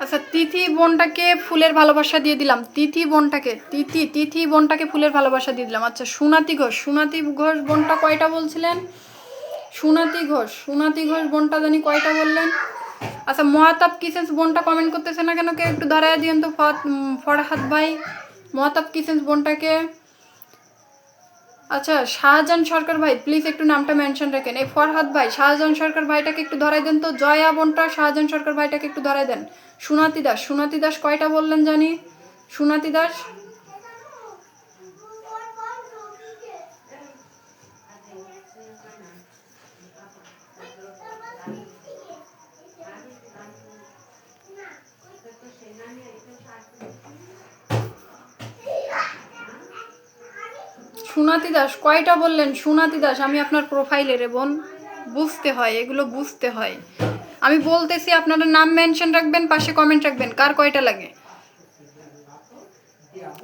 S1: আচ্ছা, তিথি বোনটাকে ফুলের ভালোবাসা দিয়ে দিলাম। তিথি বোনটাকে তিথি বোনটাকে ফুলের ভালোবাসা দিয়ে দিলাম। আচ্ছা, সুনাতি ঘোষ বোনটা কয়টা বলছিলেন? সুনাতি ঘোষ বোনটা জানি কয়টা বললেন। আচ্ছা, মহাতাব কিচেন্স বোনটা কমেন্ট করতেছে না কেন? কে একটু ধরায় দিয়েন তো ফরহাদ ভাই মহাতাব কিচেন্স বোনটাকে। আচ্ছা, শাহজাহান সরকার ভাই প্লিজ একটু নামটা মেনশন রাখেন। এই ফরহাদ ভাই শাহজাহান সরকার ভাইটাকে একটু ধরাই দেন তো। জয়া বোনটা শাহজাহান সরকার ভাইটাকে একটু ধরাই দেন। সুনাতি দাস কয়টা বললেন জানি? সুনাতি দাস সুনাতি দাস কয়টা বললেন? সুনাতি দাস আমি আপনার প্রোফাইলে রে বোন, বুঝতে হয়, এগুলো বুঝতে হয়। আমি বলতেছি আপনারা নাম মেনশন রাখবেন, পাশে কমেন্ট রাখবেন কার কয়টা লাগে।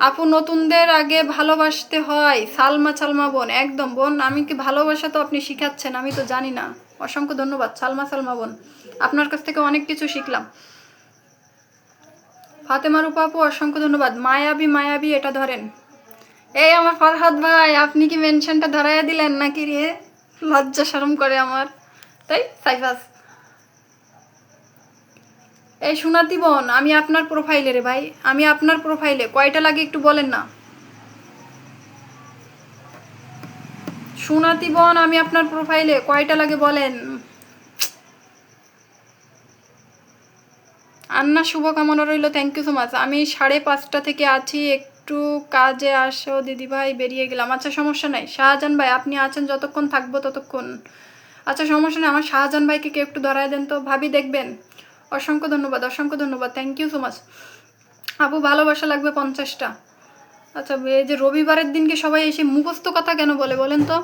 S1: আপু নতুনদের আগে ভালোবাসতে হয়। সালমা বোন একদম বোন, আমি কি ভালোবাসা তো আপনি শিখাচ্ছেন, আমি তো জানি না। অসংখ্য ধন্যবাদ সালমা বোন, আপনার কাছ থেকে অনেক কিছু শিখলাম। ফাতেমা রূপা আপু অসংখ্য ধন্যবাদ। মায়াবী এটা ধরেন। এই আমার ফরহাদ ভাই, আপনি কি মেনশনটা ধরাইয়া দিলেন নাকি রে? লজ্জা শরম করে আমার, তাই সাইফাস। এই সুনাতি বোন আমি আপনার প্রোফাইলে রে ভাই, আমি আপনার প্রোফাইলে কয়টা লাগে একটু বলেন না। সুনাতি বোন আমি আপনার প্রোফাইলে কয়টা লাগে বলেন। আন্না শুভকামনা রইল, থ্যাংক ইউ সো মাচ। আমি 5:30 থেকে আছি, একটু কাজে আসো দিদিভাই, বেরিয়ে গেলাম। আচ্ছা সমস্যা নাই শাহজাহান ভাই, আপনি আছেন যতক্ষণ থাকবো ততক্ষণ। আচ্ছা সমস্যা নেই, আমার শাহজাহান ভাইকে কে একটু ধরায় দেন তো, ভাবি দেখবেন। অসংখ্য ধন্যবাদ, থ্যাংক ইউ সো মাচ। আপু ভালোবাসা লাগবে 50টা। আচ্ছা, এই যে রবিবারের দিনকে সবাই এসে মুখস্থ কথা কেন বলে বলেন তো?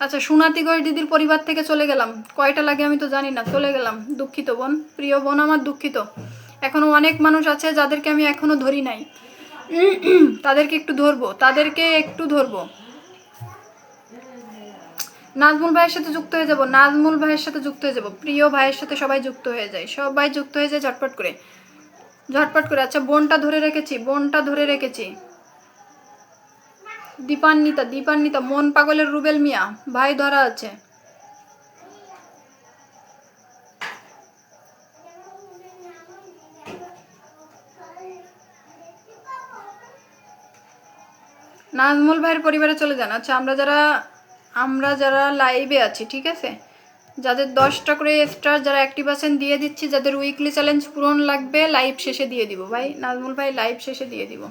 S1: আচ্ছা, সুনাতি ঘোষ দিদির পরিবার থেকে চলে গেলাম, কয়টা লাগে আমি তো জানি না, চলে গেলাম। দুঃখিত বোন, প্রিয় বোন আমার, দুঃখিত। এখনো অনেক মানুষ আছে যাদেরকে আমি এখনো ধরি নাই, তাদেরকে একটু ধরবো। নাজমুল ভাইয়ের সাথে যুক্ত হয়ে যাব, প্রিয় ভাইয়ের সাথে সবাই যুক্ত হয়ে যায়, ঝটপট করে। আচ্ছা, বোনটা ধরে রেখেছি। দীপান্বিতা মন পাগলের রুবেল মিয়া ভাই ধরা আছে। নাজমুল ভাইয়ের পরিবারে চলে যান। আচ্ছা, আমরা যারা লাইভে আছি, ঠিক আছে, যাদের 10টা করে স্টার যারা অ্যাক্টিভ আছেন দিয়ে দিচ্ছি, যাদের উইকলি চ্যালেঞ্জ পূরণ লাগবে লাইভ শেষে দিয়ে দিব ভাই। নাজমুল ভাই লাইভ শেষে দিয়ে দিব।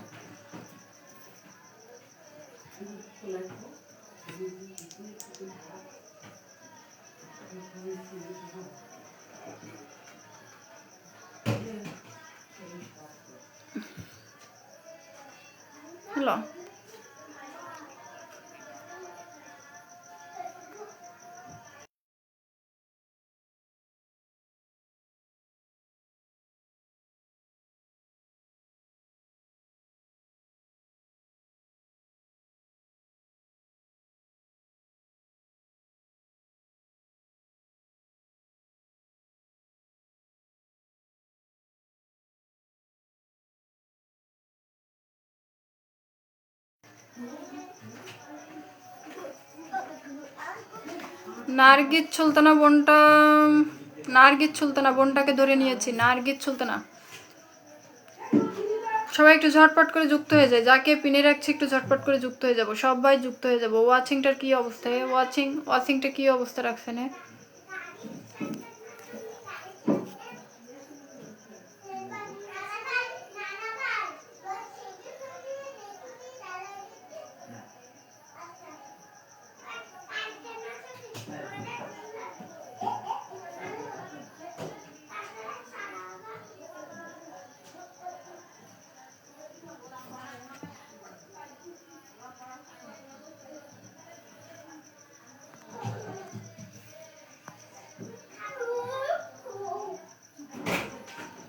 S1: হ্যালো, নার্গিস সুলতানা বোনটাকে ধরে নিয়েছি। নার্গিস সুলতানা, সবাই একটু ঝটপট করে যুক্ত হয়ে যায়, যাকে পিনে রাখছি একটু ঝটপট করে যুক্ত হয়ে যাব, সবাই যুক্ত হয়ে যাব। ওয়াচিংটার কি অবস্থা? ওয়াচিংটা কি অবস্থা রাখছেন?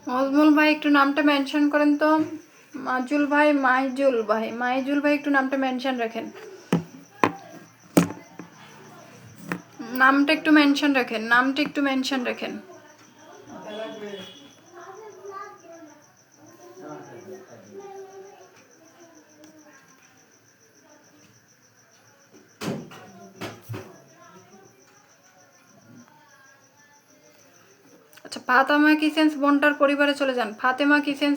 S1: মজমুল ভাই একটু নামটা মেনশন করেন তো। মাজুল ভাই, মাইজুল ভাই একটু নামটা মেনশন রাখেন। নামটা একটু মেনশন রাখেন। আচ্ছা, ফাতেমা কিচেন্স বোনটার পরিবারে চলে যান। ফাতেমা কিচেন্স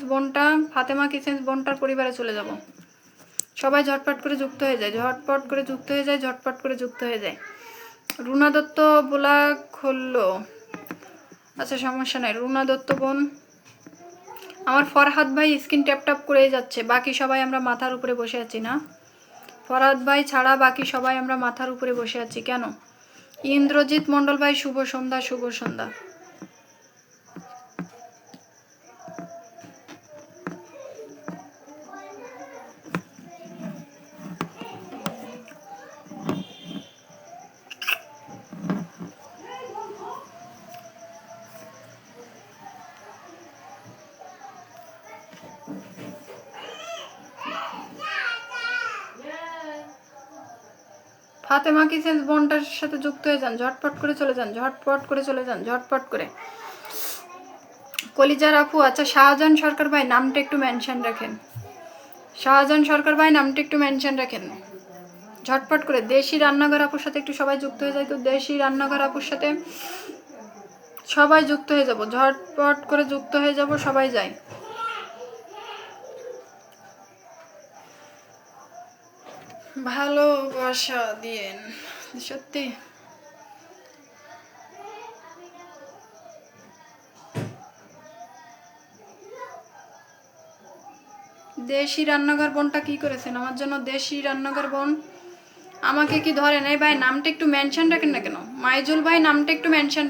S1: বোনটার পরিবারে চলে যাব। সবাই ঝটপট করে যুক্ত হয়ে যায়। রুনা দত্ত বলা খুললো। আচ্ছা, সমস্যা নাই। রুনা দত্ত বোন, আমার ফরহাদ ভাই স্ক্রিন ট্যাপ করেই যাচ্ছে। বাকি সবাই আমরা মাথার উপরে বসে আছি না? ফরহাদ ভাই ছাড়া বাকি সবাই আমরা মাথার উপরে বসে আছি কেন? ইন্দ্রজিৎ মণ্ডল ভাই, শুভ সন্ধ্যা। ফাতেমা কিচেন্স বোনটার সাথে যুক্ত হয়ে যান। ঝটপট করে চলে যান। কলিজার আপু, আচ্ছা শাহজাহান সরকার ভাই নামটা একটু মেনশন রাখেন। ঝটপট করে দেশি রান্নাঘর আপুর সাথে একটু সবাই যুক্ত হয়ে যায়। তো দেশি রান্নাঘর আপুর সাথে সবাই যুক্ত হয়ে যাব। ঝটপট করে যুক্ত হয়ে যাব, সবাই যায়। ভালোবাসা দিয়েন সত্যি। দেশি রান্নাঘর বোনটা কি করেছেন আমার জন্য? দেশি রান্নাঘর বোন আমাকে কি ধরেন? এই ভাই নামটা একটু মেনশন রাখেন না কেন? মাইজুল ভাই নামটা একটু মেনশন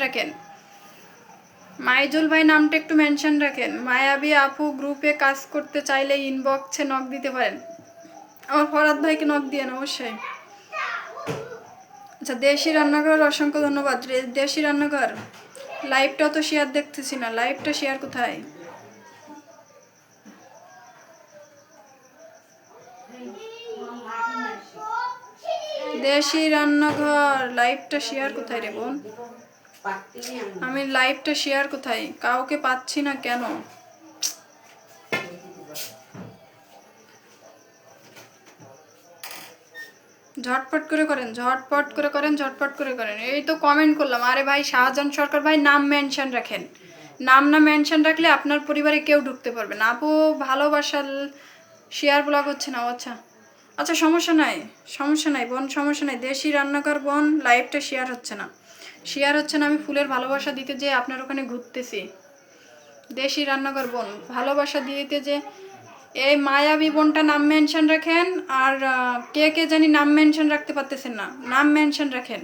S1: রাখেন। মায়াবী আপু, গ্রুপে কাজ করতে চাইলে ইনবক্সে নক দিতে পারেন। আমার ফরাদ ভাইকে নক দিয়ে অবশ্যই। আচ্ছা, দেশি রান্নাঘর অসংখ্য ধন্যবাদ। দেশি রান্নাঘর লাইভটা তো শেয়ার দেখতেছি না, লাইভটা শেয়ার কোথায়? দেশি রান্নাঘর লাইভটা শেয়ার কোথায় রে বোন? আমি লাইভটা শেয়ার কোথায়? কাউকে পাচ্ছি না কেন? ঝটপট করে করেন। এই তো কমেন্ট করলাম। আরে ভাই শাহজাহান সরকার ভাই নাম মেনশন রাখেন। নাম না মেনশন রাখলে আপনার পরিবারে কেউ ঢুকতে পারবে না। আপু ভালোবাসার শেয়ার ব্লগ হচ্ছে না। আচ্ছা সমস্যা নাই বোন, সমস্যা নাই। দেশি রান্নাঘর বোন লাইভটা শেয়ার হচ্ছে না। আমি ফুলের ভালোবাসা দিতে যে আপনার ওখানে ঘুরতেছি। দেশি রান্নাঘর বোন ভালোবাসা দিতে যে এই মায়াবী বোনটা নাম মেনশন রাখেন। আর কে জানি নাম মেনশন রাখতে পারতেছেন না, নাম মেনশন রাখেন।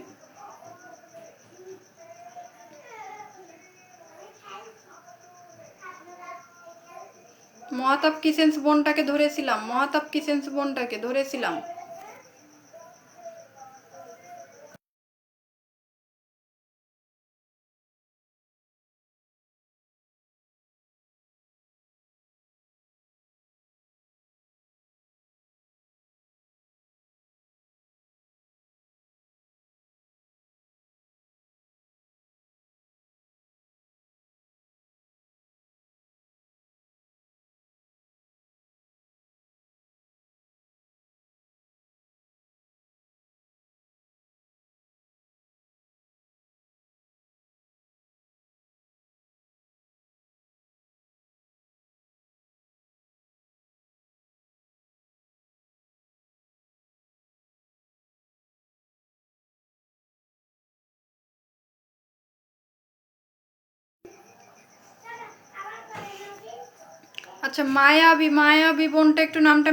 S1: মহাতাব কিচেন্স বোনটাকে ধরেছিলাম। আচ্ছা, মায়াবী বোনটা একটু নামটা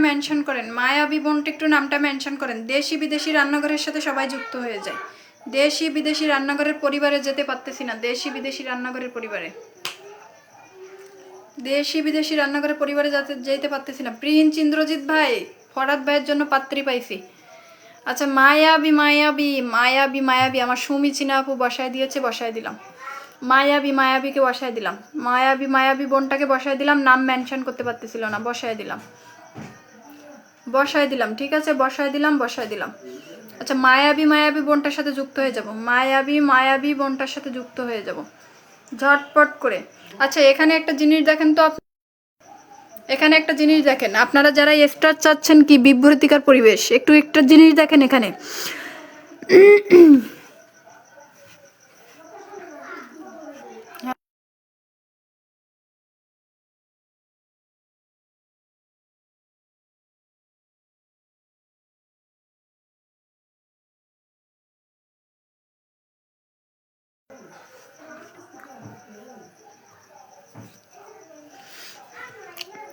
S1: মেনশন করেন। দেশি বিদেশি রান্নাঘরের সাথে সবাই যুক্ত হয়ে যায়। দেশি বিদেশি রান্নাঘরের পরিবারে যেতে পারতেছি না। দেশি বিদেশি রান্নাঘরের পরিবারে যেতে পারতেছি না। প্রিন্স ইন্দ্রজিৎ ভাই, ফরাদ ভাইয়ের জন্য পাত্রী পাইছি। আচ্ছা, মায়াবী আমার সুমি চিনা আপু বসায় দিয়েছে, বসায় দিলাম। মায়াবিকে বসায় দিলাম, মায়াবী বোনটাকে বসায় দিলাম, নাম মেনশন করতে পারতেছিল না, বসায় দিলাম, ঠিক আছে, বসায় দিলাম। আচ্ছা, মায়াবী বোনটার সাথে যুক্ত হয়ে যাব, মায়াবী বোনটার সাথে যুক্ত হয়ে যাব ঝটপট করে। আচ্ছা, এখানে একটা জিনিস দেখেন তো, আপনারা যারা স্টার চাচ্ছেন কি বিভ্রতিকর পরিবেশ, একটা জিনিস দেখেন এখানে।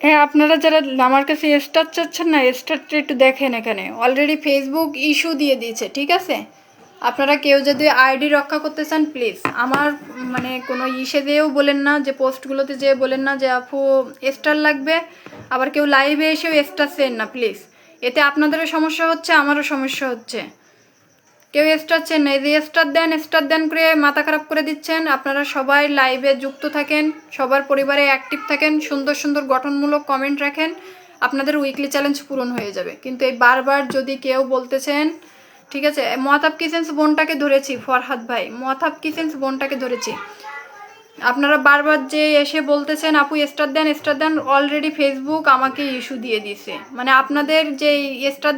S1: হ্যাঁ, আপনারা যারা আমার কাছে স্টার চাচ্ছেন না, স্টারটা একটু দেখেন। এখানে অলরেডি ফেসবুক ইস্যু দিয়ে দিয়েছে, ঠিক আছে? আপনারা কেউ যদি আইডি রক্ষা করতে চান প্লিজ আমার মানে কোনো ইসে দিয়েও বলেন না, যে পোস্টগুলোতে যেয়ে বলেন না যে আপু স্টার লাগবে, আবার কেউ লাইভে এসেও স্টার চেন না প্লিজ। এতে আপনাদেরও সমস্যা হচ্ছে, আমারও সমস্যা হচ্ছে। কেউ স্টার চেন না, এই যে স্টার দেন করে মাথা খারাপ করে দিচ্ছেন। আপনারা সবাই লাইভে যুক্ত থাকেন, সবার পরিবারে অ্যাক্টিভ থাকেন, সুন্দর সুন্দর গঠনমূলক কমেন্ট রাখেন, আপনাদের উইকলি চ্যালেঞ্জ পূরণ হয়ে যাবে। কিন্তু এই বারবার যদি কেউ বলতেছেন, ঠিক আছে, মহাতাব কিচেন্স বোনটাকে ধরেছি, ফরহাদ ভাই মহাতাব কিচেন্স বোনটাকে ধরেছি। আপনারা বারবার যে এসে বলতেছেন আপু স্টার দেন, অলরেডি ফেসবুক আমাকে ইস্যু দিয়ে দিয়েছে। মানে আপনাদের যে স্টার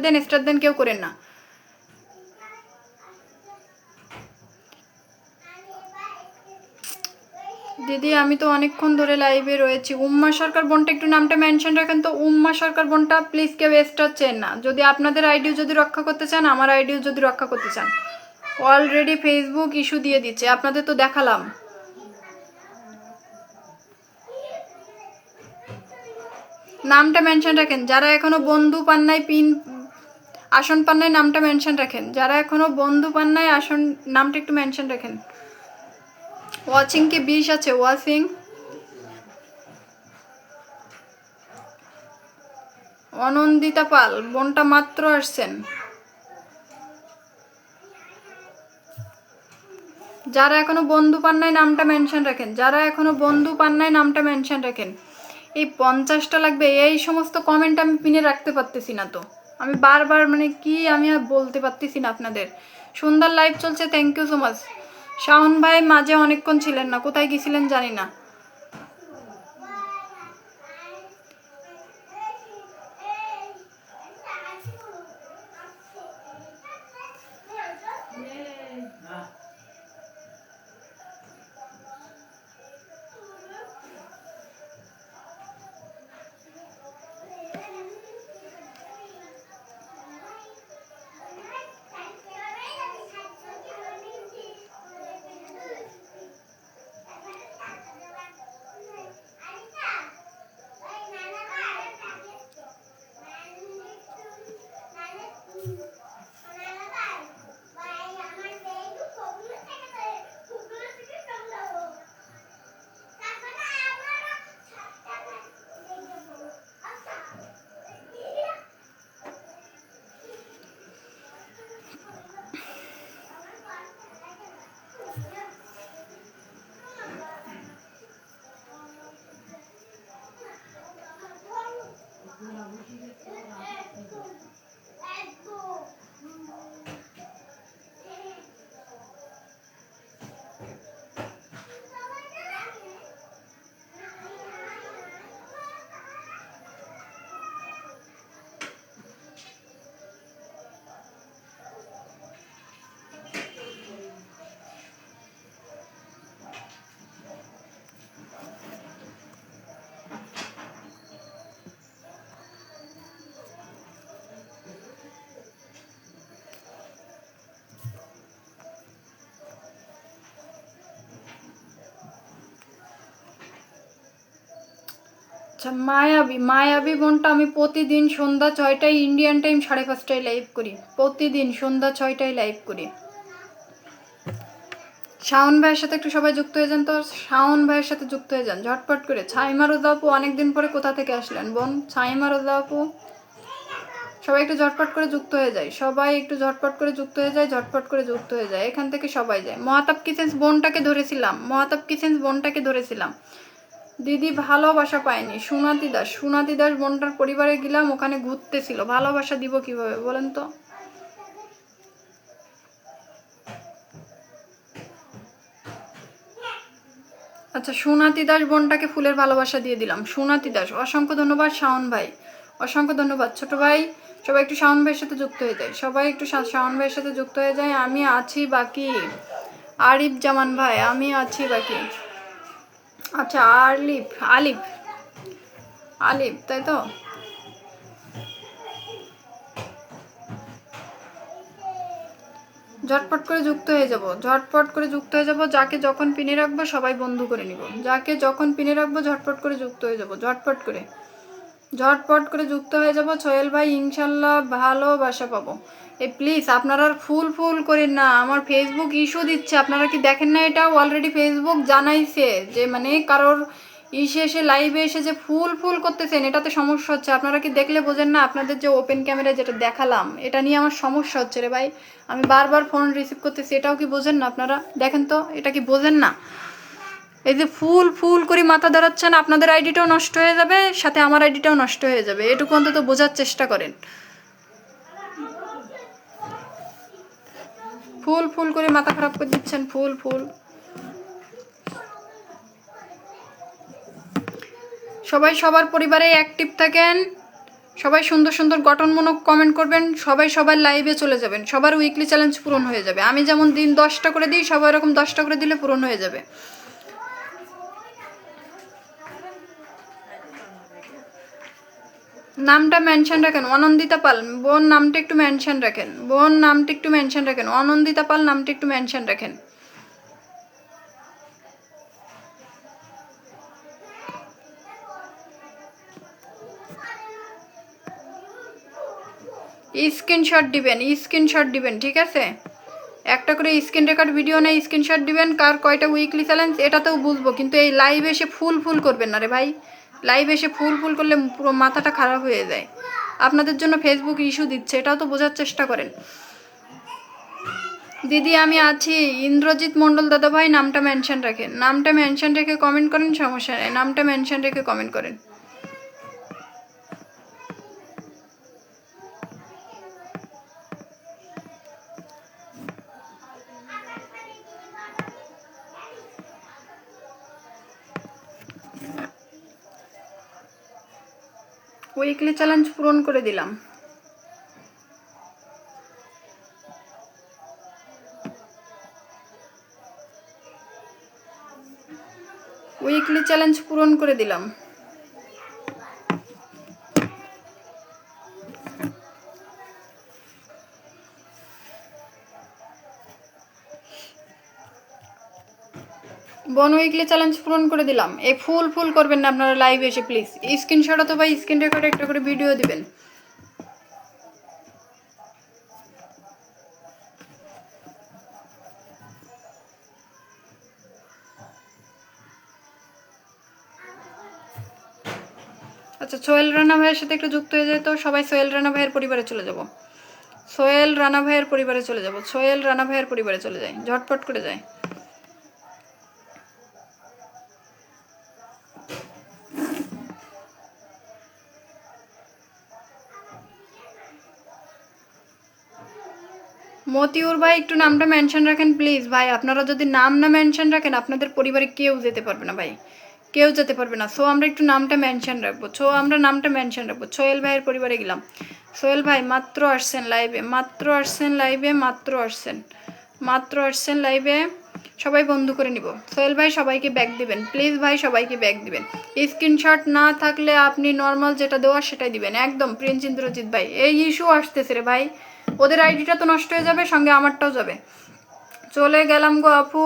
S1: দেন কেউ করেন না। দিদি আমি তো অনেকক্ষণ ধরে লাইভে রয়েছি। উম্মা সরকার বোনটা একটু নামটা মেনশন রাখেন তো, উম্মা সরকার বোনটা প্লিজ। কেউ স্টার চেন না, যদি আপনাদের আইডিও যদি রক্ষা করতে চান, আমার আইডিও যদি রক্ষা করতে চান। অলরেডি ফেসবুক ইস্যু দিয়ে দিচ্ছে, আপনাদের তো দেখালাম। নামটা মেনশন রাখেন যারা এখনো বন্ধু পান নাই, আসন পান নাই, নামটা মেনশন রাখেন। যারা এখনো বন্ধু পান নাই আসন, নামটা একটু মেনশন রাখেন। ওয়াচিং কি 20 আছে? ওয়াচিং অনন্দিতা পাল বোনটা মাত্র আসছেন। যারা এখনো বন্ধু পান নাই নামটা মেনশন রাখেন, এই 50টা লাগবে। এই সমস্ত কমেন্ট আমি পিনে রাখতে পারতেছি না, তো আমি বারবার মানে কি আমি আর বলতে পারতেছি না আপনাদের। সুন্দর লাইভ চলছে, thank you so much. Shaon ভাই মাঝে অনেকক্ষণ ছিলেন না, কোথায় গেছিলেন জানি না। আচ্ছা, মায়াবী বোনটা আমি প্রতিদিন সন্ধ্যা 6টায় ইন্ডিয়ান টাইম 5:30টায় লাইভ করি, প্রতিদিন সন্ধ্যা 6টায় লাইভ করি। শাওন ভাইয়ের সাথে একটু সবাই যুক্ত হয়ে যান তো, শাওন ভাইয়ের সাথে যুক্ত হয়ে যান ঝটপট করে। ছাইমা রোজা আপু অনেকদিন পরে কোথা থেকে আসলেন বোন? ছাইমা রোজা আপু সবাই একটু ঝটপট করে যুক্ত হয়ে যায়, সবাই একটু ঝটপট করে যুক্ত হয়ে যায়, ঝটপট করে যুক্ত হয়ে যায়, এখান থেকে সবাই যায়। মহাতাব কিচেন্স বোনটাকে ধরেছিলাম, মহাতাব কিচেন্স বোনটাকে ধরেছিলাম। দিদি ভালোবাসা পায়নি, সুনাতি দাস বোনটার পরিবারে গেলাম, ওখানে ঘুরতেছিল, ভালোবাসা দিব কিভাবে বলেন তো? আচ্ছা, সুনাতি দাস বোনটাকে ফুলের ভালোবাসা দিয়ে দিলাম। সুনাতি দাস, অসংখ্য ধন্যবাদ। শাওন ভাই, অসংখ্য ধন্যবাদ। ছোট ভাই, সবাই একটু শাওন ভাইয়ের সাথে যুক্ত হয়ে যায়, সবাই একটু শাওন ভাইয়ের সাথে যুক্ত হয়ে যায়। আমি আছি বাকি। আরিফ জামান ভাই, আমি আছি বাকি। আচ্ছা, আলিফ আলিফ আলিফ, তাই তো? ঝটপট করে যুক্ত হয়ে যাব, ঝটপট করে যুক্ত হয়ে যাব। যাকে যখন পিনে রাখবো সবাই বন্ধু করে নিব, যাকে যখন পিনে রাখবো ঝটপট করে যুক্ত হয়ে যাব, ঝটপট করে যুক্ত হয়ে যাব। সোহেল ভাই, ইনশাল্লাহ ভালোবাসা পাবো। প্লিজ আপনারা ফুল করেন না, আমার ফেসবুক ইস্যু দিচ্ছে। আপনারা কি দেখেন না? এটা অলরেডি ফেসবুক জানাইছে যে মানে কারোর এসে লাইভে এসে যে ফুল করতেছেন, এটাতে সমস্যা হচ্ছে। আপনারা কি দেখলে বোঝেন না? আপনাদের যে ওপেন ক্যামেরা যেটা দেখালাম, এটা নিয়ে আমার সমস্যা হচ্ছে রে ভাই। আমি বারবার ফোন রিসিভ করতেছি, এটাও কি বোঝেন না আপনারা? দেখেন তো, এটা কি বোঝেন না? এই যে ফুল করে মাথা দাঁড়াচ্ছেন, আপনাদের আইডিটাও নষ্ট হয়ে যাবে, সাথে আমার আইডিটাও নষ্ট হয়ে যাবে। এটুকু অন্তত বোঝার চেষ্টা করেন। ফুল করে মাথা খারাপ করে দিচ্ছেন, ফুল। সবাই সবার পরিবারে অ্যাক্টিভ থাকেন, সবাই সুন্দর গঠনমূলক কমেন্ট করবেন, সবাই সবার লাইভে চলে যাবেন, সবার উইকলি চ্যালেঞ্জ পূরণ হয়ে যাবে। আমি যেমন দিন 10টা করে দিই, সবাই এরকম 10টা করে দিলে পূরণ হয়ে যাবে। নামটা মেনশন রাখেন, অনন্দিতা পাল বোন, নামটা একটু মেনশন রাখেন, বোন নামটা একটু মেনশন রাখেন, অনন্দিতা পাল নামটা একটু মেনশন রাখেন। স্ক্রিনশট দিবেন, ঠিক আছে? একটা করে স্ক্রিন রেকর্ড ভিডিও নেই, স্ক্রিনশট দিবেন। কার কয়টা উইকলি চ্যালেঞ্জ এটাতেও বুঝবো, কিন্তু এই লাইভ এসে ফুল করবেন না রে ভাই। লাইভ এসে ফুল করলে পুরো মাথাটা খারাপ হয়ে যায়। আপনাদের জন্য ফেসবুক ইস্যু দিচ্ছে, এটাও তো বোঝার চেষ্টা করেন। দিদি আমি আছি, ইন্দ্রজিৎ মণ্ডল দাদা ভাই, নামটা মেনশন রাখেন, নামটা মেনশন রেখে কমেন্ট করেন, সমস্যা নেই, নামটা মেনশন রেখে কমেন্ট করেন। উইকলি চ্যালেঞ্জ পূরণ করে দিলাম। উইকলি চ্যালেঞ্জ পূরণ করে দিলাম। বন উইকলি চ্যালেঞ্জ পূরণ করে দিলাম। এই ফুল করবেন না আপনারা লাইভ এসে, প্লিজ স্ক্রিনশট অথবা স্ক্রিন রেকর্ডে একটা করে ভিডিও দিবেন। আচ্ছা, সোহেল রানা ভাইয়ের সাথে একটু যুক্ত হয়ে যায় তো সবাই। সোহেল রানা ভাইয়ের পরিবারে চলে যাব, সোহেল রানা ভাইয়ের পরিবারে চলে যাব, সোহেল রানা ভাইয়ের পরিবারে চলে যায়, ঝটপট করে যায়। মতিউর ভাই একটু নামটা মেনশন রাখেন প্লিজ ভাই। আপনারা যদি নাম না মেনশন রাখেন, আপনাদের পরিবারে কেউ যেতে পারবে না ভাই, কেউ যেতে পারবে না। সো আমরা একটু নামটা মেনশন রাখবো, আমরা নামটা মেনশন রাখবো। সোহেল ভাইয়ের পরিবারে গেলাম। সোহেল ভাই মাত্র আসছেন লাইভে, মাত্র আসছেন লাইভে, সবাই বন্ধু করে নিব। সোহেল ভাই সবাইকে ব্যাক দিবেন প্লিজ ভাই, সবাইকে ব্যাক দিবেন। স্ক্রিনশট না থাকলে আপনি নর্মাল যেটা দেওয়ার সেটাই দিবেন একদম। প্রিন্স ইন্দ্রজিৎ ভাই, এই ইস্যু আসতেছে রে ভাই, ওদের আইডিটা তো নষ্ট হয়ে যাবে, সঙ্গে আমারটাও যাবে। চলে গেলাম গো আপু,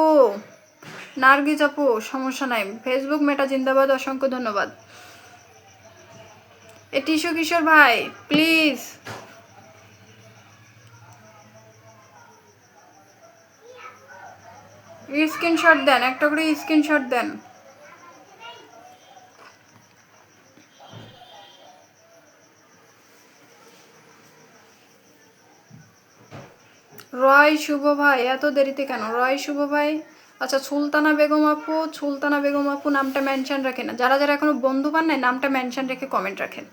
S1: নার্গিস আপু, সমস্যা নাই। ফেসবুক মেটা জিন্দাবাদ, অসংখ্য ধন্যবাদ। এ টিস্যু কিশোর ভাই প্লিজ, স্ক্রিনশট দেন, একটা করে স্ক্রিনশট দেন। রয় শুভ ভাই, এত দেরিতে কেন রয় শুভ ভাই? আচ্ছা সুলতানা বেগম আপু, সুলতানা বেগম আপু নামটা মেনশন রাখেন না। যারা যারা এখনো বন্ধু পান নাই নামটা মেনশন রেখে কমেন্ট রাখেন।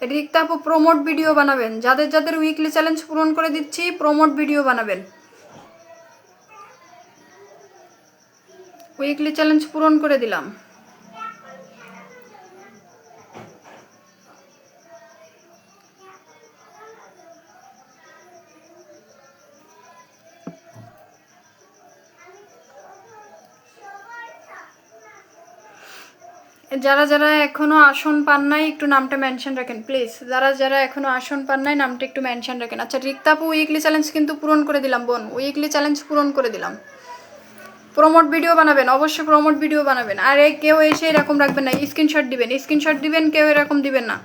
S1: রিক্তা আপু প্রমোট ভিডিও বানাবেন, যাদের যাদের উইকলি চ্যালেঞ্জ পূরণ করে দিচ্ছি প্রমোট ভিডিও বানাবেন। উইকলি চ্যালেঞ্জ পূরণ করে দিলাম। যারা যারা এখনো আসন পান নাই একটু নামটা মেনশন রাখেন প্লিজ। যারা যারা এখনো আসন পান নাই নামটা একটু মেনশন রাখেন। আচ্ছা রিক্তা আপু উইকলি চ্যালেঞ্জ কিন্তু পূরণ করে দিলাম বোন, উইকলি চ্যালেঞ্জ পূরণ করে দিলাম। প্রমোট ভিডিও বানাবেন, অবশ্যই প্রমোট ভিডিও বানাবেন। আর কেউ এসে এরকম রাখবেন না, স্ক্রিনশট দিবেন, স্ক্রিনশট দিবেন, কেউ এরকম দিবেন না।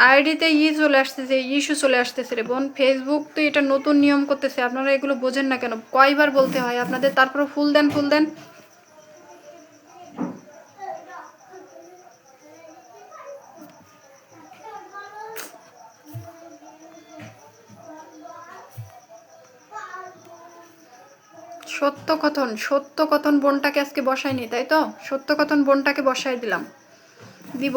S1: আইডিতে চলে আসতেছে, ইস্যু চলে আসতেছে রে বোন। ফেসবুক তো এটা নতুন নিয়ম করতেছে, আপনারা এগুলো বোঝেন না কেন? কয়বার বলতে হয় আপনাদের? তারপরে ফুল দেন, ফুল দেন। সত্যকথন, সত্যকথন বোনটাকে আজকে বসায়নি তাই তো? সত্যকথন বোনটাকে বসাই দিলাম, দিব।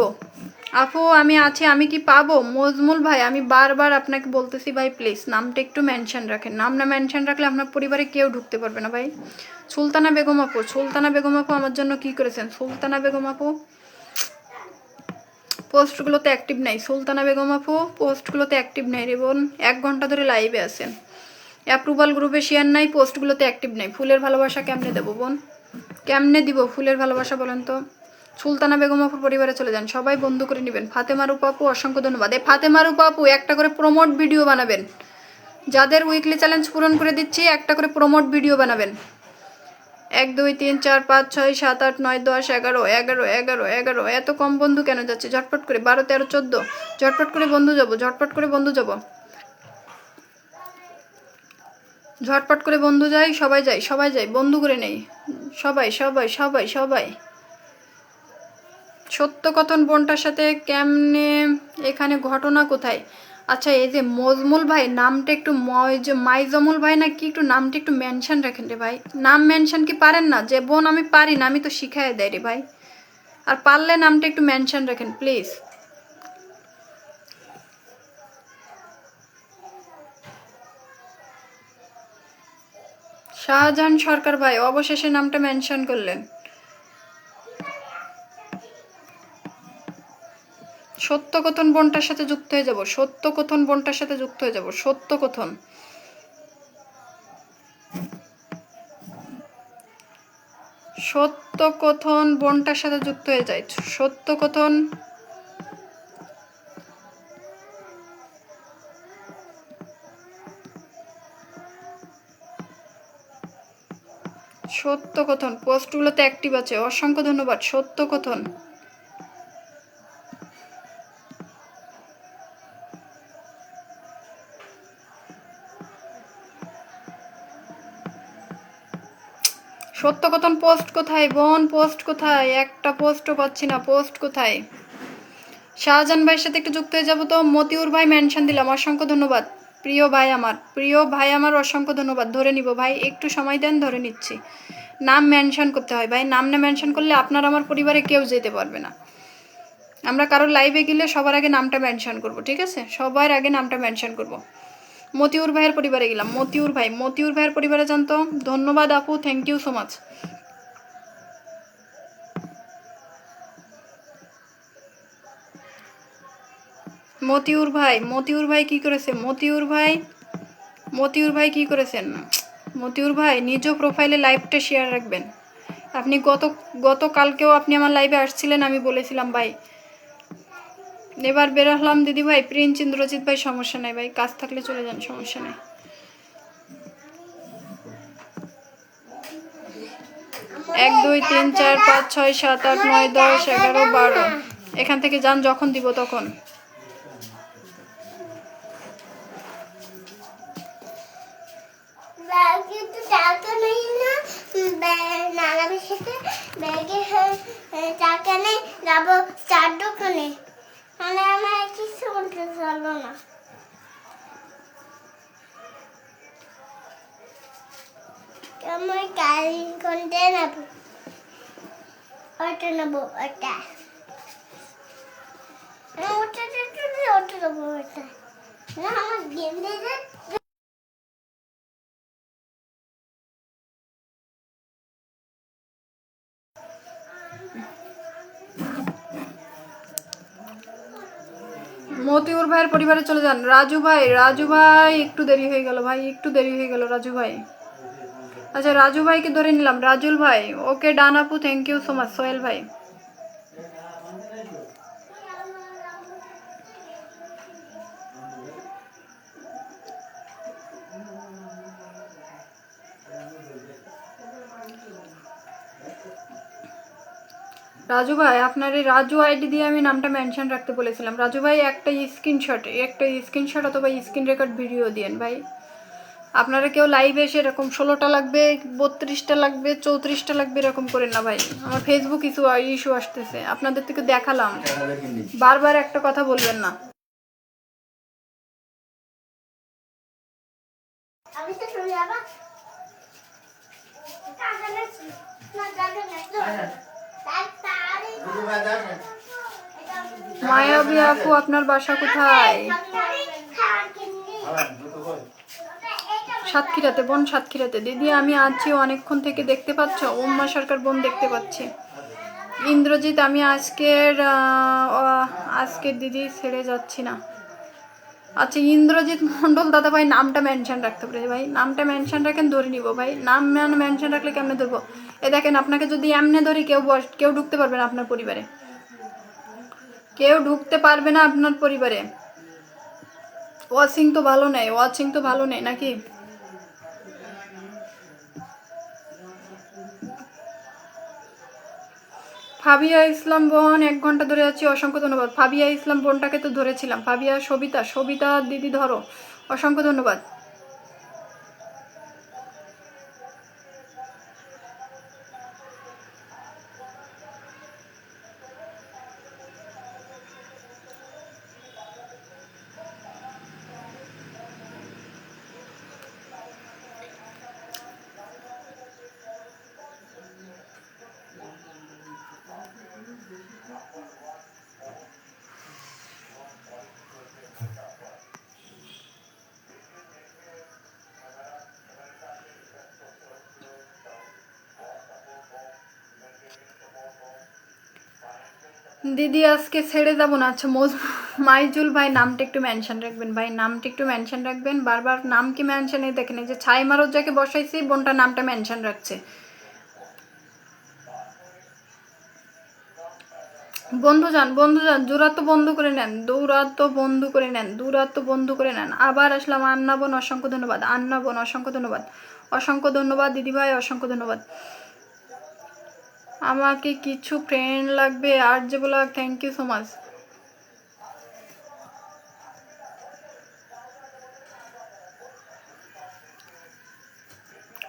S1: আপু আমি আছি, আমি কি পাবো? মজমুল ভাই আমি বারবার আপনাকে বলতেছি ভাই প্লিজ নামটা একটু মেনশন রাখেন। নাম না মেনশন রাখলে আপনার পরিবারে কেউ ঢুকতে পারবে না ভাই। সুলতানা বেগম আপু, সুলতানা বেগম আপু আমার জন্য কি করেছেন? সুলতানা বেগম আপু পোস্টগুলোতে অ্যাক্টিভ নাই। সুলতানা বেগম আপু পোস্টগুলোতে অ্যাক্টিভ নাই রে বোন। 1 ঘন্টা ধরে লাইভে আছেন, অ্যাপ্রুভাল গ্রুপে শেয়ার নাই, পোস্টগুলোতে অ্যাক্টিভ নাই। ফুলের ভালোবাসা কেমনে দেবো বোন? কেমনে দিব ফুলের ভালোবাসা বলেন তো? সুলতানা বেগম আপুর পরিবারে চলে যান, সবাই বন্ধু করে নেবেন। ফাতেমা রূপা আপু অসংখ্য ধন্যবাদ। এই ফাতেমা রূপা আপু একটা করে প্রমোট ভিডিও বানাবেন। যাদের উইকলি চ্যালেঞ্জ পূরণ করে দিচ্ছি একটা করে প্রমোট ভিডিও বানাবেন। 1 2 3 4 5 6 7 8 9 10 11 11 11 11 এত কম বন্ধু কেন যাচ্ছে? ঝটপট করে 12 13 14 ঝটপট করে বন্ধু যাব, ঝটপট করে বন্ধু যাব, ঝটপট করে বন্ধু যাই, সবাই যাই, সবাই যাই, বন্ধু করে নেই সবাই সবাই সবাই সবাই। সত্যকথন বোনটার সাথে কেমনে? এখানে ঘটনা কোথায়? আচ্ছা এই যে মজমুল ভাই নামটা একটু মাইজমুল ভাই না কি, একটু নামটা একটু মেনশন রাখেন রে ভাই। নাম মেনশন কি পারেন না? যে বোন আমি পারি না, আমি তো শিখাই দেয় রে ভাই। আর পারলে নামটা একটু মেনশন রাখেন প্লিজ। শাহজাহান সরকার ভাই অবশেষে নামটা মেনশন করলেন। সত্যকথন বোনটার সাথে যুক্ত হয়ে যাব, সত্যকথন বোনটার সাথে যুক্ত হয়ে যাব, সত্যকথন। সত্যকথন বোনটার সাথে যুক্ত হয়ে যায়, সত্যকথন। সত্যকথন পোস্টগুলোতে অ্যাক্টিভ আছে, অসংখ্য ধন্যবাদ। সত্যকথন সত্যকথন পোস্ট কোথায় বোন? পোস্ট কোথায়? একটা পোস্টও পাচ্ছি না, পোস্ট কোথায়? শাহজাহান ভাইয়ের সাথে একটু যুক্ত হয়ে যাবো তো। মতিউর ভাই মেনশন দিলাম, অসংখ্য ধন্যবাদ। প্রিয় ভাই আমার, প্রিয় ভাই আমার অসংখ্য ধন্যবাদ। ধরে নিব ভাই, একটু সময় দেন, ধরে নিচ্ছি। নাম মেনশন করতে হয় ভাই, নাম না মেনশন করলে আপনার আমার পরিবারে কেউ যেতে পারবে না। আমরা কারোর লাইভে গেলে সবার আগে নামটা মেনশন করব, ঠিক আছে? সবার আগে নামটা মেনশন করব। মতিউর ভাইয়ের পরিবারে গেলাম, মতিউর ভাই, মতিউর ভাইয়ের পরিবারে জানতো। ধন্যবাদ আপু, thank you so much. Motiur ভাই, মতিউর ভাই কি করেছে? মতিউর ভাই, মতিউর ভাই কি করেছেন? মতিউর ভাই নিজ প্রোফাইলে লাইভটা শেয়ার রাখবেন। আপনি গতকালকেও আপনি আমার লাইভে আসছিলেন, আমি বলেছিলাম ভাই। এবার বেরোলাম দিদি ভাই, প্রিন্স ইন্দ্রজিৎ ভাই সমস্যা নাই ভাই, কাজ থাকলে চলে যান, সমস্যা নেই। 1 2 3 4 5 6 7 8 9 10 11 12 এখান থেকে যান, যখন দিব তখন।
S2: নানাবের সাথে ব্যাগে চারখানে যাবো 4 দোকানে, মানে আমার কিছু বলতে পারলো না। আমার গাড়ি কোনটা নেবো? ওটা নেবো, ওটা ওটা নেবো, ওটা না আমার গেন্দে।
S1: মতিউর ভাইয়ের পরিবারে চলে যান। রাজু ভাই একটু দেরি হয়ে গেল ভাই, একটু দেরি হয়ে গেল রাজু ভাই। আচ্ছা রাজু ভাইকে ধরে নিলাম, রাজুল ভাই। ওকে ডান আপু, thank you so much. Sohel ভাই, রাজু ভাই আপনার এই রাজু আইডি দিয়ে আমি নামটা মেনশন রাখতে বলেছিলাম। রাজু ভাই একটা স্ক্রিনশট অথবা স্ক্রিন রেকর্ড ভিডিও দিয়েন ভাই। আপনারা কেউ লাইভে এসে এরকম 16টা লাগবে, 32টা লাগবে, 34টা লাগবে এরকম করেন না ভাই। আমার ফেসবুক ইস্যু আসতেছে, আপনাদের থেকে দেখালাম, বারবার একটা কথা বলবেন না।
S2: আমি তো চলে যাবা।
S1: মায়াবী আপু আপনার বাসা কোথায়? সাতক্ষীরাতে বোন, সাতক্ষীরাতে। দিদি আমি আছি অনেকক্ষণ থেকে, দেখতে পাচ্ছ? উম্মা সরকার বোন দেখতে পাচ্ছি। ইন্দ্রজিৎ আমি আজকের দিদি ছেড়ে যাচ্ছি না। আচ্ছা ইন্দ্রজিৎ মন্ডল দাদা ভাই নামটা মেনশন রাখতে পারে ভাই, নামটা মেনশন রাখেন, ধরে নিব ভাই। নাম মেনশন রাখলে কেমনে ধরবো? এ দেখেন আপনাকে যদি এমনি ধরি কেউ ঢুকতে পারবে না আপনার পরিবারে, কেউ ঢুকতে পারবে না আপনার পরিবারে। ওয়াচিং তো ভালো নেই নাকি? ফাবিয়া ইসলাম বোন 1 ঘন্টা ধরে আছি, অসংখ্য ধন্যবাদ। ফাবিয়া ইসলাম বোনটাকে তো ধরেছিলাম। ফাবিয়া সবিতা দিদি ধরো, অসংখ্য ধন্যবাদ। দিদি আজকে ছেড়ে যাবো না। আচ্ছা মাইজুল ভাই নামটা একটু মেনশন রাখবেন ভাই, নামটা একটু মেনশন রাখবেন। বারবার নাম কি মেনশন, এই দেখেন এই যে ছাই মারত যাকে বসাইছি বোনটা নামটা মেনশন রাখছে। বন্ধু যান দূরাত্ম বন্ধ করে নেন, দূরাত্ম বন্ধ করে নেন। আবার আসলাম আন্না বোন, অসংখ্য ধন্যবাদ। আন্না বোন অসংখ্য ধন্যবাদ, অসংখ্য ধন্যবাদ দিদিভাই, অসংখ্য ধন্যবাদ। আমাকে কিছু ফ্রেন্ড লাগবে আর যে বলা, থ্যাংক ইউ সো মাচ।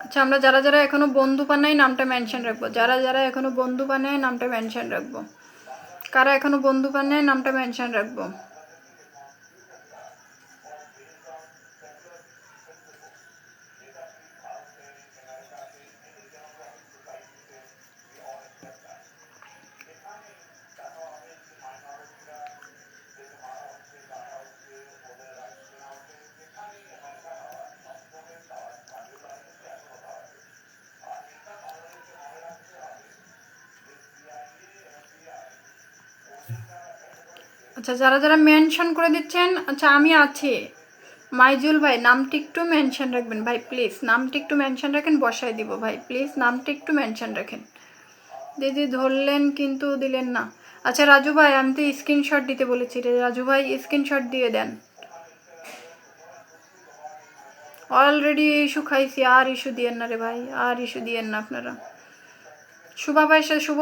S1: আচ্ছা আমরা যারা এখনো বন্ধু বানাই নামটা মেনশন রাখবো, যারা এখনো বন্ধু বানায় নামটা মেনশন রাখবো। কারা এখনো বন্ধু বানায় নামটা মেনশন রাখবো। আচ্ছা যারা মেনশন করে দিচ্ছেন, আচ্ছা আমি আছি। মাইজুল ভাই নামটি একটু মেনশন রাখবেন ভাই প্লিজ, নামটি একটু মেনশন রাখেন, বসায় দিব ভাই প্লিজ, নামটি একটু মেনশন রাখেন। দিদি ধরলেন কিন্তু দিলেন না। আচ্ছা রাজু ভাই আমি তো স্ক্রিনশট দিতে বলেছি রে, রাজু ভাই স্ক্রিনশট দিয়ে দেন। অলরেডি ইস্যু খাইছি, আর ইস্যু দিয়েন না রে ভাই, আর ইস্যু দিয়েন না আপনারা। শুভ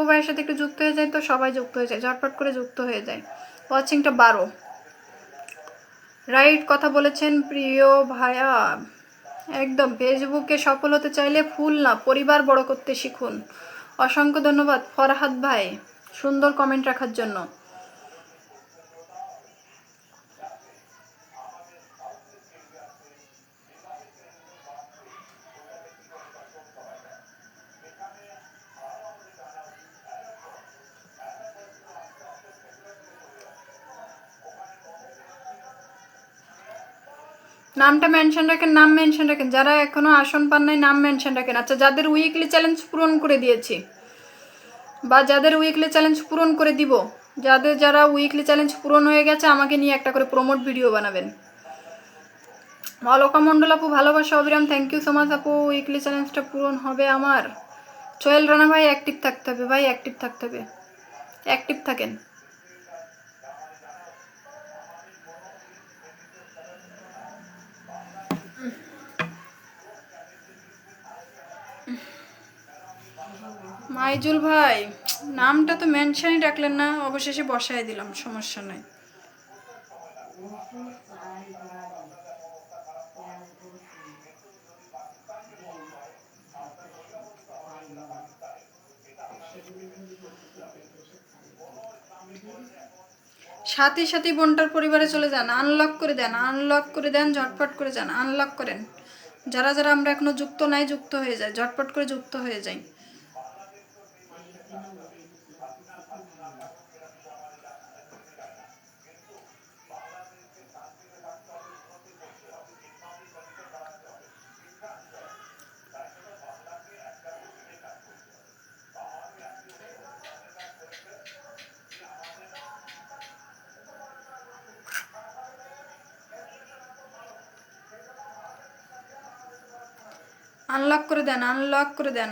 S1: ভাইয়ের সাথে একটু যুক্ত হয়ে যায় তো সবাই যুক্ত হয়ে যায়, ঝটপট করে যুক্ত হয়ে যায়। ওয়াচিংটা 12 রাইট কথা বলেছেন প্রিয় ভাইয়া। একদম ফেসবুকে সফল হতে চাইলে ফুল না পরিবার বড় করতে শিখুন। অসংখ্য ধন্যবাদ ফরহাদ ভাই সুন্দর কমেন্ট রাখার জন্য। নামটা মেনশন রাখেন, নাম মেনশন রাখেন, যারা এখনো আসন পান নাই নাম মেনশন রাখেন। আচ্ছা, যাদের উইকলি চ্যালেঞ্জ পূরণ করে দিয়েছি বা যাদের উইকলি চ্যালেঞ্জ পূরণ করে দিব, যারা উইকলি চ্যালেঞ্জ পূরণ হয়ে গেছে আমাকে নিয়ে একটা করে প্রমোট ভিডিও বানাবেন। অলকা মণ্ডল আপু ভালোবাসা অবিরাম, থ্যাংক ইউ সো মাচ আপু। উইকলি চ্যালেঞ্জটা পূরণ হবে আমার। সোহেল রানা ভাই অ্যাক্টিভ থাকতে হবে ভাই, অ্যাক্টিভ থাকতে হবে, অ্যাক্টিভ থাকেন। মাইজুল ভাই নামটা তো মেনশনই রাখলেন না, অবশেষে বসায় দিলাম, সমস্যা নাই। সাথী সাথী বোনটার পরিবারে চলে যান, আনলক করে দেন, আনলক করে দেন, ঝটপট করে যান, আনলক করেন। যারা যারা আমরা এখনো যুক্ত নাই যুক্ত হয়ে যায়, ঝটপট করে যুক্ত হয়ে যাই। আনলক করে দেন, আনলক করে দেন।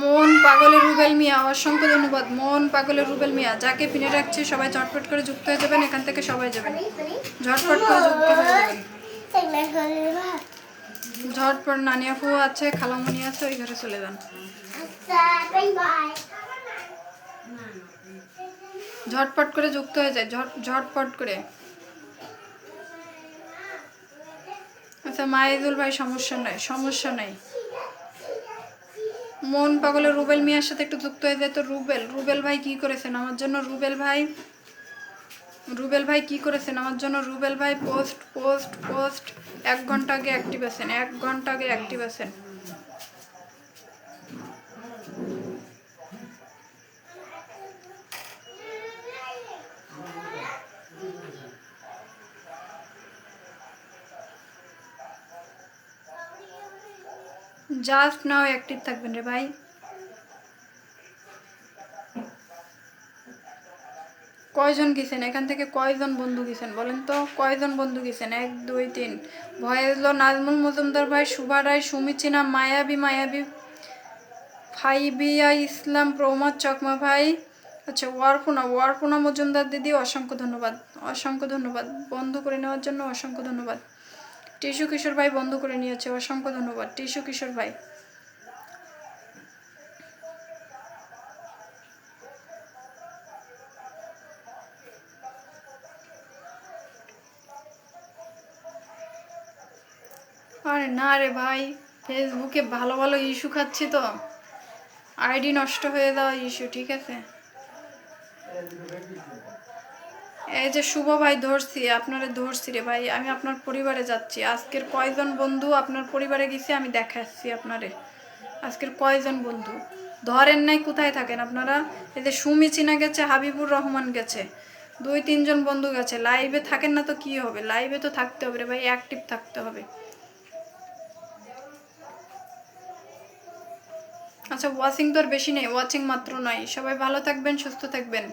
S1: মন পাগলের রুবেল মিয়া অসংখ্য ধন্যবাদ। মন পাগলের রুবেল মিয়া, যাকে পিনে রাখছে সবাই ঝটপট করে যুক্ত হয়ে যাবেন, এখান থেকে সবাই যাবেন, ঝটপট করে যুক্ত হয়ে যাবেন, ঝটপট। নানি আপু আছে, খালামণি আছে, ওই ঘরে চলে যান, ঝটপট করে যুক্ত হয়ে যায়, ঝটপট করে। আচ্ছা মাইজুল ভাই সমস্যা নাই, সমস্যা নাই। মন পাগলের রুবেল মিয়ার সাথে একটু যুক্ত হয়ে যায় তো। রুবেল ভাই কি করেছেন আমার জন্য? রুবেল ভাই কি করেছেন আমার জন্য? রুবেল ভাই পোস্ট পোস্ট পোস্ট 1 ঘন্টা আগে অ্যাক্টিভ আছেন, 1 ঘন্টা আগে অ্যাক্টিভ আছেন। জাস্ট নাও অ্যাক্টিভ থাকবেন রে ভাই। কয়জন গেছেন এখান থেকে? কয়জন বন্ধু গেছেন বলেন তো? কয়জন বন্ধু গেছেন? 1 2 3। ভয়েসলো নাজমুল মজুমদার ভাই, শুভা রায়, সুমিচিনা, মায়াবী, ফাইবিয়া ইসলাম, প্রমোদ চকমা ভাই। আচ্ছা ওয়ারপুনা মজুমদার দিদি অসংখ্য ধন্যবাদ, অসংখ্য ধন্যবাদ বন্ধু করে নেওয়ার জন্য, অসংখ্য ধন্যবাদ। টিসু কিশোর ভাই বন্ধু করে নিয়েছে, অসংখ্য ধন্যবাদ টিসু কিশোর ভাই। আরে না রে ভাই, ফেসবুকে ভালো ভালো ইস্যু খাচ্ছি তো, আইডি নষ্ট হয়ে যাওয়া ইস্যু, ঠিক আছে। এই যে শুভ ভাই ধরছি, আপনারে ধরছি রে ভাই, আমি আপনার পরিবারে যাচ্ছি। আজকের কয়জন বন্ধু আপনার পরিবারে গেছে আমি দেখাচ্ছি আপনারে। আজকের কয়জন বন্ধু ধরেন নাই, কোথায় থাকেন আপনারা? এই যে সুমি চিনা গেছে, হাবিবুর রহমান গেছে, 2 3 জন বন্ধু গেছে। লাইভে থাকেন না তো কি হবে? লাইভে তো থাকতে হবে রে ভাই, অ্যাক্টিভ থাকতে হবে। আচ্ছা ওয়াচিং তো আর বেশি নেই, ওয়াচিং মাত্র নয়। সবাই ভালো থাকবেন, সুস্থ থাকবেন।